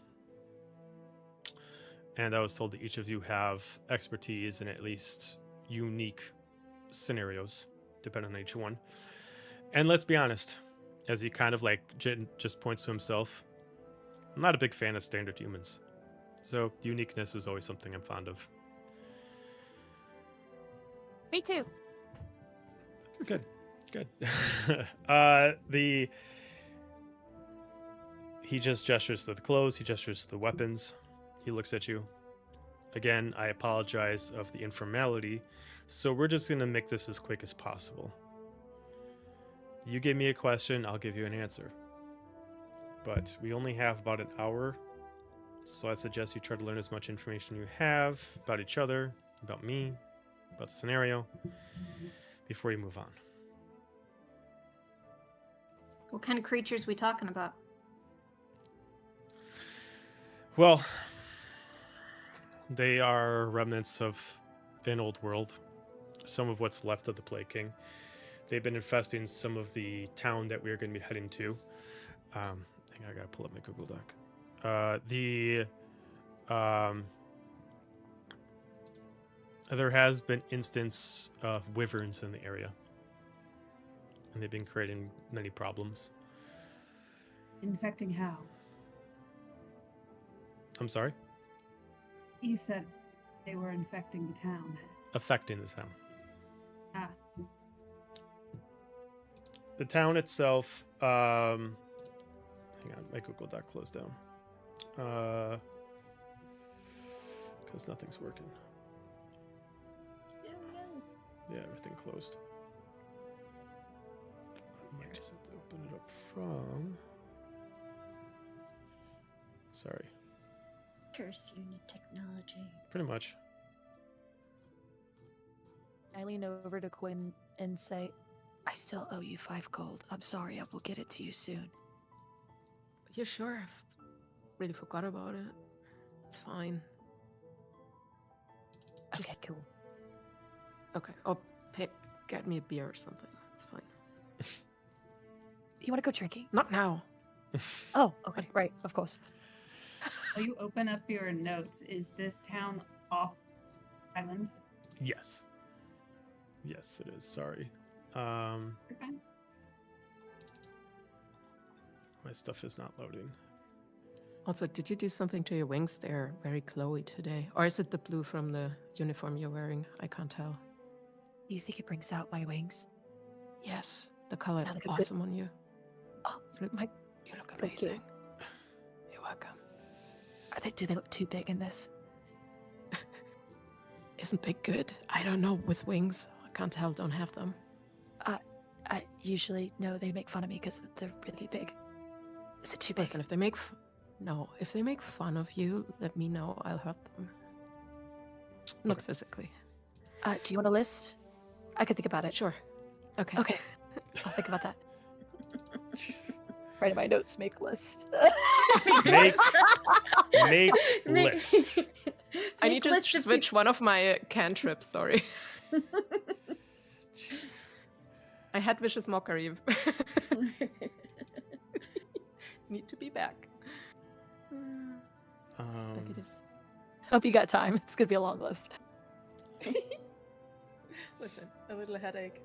And I was told that each of you have expertise in at least unique scenarios, depending on each one. And let's be honest, as he kind of like just points to himself, I'm not a big fan of standard humans. So uniqueness is always something I'm fond of. Me too. Good. He just gestures to the clothes. He gestures to the weapons. He looks at you. Again, I apologize of the informality. So we're just going to make this as quick as possible. You give me a question, I'll give you an answer. But we only have about an hour. So I suggest you try to learn as much information you have about each other, about me, about the scenario, before you move on. What kind of creatures we talking about? Well, they are remnants of an old world. Some of what's left of the Plague King. They've been infesting some of the town that we're going to be heading to. I think I gotta pull up my Google Doc. There has been instance of wyverns in the area. And they've been creating many problems. Infecting how? I'm sorry? You said they were infecting the town. Affecting the town. Ah. The town itself, hang on, my Google Doc closed down. Because nothing's working. Yeah, everything closed. I might just have to open it up from... Sorry. Curse unit technology. Pretty much. I lean over to Quinn and say, I still owe you 5 gold. I'm sorry, I will get it to you soon. You sure? I've really forgot about it. It's fine. Okay, cool. Okay, I'll get me a beer or something. It's fine. You want to go drinking? Not now. Oh, okay, right, of course. While you open up your notes, is this town off island? Yes. Yes, it is. Sorry. Okay. My stuff is not loading. Also, did you do something to your wings? They're very glowy today. Or is it the blue from the uniform you're wearing? I can't tell. Do you think it brings out my wings? Yes, the color is Sounds like a good- awesome on you. Oh, You look, my... you look Thank you. amazing. You're welcome. Do they look too big in this? Isn't big good? I don't know. With wings, I can't tell. Don't have them. I usually know they make fun of me because they're really big. Is it too big? Listen, if they make fun of you, let me know. I'll hurt them. Not Okay. physically. Do you want a list? I could think about it. Sure. Okay. Okay. I'll think about that. Write in my notes, make list. Make list. I need to switch one of my cantrips. Sorry. I had vicious mockery. Need to be back. Look, it is. Hope you got time. It's gonna be a long list. Listen, a little headache.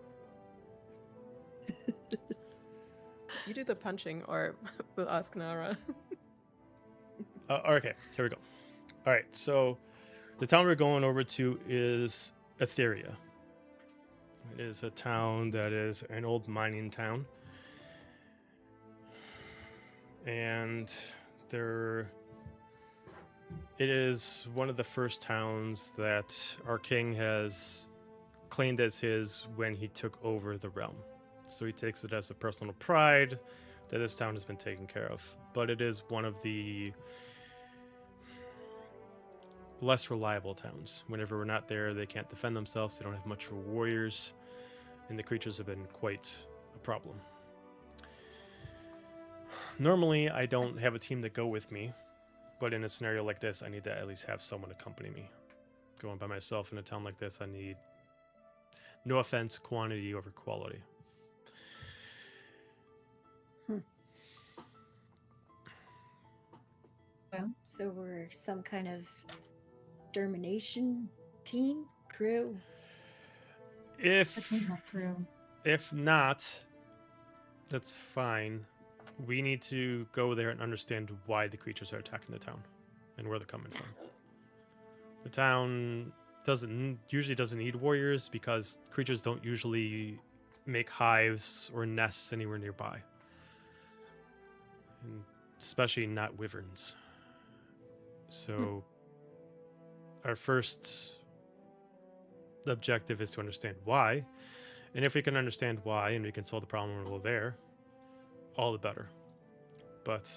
You do the punching, or we'll ask Nara. Okay, here we go. All right, so the town we're going over to is Etheria. It is a town that is an old mining town. And it is one of the first towns that our king has claimed as his when he took over the realm. So he takes it as a personal pride that this town has been taken care of. But it is one of the less reliable towns. Whenever we're not there, they can't defend themselves. They don't have much for warriors, and the creatures have been quite a problem. Normally, I don't have a team that go with me, but in a scenario like this, I need to at least have someone accompany me. Going by myself in a town like this, I need, no offense, quantity over quality. Well, So we're some kind of extermination team, crew. If that's not true. If not, that's fine. We need to go there and understand why the creatures are attacking the town and where they're coming from. The town usually doesn't need warriors because creatures don't usually make hives or nests anywhere nearby. And especially not wyverns. So our first objective is to understand why. And if we can understand why and we can solve the problem when we're there, all the better. But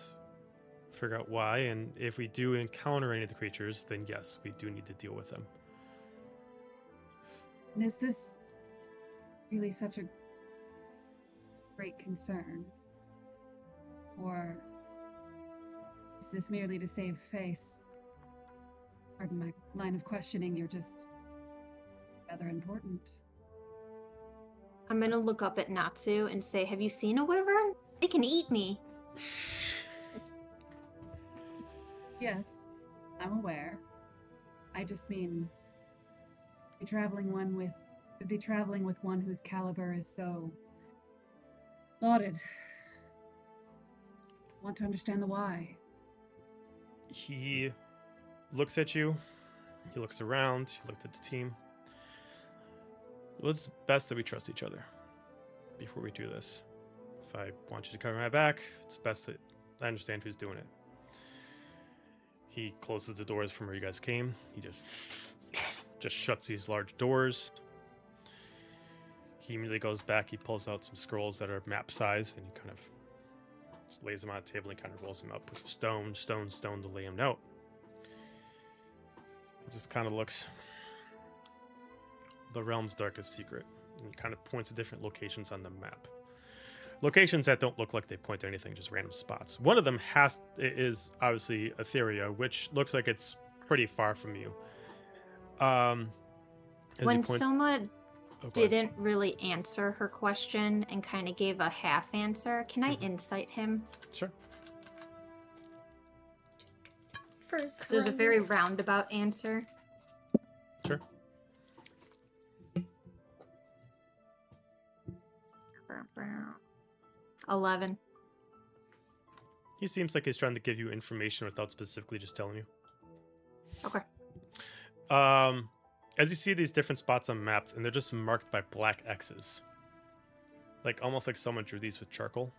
figure out why, and if we do encounter any of the creatures, then yes, we do need to deal with them. And is this really such a great concern? Or is this merely to save face? Pardon my line of questioning, you're just rather important. I'm gonna look up at Natsu and say, "Have you seen a wyvern? They can eat me." Yes, I'm aware. I just mean be traveling with one whose caliber is so lauded. Want to understand the why. He looks at you, he looks around, he looked at the team. Well, it's best that we trust each other before we do this. If I want you to cover my back, it's best that I understand who's doing it. He closes the doors from where you guys came. He just shuts these large doors. He immediately goes back. He pulls out some scrolls that are map sized, and he kind of just lays them on the table and kind of rolls them up. Puts a stone to lay him out. He just kind of looks. The realm's darkest secret. And he kind of points to different locations on the map. Locations that don't look like they point to anything, just random spots. One of them is obviously Etheria, which looks like it's pretty far from you. When Soma Oh, go ahead. didn't really answer her question and kind of gave a half answer, can I insight him? Sure. First, Because it was a very roundabout answer. Sure. Brow. 11. He seems like he's trying to give you information without specifically just telling you. Okay. As you see these different spots on maps, and they're just marked by black X's. Like, almost like someone drew these with charcoal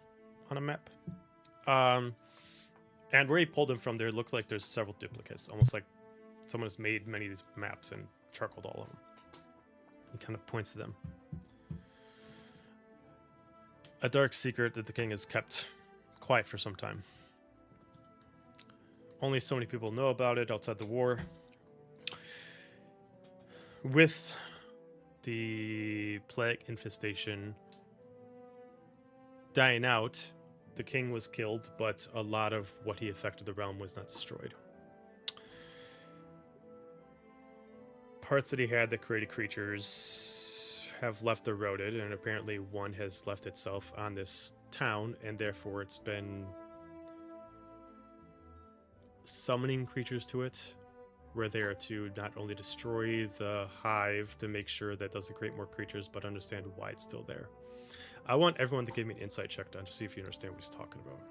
on a map. And where he pulled them from, there looked like there's several duplicates, almost like someone has made many of these maps and charcoaled all of them. He kind of points to them. A dark secret that the king has kept quiet for some time. Only so many people know about it outside the war. With the plague infestation dying out, the king was killed, but a lot of what he affected the realm was not destroyed. Parts that he had that created creatures have left eroded, and apparently one has left itself on this town, and therefore it's been summoning creatures to it. We're there to not only destroy the hive to make sure that doesn't create more creatures, but understand why it's still there. I want everyone to give me an insight check done to see if you understand what he's talking about.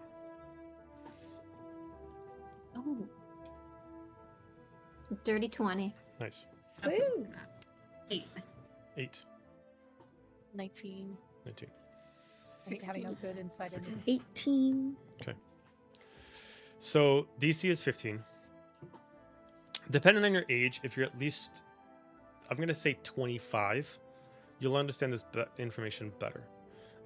Oh. Dirty 20. Nice. Woo! 8. 8, 19. 19. I hate having no good insight into 16. 18. So DC is 15. Depending on your age, if you're at least, I'm going to say 25, you'll understand this information better.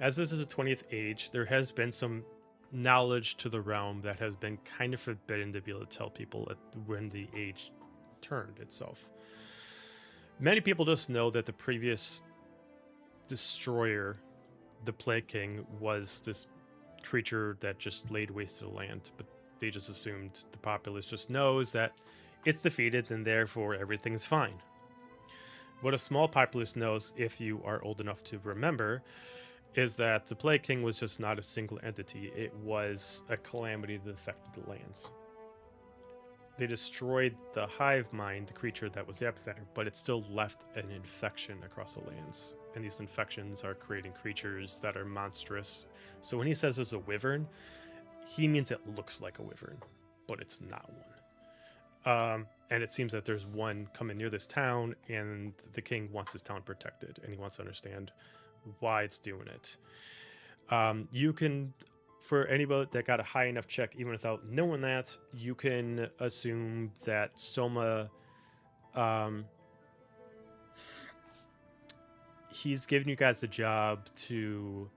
As this is a 20th age, there has been some knowledge to the realm that has been kind of forbidden to be able to tell people when the age turned itself. Many people just know that the previous destroyer, the Plague King, was this creature that just laid waste to the land, but they just assumed the populace just knows that it's defeated and therefore everything's fine. What a small populace knows, if you are old enough to remember, is that the Plague King was just not a single entity. It was a calamity that affected the lands. They destroyed the hive mind, the creature that was the epicenter, but it still left an infection across the lands. And these infections are creating creatures that are monstrous. So when he says there's a wyvern, he means it looks like a wyvern, but it's not one. And it seems that there's one coming near this town, and the king wants his town protected, and he wants to understand why it's doing it. You can, for anybody that got a high enough check, even without knowing that, you can assume that Soma, he's giving you guys a job to,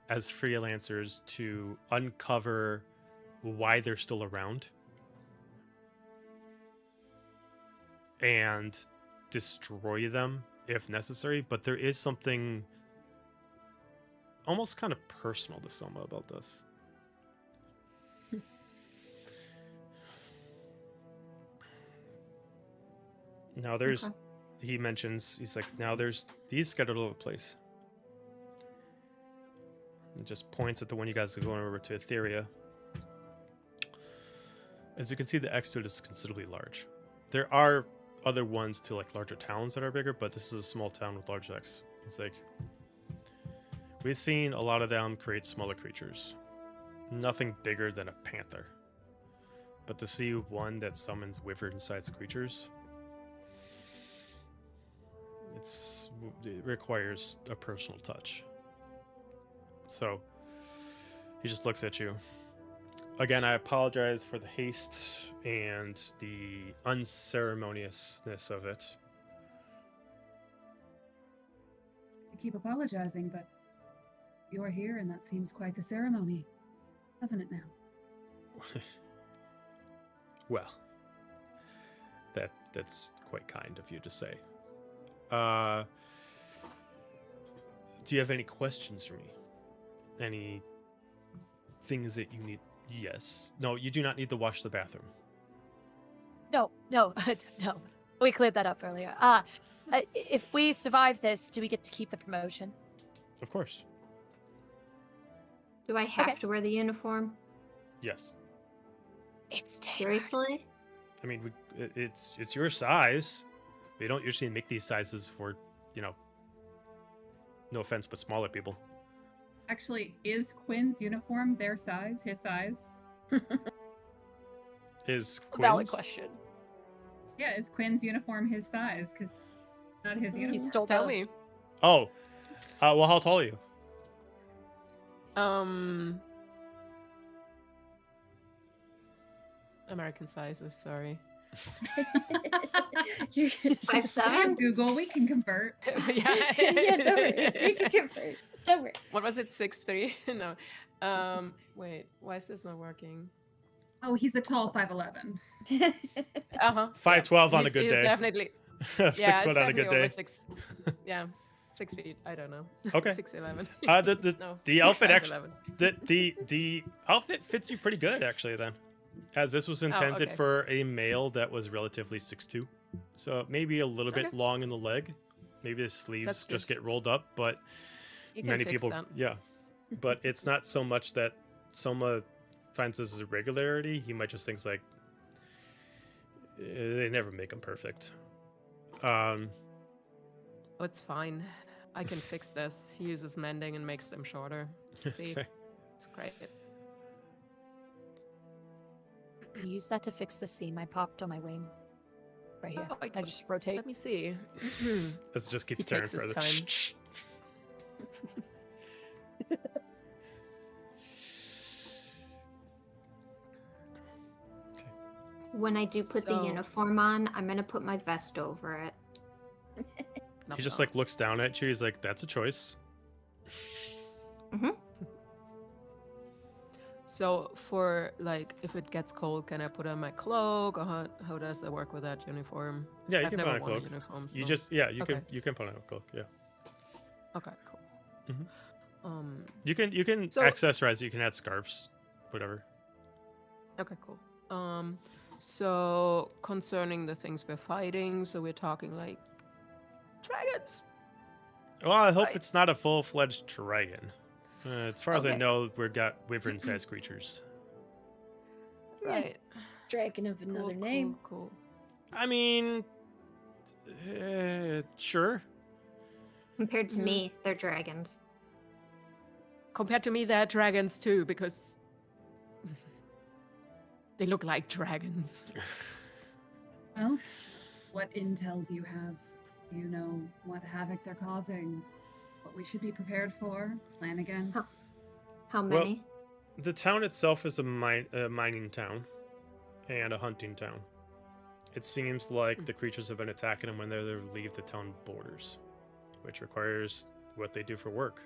as freelancers, to uncover why they're still around and destroy them if necessary. But there is something almost kind of personal to Soma about this. Now there's, Okay. he mentions, he's like, now there's these scattered all over the place. And just points at the one you guys are going over to Etheria. As you can see, the X to it is considerably large. There are other ones to like larger towns that are bigger, but this is a small town with large X. It's like, we've seen a lot of them create smaller creatures. Nothing bigger than a panther. But to see one that summons wyvern-sized creatures, it requires a personal touch. So he just looks at you. Again, I apologize for the haste and the unceremoniousness of it. I keep apologizing, but you're here, and that seems quite the ceremony, doesn't it now? Well, that's quite kind of you to say. Do you have any questions for me? Any things that you need? Yes. No, you do not need to wash the bathroom. No, no. We cleared that up earlier. If we survive this, do we get to keep the promotion? Of course. Do I have Okay. to wear the uniform? Yes. It's tailored. Seriously? I mean, it's your size. We don't usually make these sizes for, no offense, but smaller people. Actually, is Quinn's uniform their size, his size? Is Valid Quinn's? question. Yeah, is Quinn's uniform his size? Because not his uniform. He stole Tell the- me. Oh. Well, how tall are you? American sizes. Sorry. You're- 5'7"? Google, we can convert. Yeah. yeah, don't worry. We can convert. Don't worry. What was it? 6'3"? No. Wait. Why is this not working? Oh, he's a tall 5'11". Uh huh. 5'12" on a good he's day. Definitely. 6 Yeah, foot it's on a good definitely over day. 6. Yeah, 6 feet. I don't know. Okay. 6'11". The No, outfit 6'11". actually the outfit fits you pretty good actually then, as this was intended okay. for a male that was relatively 6'2", so maybe a little bit Okay. long in the leg, maybe the sleeves That's just good. get rolled up, but You can many fix people that. yeah, but it's not so much that Soma finds this as a regularity. He might just thinks like they never make him perfect. Oh, it's fine. I can fix this. He uses mending and makes them shorter. See? Okay. It's great. You use that to fix the seam I popped on my wing. Right here. Oh, I just rotate. Let me see. This just keeps He tearing takes his further. time. When I do put the So- uniform on, I'm gonna put my vest over it. He just like looks down at you. He's like, "That's a choice." So for like, if it gets cold, can I put on my cloak, or how does that work with that uniform? Yeah, you I've can never put on a worn cloak. uniform, You so- just you Okay. can put on a cloak. Yeah, Okay, cool. Mhm. Um. you can So- accessorize. You can add scarves, whatever. Okay, cool. So concerning the things we're fighting, so we're talking like dragons. Well, I hope Right. it's not a full-fledged dragon. As far as I Okay. know, we've got wyvern-sized creatures. Yeah. Right. Dragon of Cool, another cool, name. Cool. I mean, sure. Compared to Mhm. me, they're dragons. Compared to me, they're dragons too, because they look like dragons. Well, what intel do you have? Do you know what havoc they're causing? What we should be prepared for? Plan against? Huh. How Well- many? The town itself is a mining town and a hunting town. It seems like the creatures have been attacking them when they leave the town borders, which requires what they do for work,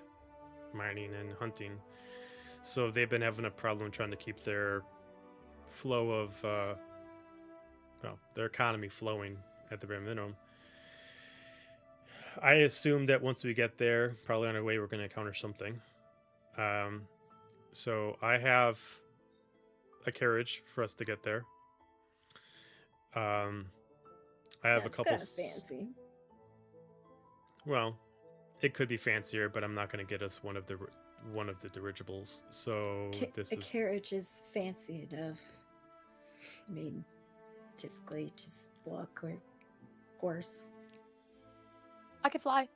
mining and hunting. So they've been having a problem trying to keep their flow of, their economy flowing at the bare minimum. I assume that once we get there, probably on our way, we're going to encounter something. So I have a carriage for us to get there. I have a That's couple. kinda fancy. Well, it could be fancier, but I'm not going to get us one of the dirigibles. So this A is carriage is fancy enough. I mean, typically just walk or horse. I could fly.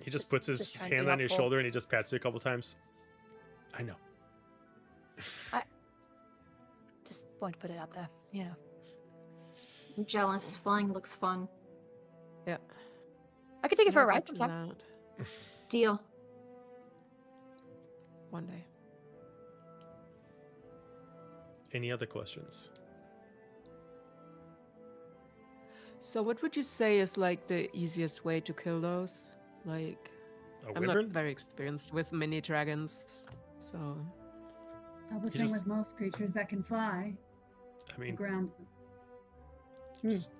he just puts his just trying to be hand on your helpful. shoulder and he just pats you a couple times. I know. Just wanted to put it out there. You know. I'm jealous. Flying looks fun. Yeah. I could take it for a We'll ride get to sometime. that Deal. one day. Any other questions? So what would you say is like the easiest way to kill those? Like, A I'm not wyvern? very experienced with mini dragons, so Well, the You thing just- with most creatures that can fly, I the mean, ground. just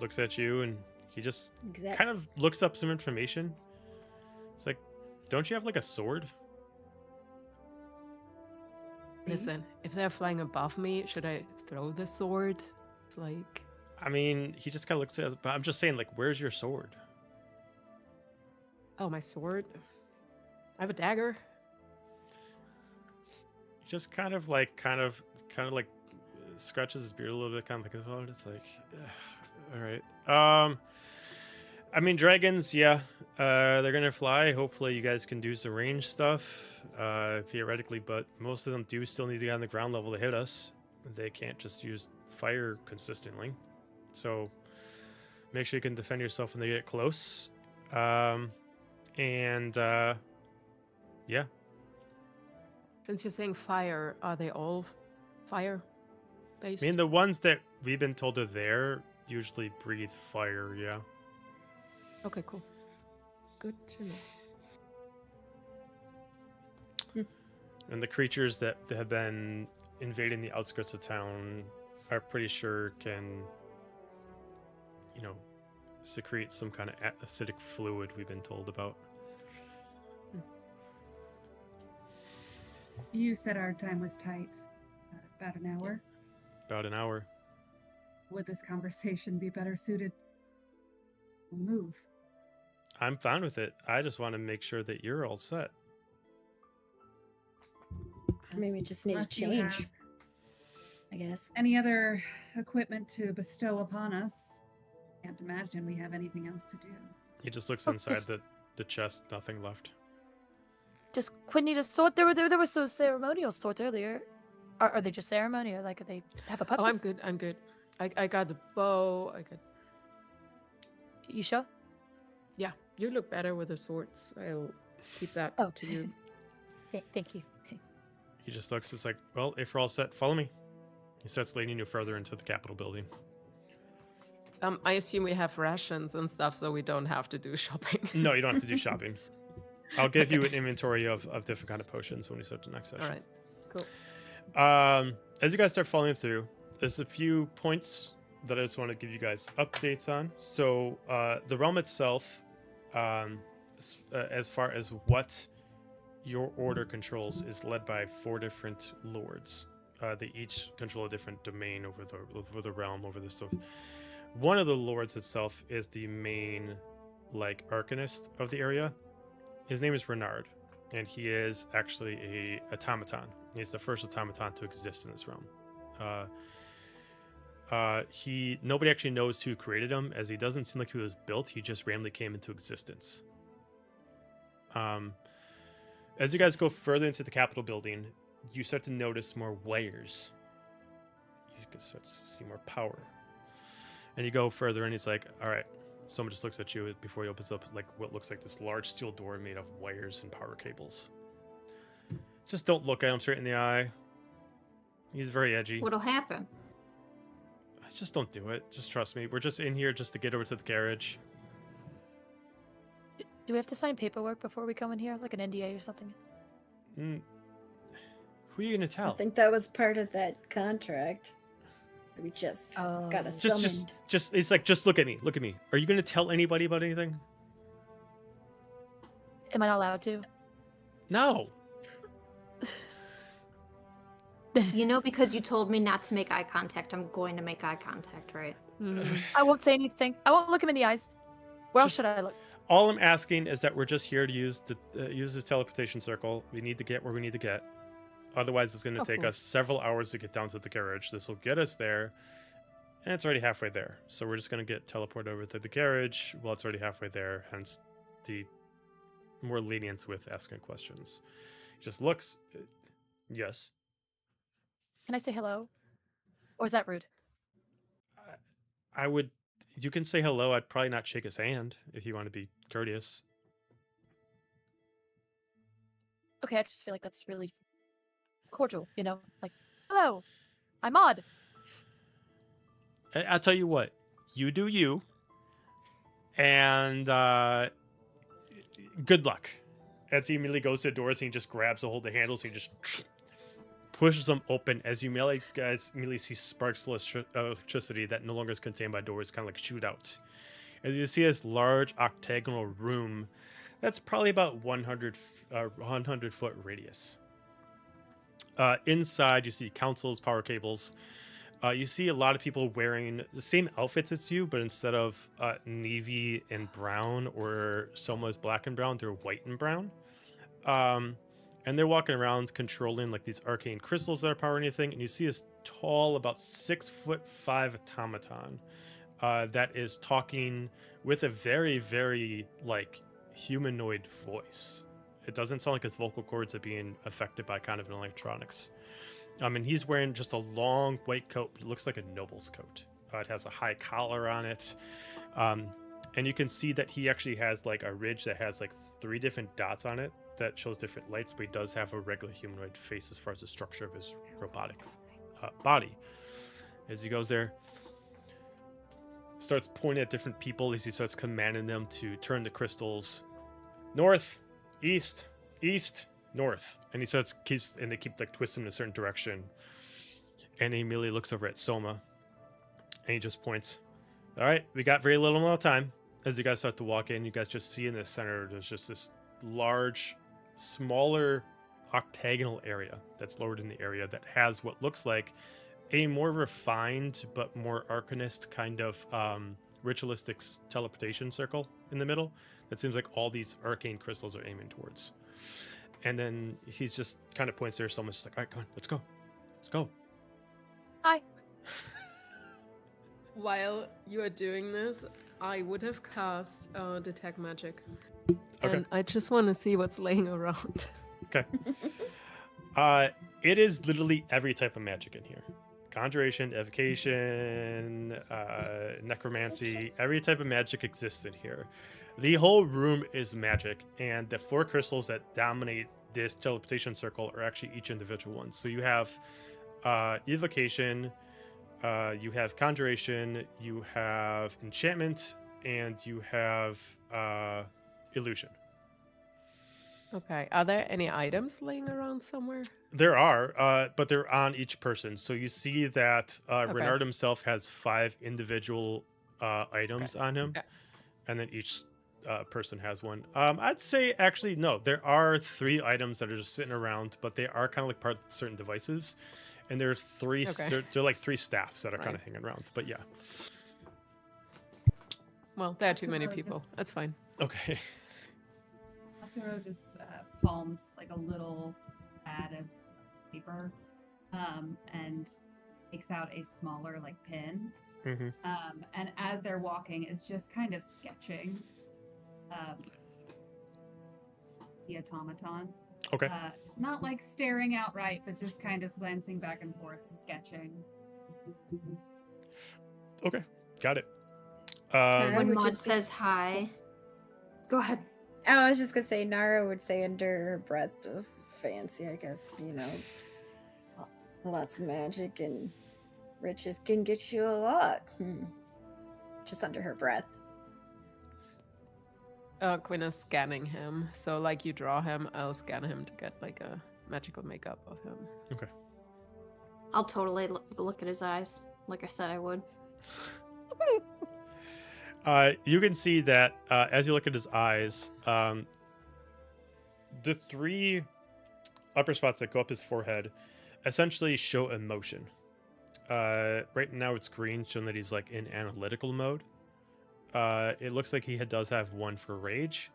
looks at you and he just Exactly. kind of looks up some information. It's like, don't you have like a sword? listen, if they're flying above me, should I throw the sword? It's like, I mean, he just kind of looks at us, but I'm just saying, like, where's your sword? oh, my sword. I have a dagger. He just kind of like scratches his beard a little bit, kind of like, oh, it's like, all right. I mean, dragons, yeah, they're gonna fly. Hopefully, you guys can do some range stuff, theoretically, but most of them do still need to get on the ground level to hit us. They can't just use fire consistently, so make sure you can defend yourself when they get close. Yeah. Since you're saying fire, are they all fire based? I mean, the ones that we've been told are there usually breathe fire, yeah. Okay, cool. Good to know. And the creatures that have been invading the outskirts of town are pretty sure can, secrete some kind of acidic fluid we've been told about. You said our time was tight. About an hour. About an hour. Would this conversation be better suited? We'll move. I'm fine with it. I just want to make sure that you're all set. Maybe we just need to Unless you change. have I guess. any other equipment to bestow upon us? Can't imagine we have anything else to do. He just looks Oh, inside just- the chest. Nothing left. Does Quinn need a sword? There was those ceremonial swords earlier. Are they just ceremony, or like they have a purpose? Oh, I'm good. I'm good. I got the bow. I got. You sure? Yeah, you look better with the swords. I'll keep that Oh, to you. Thank you. He just looks. It's like, well, if we're all set, follow me. He starts leading you further into the Capitol building. I assume we have rations and stuff, so we don't have to do shopping. No, you don't have to do shopping. I'll give you an inventory of different kind of potions when we start the next session. All right, cool. As you guys start following through, there's a few points that I just want to give you guys updates on. So the realm itself, as far as what your order controls, is led by 4 different lords. They each control a different domain over the realm, over the stuff. One of the lords itself is the main, arcanist of the area. His name is Renard, and he is actually a automaton. He's the first automaton to exist in this realm. Nobody actually knows who created him, as he doesn't seem like he was built. He just randomly came into existence. As you guys go further into the Capitol building, you start to notice more layers. You can start to see more power. And you go further, and he's like, all right. Someone just looks at you before he opens up what looks like this large steel door made of wires and power cables. Just don't look at him straight in the eye. He's very edgy. What'll happen? Just don't do it. Just trust me. We're just in here just to get over to the garage. Do we have to sign paperwork before we come in here, like an NDA or something? Who are you gonna I tell? think that was part of that contract. We just got summoned. It's like, just look at me. Look at me. Are you gonna tell anybody about anything? Am I not allowed to? No. You know, because you told me not to make eye contact, I'm going to make eye contact, right? I won't say anything. I won't look him in the eyes. Where else Just- should I look? All I'm asking is that we're just here to use this teleportation circle. We need to get where we need to get. Otherwise, it's going to take cool. us several hours to get down to the garage. This will get us there, and it's already halfway there. So we're just going to get teleported over to the garage. Well, it's already halfway there, hence the more lenience with asking questions. He just looks. Yes. Can I say hello? Or is that rude? I would. You can say hello. I'd probably not shake his hand if you want to be courteous. Okay, I just feel like that's really cordial, Like, hello, I'm Odd. I'll tell you what. You do you. And good luck. As he immediately goes to the doors and he just grabs a hold of the handles and he just pushes them open. As you guys immediately see sparks of electricity that no longer is contained by doors, kind of like shoot out. As you see this large octagonal room that's probably about 100 foot radius. Inside, you see councils, power cables. You see a lot of people wearing the same outfits as you, but instead of navy and brown or Soma's black and brown, they're white and brown. And they're walking around controlling these arcane crystals that are powering anything. And you see this tall, about 6'5" automaton that is talking with a very, very humanoid voice. It doesn't sound like his vocal cords are being affected by kind of an electronics. And he's wearing just a long white coat, but it looks like a noble's coat. It has a high collar on it. And you can see that he actually has like a ridge that has like 3 different dots on it that shows different lights, but he does have a regular humanoid face as far as the structure of his robotic body. As he goes there, starts pointing at different people as he starts commanding them to turn the crystals north, east, east, north. And he they keep like twisting in a certain direction. And he immediately looks over at Soma and he just points. All right, we got very little amount of time. As you guys start to walk in, you guys just see in the center, there's just this large, smaller octagonal area that's lowered in the area that has what looks like a more refined but more arcanist kind of ritualistic teleportation circle in the middle that seems like all these arcane crystals are aiming towards. And then he's just kind of points there. Someone's just like, all right, come on, let's go. Let's go. Hi. While you are doing this, I would have cast Detect Magic. Okay. And I just want to see what's laying around. Okay. It is literally every type of magic in here. Conjuration, evocation, necromancy, every type of magic exists in here. The whole room is magic, and the 4 crystals that dominate this teleportation circle are actually each individual one. So you have evocation, you have conjuration, you have enchantment, and you have illusion. Okay. Are there any items laying around somewhere? There are, but they're on each person. So you see that Okay. Renard himself has 5 individual items on him, Okay. and then each person has one. I'd say actually no, there are 3 items that are just sitting around, but they are kind of like part of certain devices, and there are 3. Okay. They're like 3 staffs that are kind Right. of hanging around. But yeah, Well, there are too many Absolutely, people. just- That's fine. okay. Asuro just palms like a little pad of paper and takes out a smaller like pin. hmm And as they're walking, is just kind of sketching the automaton. Okay. Not like staring outright, but just kind of glancing back and forth, sketching. Okay. Got it. Alright. When would Maud just be says s- hi, go ahead. Oh, I was just gonna say, Nara would say under her breath, just fancy, I guess, lots of magic and riches can get you a lot. Just under her breath. Quinn is scanning him. So, like, you draw him, I'll scan him to get, like, a magical makeup of him. I'll totally look at his eyes, like I said I would. You can see that as you look at his eyes, the 3 upper spots that go up his forehead essentially show emotion. Right now it's green, showing that he's like in analytical mode. It looks like he does have one for rage.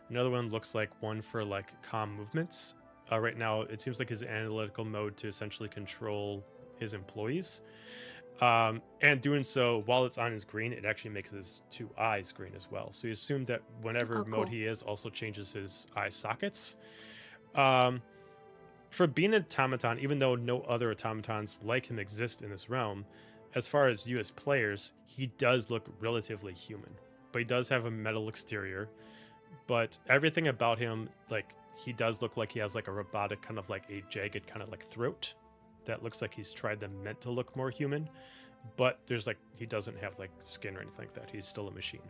Another one looks like one for like calm movements. Right now it seems like his analytical mode to essentially control his employees. And doing so while it's on his green, it actually makes his 2 eyes green as well. So you assume that whenever Oh, mode cool. he is, also changes his eye sockets. For being an automaton, even though no other automatons like him exist in this realm, as far as you as players, he does look relatively human. But he does have a metal exterior. But everything about him, like, he does look like he has like a robotic kind of like a jagged kind of like throat that looks like he's tried them meant to look more human. But there's like, he doesn't have like skin or anything like that. He's still a machine.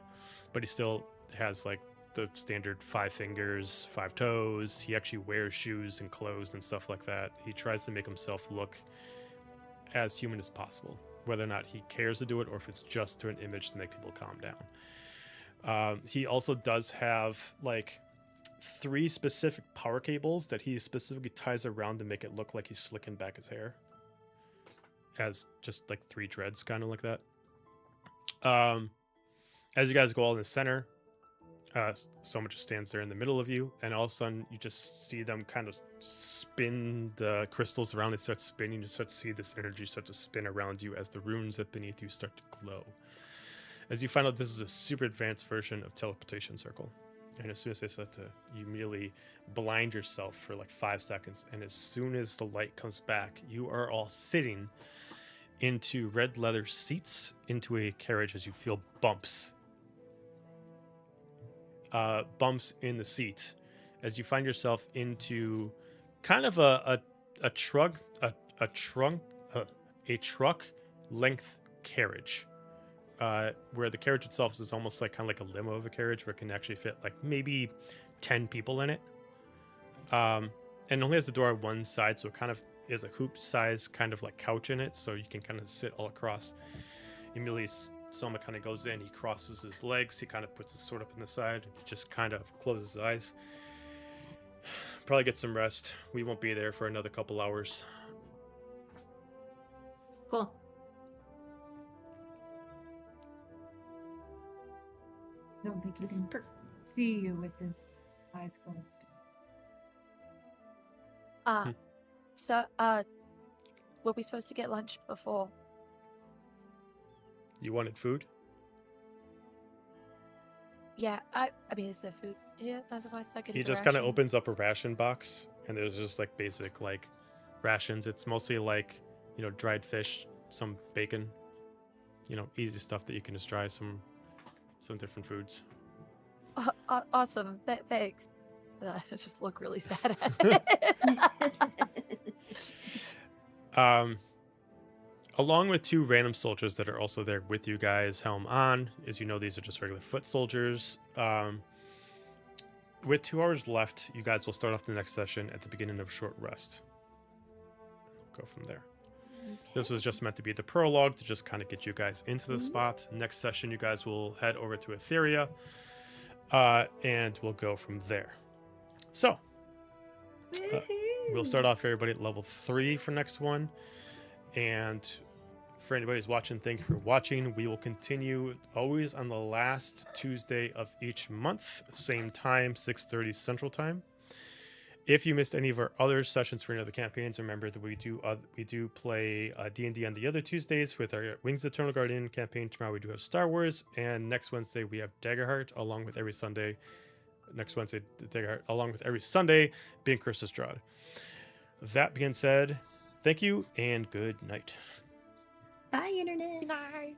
But he still has like the standard 5 fingers, 5 toes. He actually wears shoes and clothes and stuff like that. He tries to make himself look as human as possible, whether or not he cares to do it or if it's just to an image to make people calm down. He also does have like 3 specific power cables that he specifically ties around to make it look like he's slicking back his hair. Has just like 3 dreads, kind of like that. As you guys go all in the center, Soma just stands there in the middle of you, and all of a sudden you just see them kind of spin the crystals around. They start spinning. You start to see this energy start to spin around you as the runes up beneath you start to glow. As you find out, this is a super advanced version of teleportation circle. And as soon as they start to, you immediately blind yourself for like 5 seconds. And as soon as the light comes back, you are all sitting into red leather seats into a carriage as you feel bumps bumps in the seat as you find yourself into kind of a truck length carriage, where the carriage itself is almost like kind of like a limo of a carriage where it can actually fit like maybe 10 people in it. And only has the door on one side, so it kind of is a hoop size kind of like couch in it, so you can kind of sit all across. Immediately Soma kind of goes in, he crosses his legs, he kind of puts his sword up in the side, and he just kind of closes his eyes. Probably get some rest. We won't be there for another couple hours. Cool. I don't think he This is can see you with his eyes closed. So, were we supposed to get lunch before? You wanted food? Yeah, I mean, is there food here? Otherwise, I could. He eat a just kind of ration. opens up a ration box, and there's just like basic like rations. It's mostly like, you know, dried fish, some bacon, you know, easy stuff that you can just try. Some different foods. Awesome. Thanks. I just look really sad at it. Along with two random soldiers that are also there with you guys, helm on. As you know, these are just regular foot soldiers. With 2 hours left, you guys will start off the next session at the beginning of a short rest. Go from there. This was just meant to be the prologue to just kind of get you guys into the spot. Next session, you guys will head over to Etheria, and we'll go from there. So, we'll start off everybody at level 3 for next one. And for anybody who's watching, thank you for watching. We will continue always on the last Tuesday of each month, same time, 6:30 Central Time. If you missed any of our other sessions for any other campaigns, remember that we do play D&D on the other Tuesdays with our Wings of Eternal Guardian campaign. Tomorrow we do have Star Wars, and next Wednesday we have Daggerheart, along with every Sunday. Next Wednesday, Daggerheart, along with every Sunday being Curse's Strahd. That being said, thank you and good night. Bye, Internet. Good night.